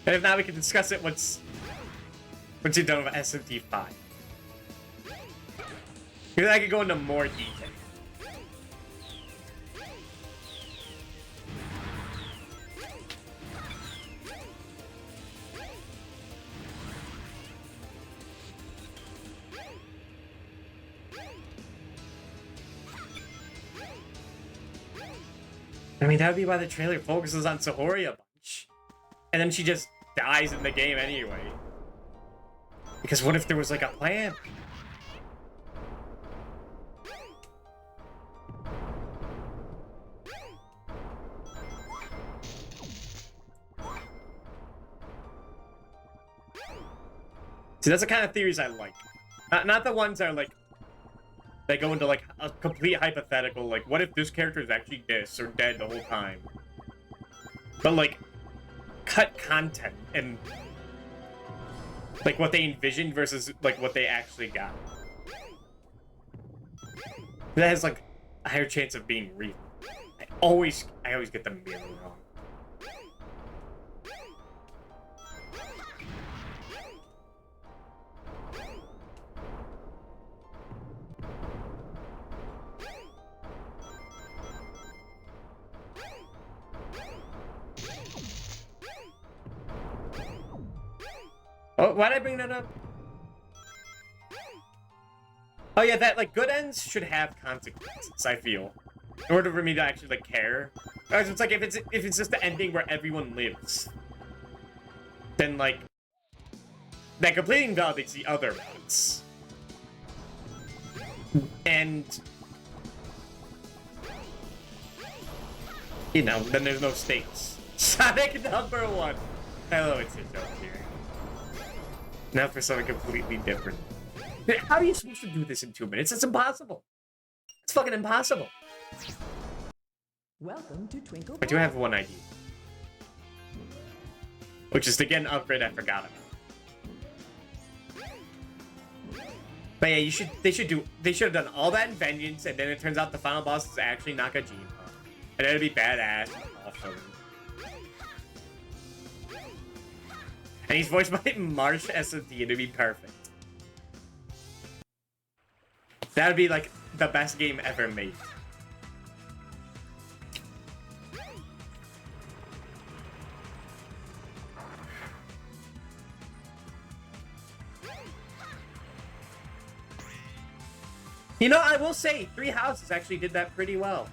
A: And if not, we can discuss it once you're done with SMT 5. Because I could go into more detail. I mean, that would be why the trailer focuses on Sahori a bunch. And then she just dies in the game anyway. Because what if there was like a plan? See, that's the kind of theories I like. Not the ones that are like, they go into like a complete hypothetical, like what if this character is actually this or dead the whole time? But like, cut content and like what they envisioned versus like what they actually got. That has like a higher chance of being real. I always get the mirror wrong. Oh, why'd I bring that up? Oh yeah, that like good ends should have consequences, I feel. In order for me to actually like care. Whereas it's like if it's just the ending where everyone lives, then like that completely invalidates the other ones. And you know, then there's no stakes. Sonic #1. Hello, it's a joke here. Now for something completely different. How are you supposed to do this in 2 minutes? It's impossible. It's fucking impossible.
C: Welcome to Twinkle
A: I do have one idea. Which is to get an upgrade I forgot about. But yeah, they should have done all that in Vengeance, and then it turns out the final boss is actually Nakajima. And it'd be badass and awesome. And he's voiced by Marsh SMT, and it'd be perfect. That'd be like the best game ever made. You know, I will say, Three Houses actually did that pretty well.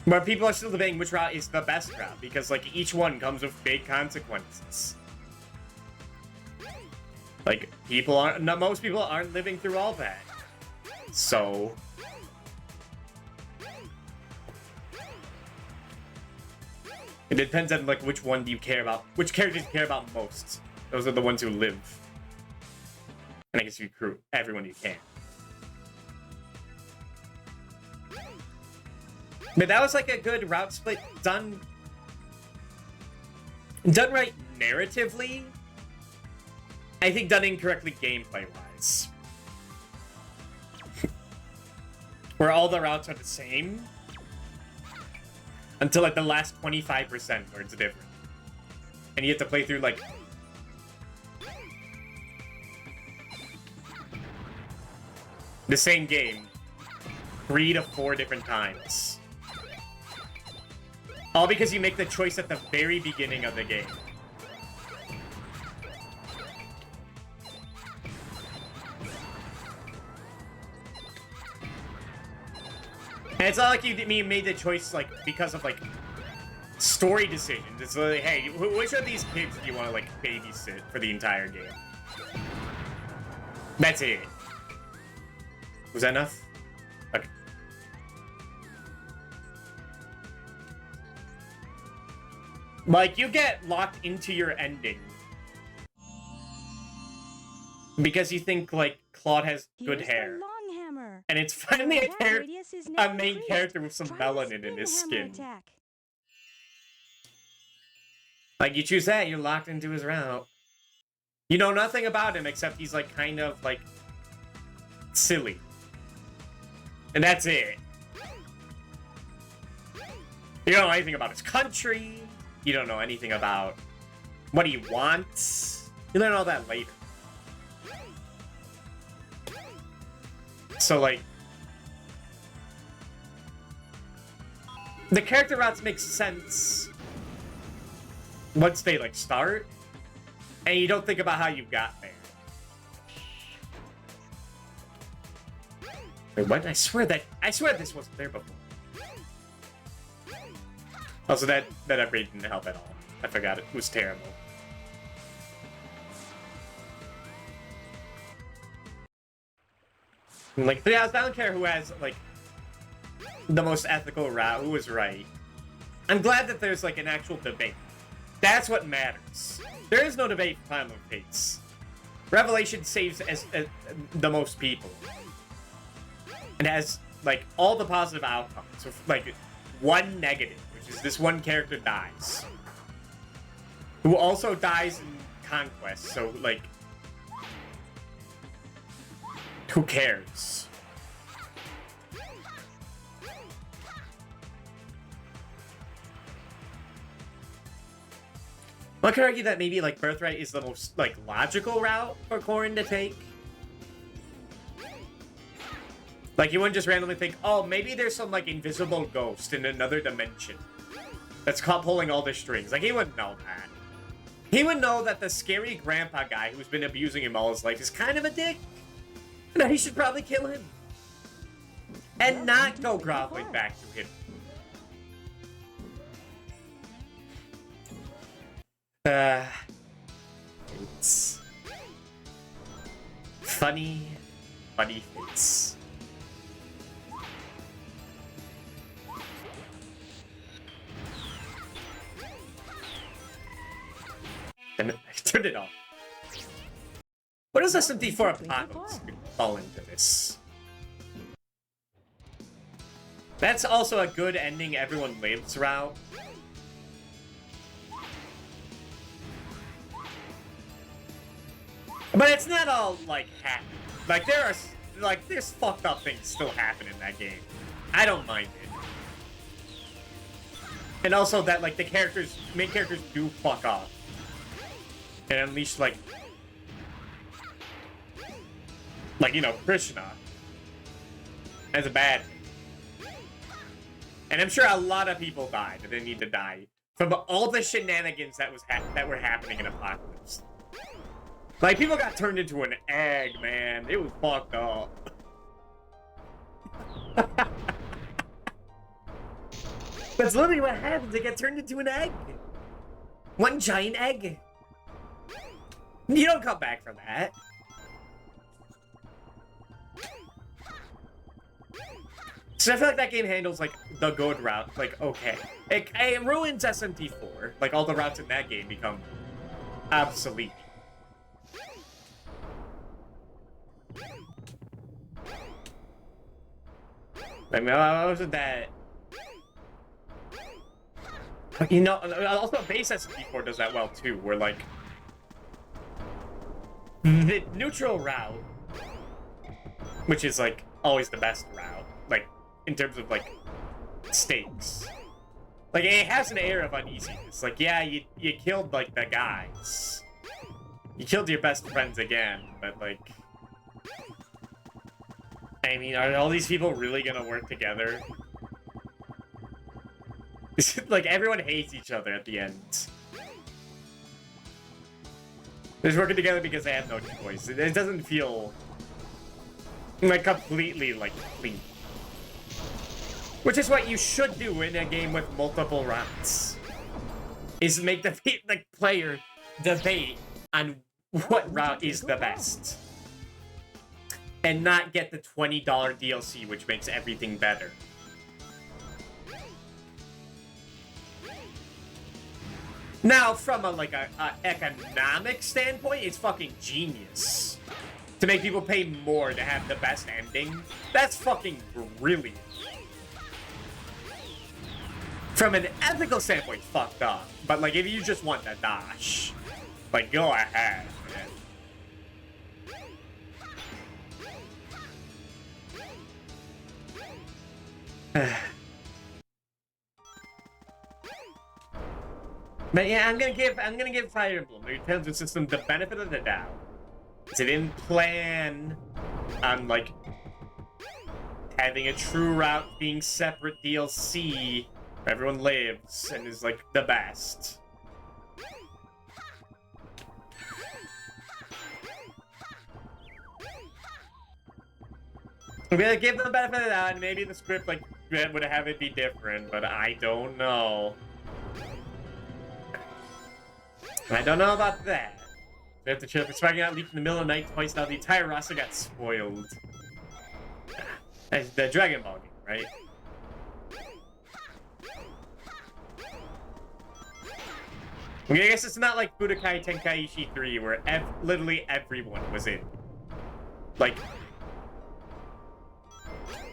A: But people are still debating which route is the best route, because like each one comes with big consequences. people aren't. No, most people aren't living through all that. So. It depends on like which one do you care about, which characters you care about most. Those are the ones who live. And I guess you recruit everyone you can. But that was like a good route split done right narratively. I think done incorrectly gameplay wise. Where all the routes are the same. Until like the last 25% where it's different. And you have to play through like the same game 3 to 4 different times. All because you make the choice at the very beginning of the game. And it's not like you made the choice like because of like story decisions. It's like, hey, which of these kids do you want to like babysit for the entire game? That's it. Was that enough? Okay. Like, you get locked into your ending because you think, like, Claude has good hair. And it's finally a main character with some melanin in his skin. Like, you choose that, you're locked into his route. You know nothing about him except he's, like, kind of, like, silly. And that's it. You don't know anything about his country. You don't know anything about what he wants. You learn all that later. So, like, the character routes make sense once they, like, start, and you don't think about how you got there. Wait, what? I swear this wasn't there before. Also, that upgrade didn't help at all. I forgot it was terrible. Like, yeah, I don't care who has, like, the most ethical route, who was right. I'm glad that there's, like, an actual debate. That's what matters. There is no debate for Final Fates. Revelation saves the most people. And has, like, all the positive outcomes. So, like, one negative, which is this one character dies. Who also dies in Conquest, so, like, who cares? One could argue that maybe, like, Birthright is the most, like, logical route for Corrin to take. Like, you wouldn't just randomly think, oh, maybe there's some, like, invisible ghost in another dimension that's caught pulling all the strings. Like, he wouldn't know that. He would know that the scary grandpa guy who's been abusing him all his life is kind of a dick. And that he should probably kill him. And not go groveling back to him. It's funny face. And I turned it off. What does SMT4 Apocalypse fall into this? That's also a good ending everyone lives route. But it's not all, like, happy. Like, there's fucked up things still happen in that game. I don't mind it. And also that, like, the main characters do fuck up. And unleash, like, you know, Krishna as a bad thing. And I'm sure a lot of people died that didn't need to die from all the shenanigans that were happening in Apocalypse. Like, people got turned into an egg, man. It was fucked up. That's literally what happens. They get turned into an egg. One giant egg. You don't come back from that. So I feel like that game handles, like, the good route, like, okay. It ruins SMT4. Like, all the routes in that game become obsolete. I mean, wasn't that... You know, also base SMT4 does that well, too, where, like... The neutral route, which is, like, always the best route, like, in terms of, like, stakes. Like, it has an air of uneasiness. Like, yeah, you killed, like, the guys. You killed your best friends again, but, like... I mean, are all these people really gonna work together? Like, everyone hates each other at the end. They're just working together because they have no choice. It doesn't feel... like, completely, like, clean. Which is what you should do in a game with multiple routes. Is make the player debate on what route is the best. And not get the $20 DLC, which makes everything better. Now, from a economic standpoint, it's fucking genius. To make people pay more to have the best ending, that's fucking brilliant. From an ethical standpoint, fucked up. But, like, if you just want the dash, like, go ahead, man. But yeah, I'm gonna give Fire Emblem, the intelligent system, the benefit of the doubt. It didn't plan on, like, having a true route being separate DLC where everyone lives and is, like, the best. I'm gonna give them the benefit of the doubt, and maybe the script, like, would have it be different, but I don't know. I don't know about that. We have to chill for striking out leap in the middle of the night twice now. The entire roster got spoiled. That's the Dragon Ball game, right? Okay, I guess it's not like Budokai Tenkaichi 3 where literally everyone was in. Like...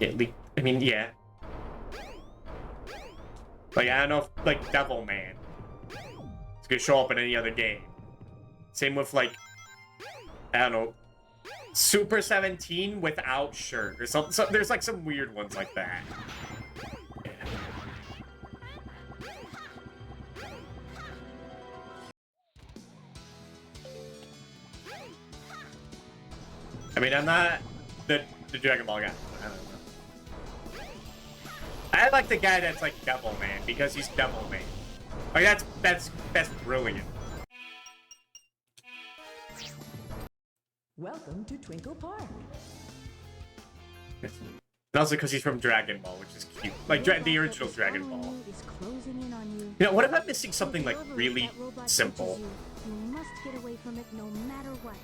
A: yeah, I mean, yeah. Like, I don't know if, like, Devilman it's gonna show up in any other game. Same with, like, I don't know, Super 17 without shirt or something. So there's, like, some weird ones like that. Yeah. I mean, I'm not the Dragon Ball guy. I don't know. I like the guy that's, like, Devilman because he's Devilman. Like, that's brilliant.
C: Welcome to Twinkle Park.
A: And also because he's from Dragon Ball, which is cute. Like, the original Dragon Ball. You know, what if I'm missing something, like, really simple?
G: You must get away from it no matter what.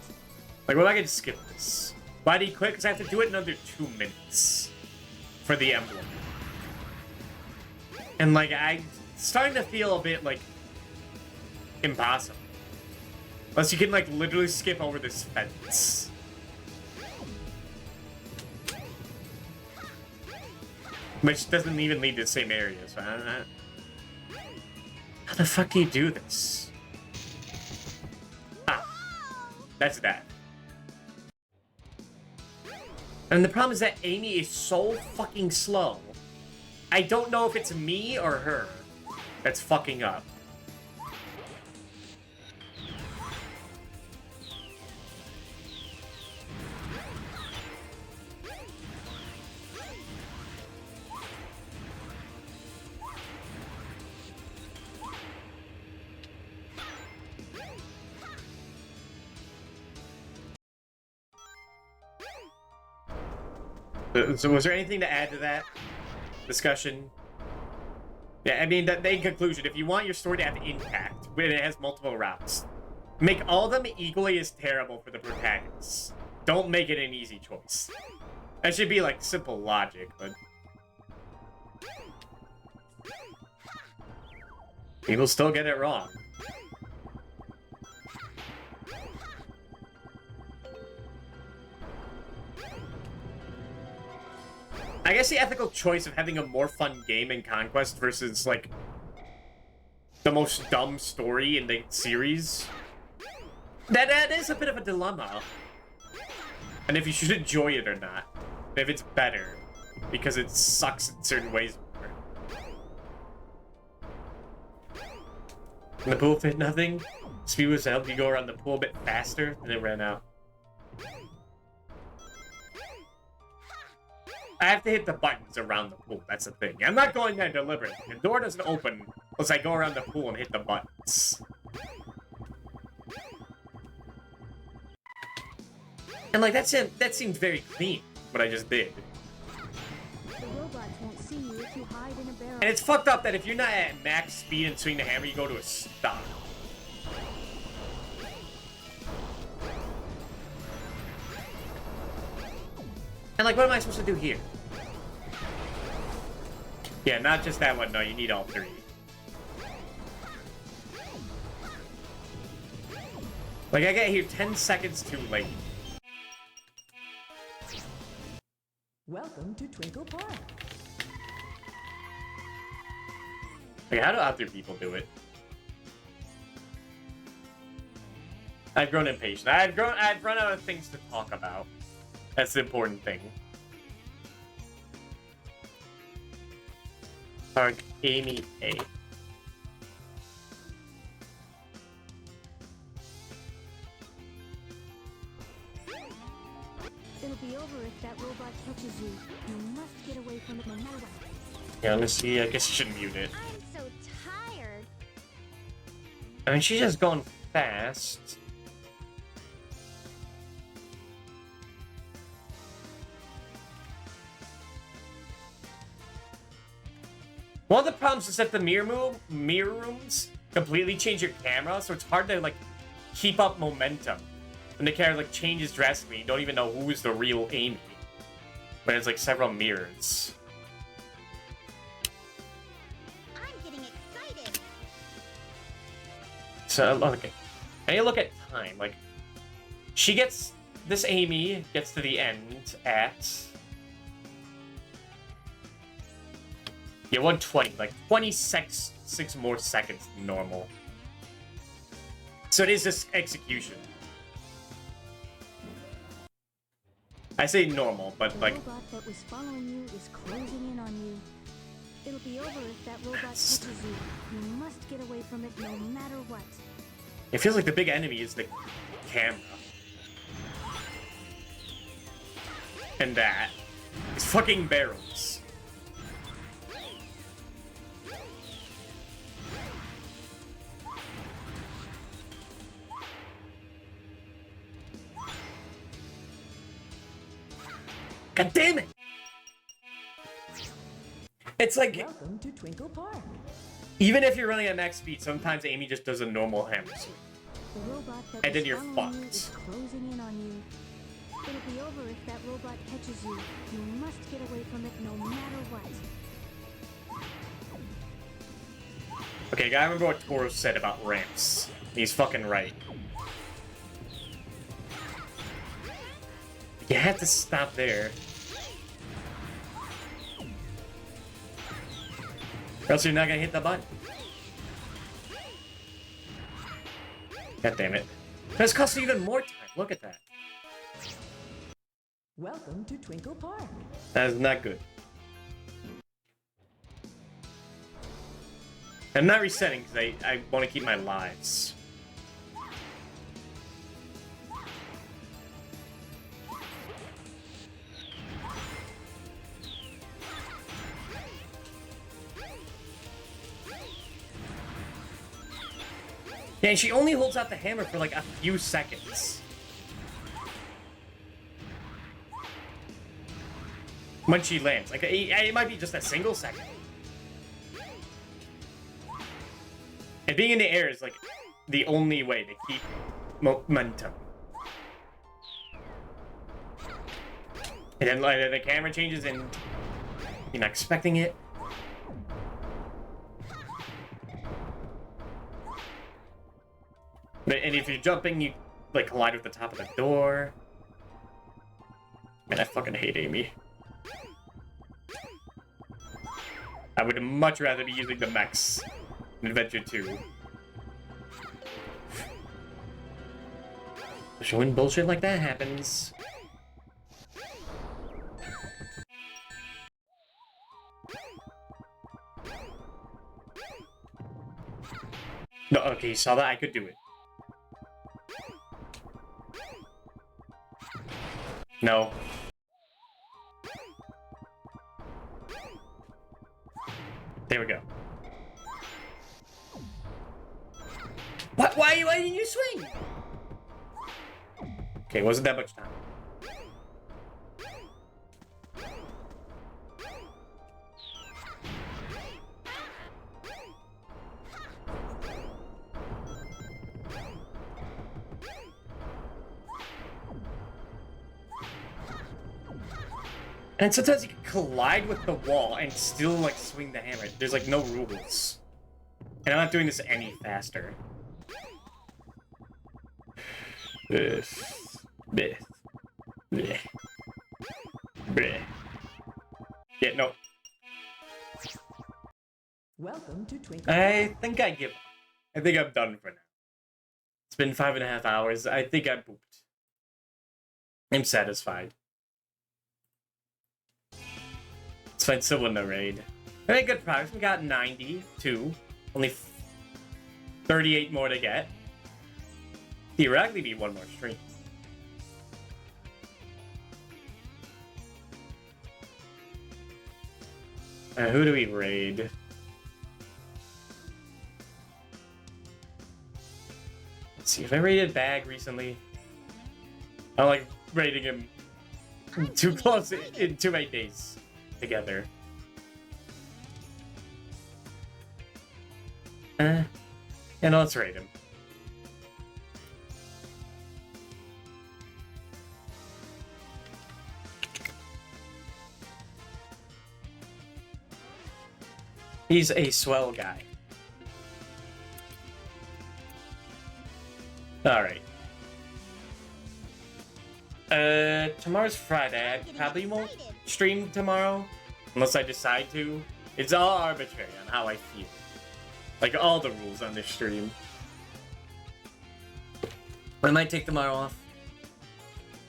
A: Like, what if I can skip this? Why do you quit? Because I have to do it in under 2 minutes for the emblem. And, like, I'm starting to feel a bit, like, impossible. Unless you can, like, literally skip over this fence. Which doesn't even lead to the same area, so I don't know. How the fuck do you do this? Ah. That's that. And the problem is that Amy is so fucking slow. I don't know if it's me or her that's fucking up. So was there anything to add to that discussion? Yeah, I mean, in conclusion, if you want your story to have impact, when it has multiple routes, make all of them equally as terrible for the protagonists. Don't make it an easy choice. That should be, like, simple logic, but People still get it wrong. I guess the ethical choice of having a more fun game in Conquest versus, like, the most dumb story in the series, that is a bit of a dilemma. And if you should enjoy it or not. If it's better. Because it sucks in certain ways more. And the pool fit nothing. Speed was to help you go around the pool a bit faster, and it ran out. I have to hit the buttons around the pool, that's the thing. I'm not going there deliberately. The door doesn't open unless I go around the pool and hit the buttons. And like, that seemed very clean, what I just did.
G: The robots won't see you if you hide in a barrel.
A: And it's fucked up that if you're not at max speed and swing the hammer, you go to a stop. And like, what am I supposed to do here? Yeah, not just that one, no, you need all three. Like, I get here 10 seconds too late.
C: Welcome to Twinkle Park.
A: Like, how do other people do it? I've grown impatient. I've run out of things to talk about. That's the important thing. Park Amy A.
G: It'll be over if that robot catches you. You must get away from it no matter what.
A: Yeah, let me see. I guess you should mute it.
D: I'm so tired.
A: I mean, she's just going fast. One of the problems is that the mirror rooms completely change your camera, so it's hard to like keep up momentum. When the camera like changes drastically, you don't even know who is the real Amy. When it's like several mirrors.
D: I'm getting excited.
A: So okay, and you look at time. Like, this Amy gets to the end at. Yeah, 120, like 26 more seconds than normal. So it is this execution. I say normal, but like.
G: The robot that was following you is closing in on you. It'll be over if that robot catches you. You must get away from it no matter what.
A: It feels like the big enemy is the camera. And that is fucking barrels. God damn it! It's like,
C: Welcome to Twinkle Park.
A: even if you're running at max speed, sometimes Amy just does a normal hammer sweep.
G: The robot that
A: And then
G: was
A: you're
G: following you
A: fucked.
G: is closing in on you. It'll be over if that robot catches you. You must get away from it no matter what.
A: Okay, gotta remember what Toro said about ramps. He's fucking right. You have to stop there. Or else you're not gonna hit the button. God damn it. That's costing even more time. Look at that.
C: Welcome to Twinkle Park.
A: That is not good. I'm not resetting because I want to keep my lives. Yeah, she only holds out the hammer for like a few seconds. When she lands. Like, it might be just a single second. And being in the air is like the only way to keep momentum. And then like, the camera changes and you're not expecting it. And if you're jumping, you like collide with the top of the door. Man, I fucking hate Amy. I would much rather be using the mechs in Adventure 2. Showing bullshit like that happens. No, okay, you saw that? I could do it. No. There we go. What? Why didn't you swing? Okay, wasn't that much time. And sometimes you can collide with the wall and still, like, swing the hammer. There's, like, no rules. And I'm not doing this any faster. Bleh. Bleh. Bleh. Bleh. Yeah, no.
C: Welcome to Twinkle.
A: I think I give up. I think I'm done for now. It's been 5.5 hours. I think I pooped. I'm satisfied. Let's find someone to raid. I made good progress. We got 92. Only 38 more to get. Theoretically, need one more stream. Who do we raid? Let's see. If I raided Bag recently, I like raiding him too close in too many days together. Yeah, no, let's raid him. He's a swell guy. Alright. Tomorrow's Friday. I probably won't stream tomorrow. Unless I decide to. It's all arbitrary on how I feel. Like all the rules on this stream. I might take tomorrow off.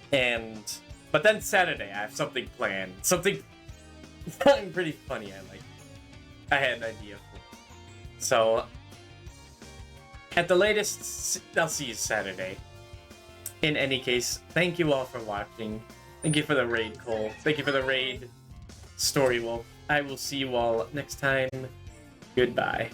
A: But then Saturday I have something planned. Something pretty funny I had an idea for. So, at the latest, I'll see you Saturday. In any case, thank you all for watching. Thank you for the raid, Cole. Thank you for the raid, Story Wolf. I will see you all next time. Goodbye.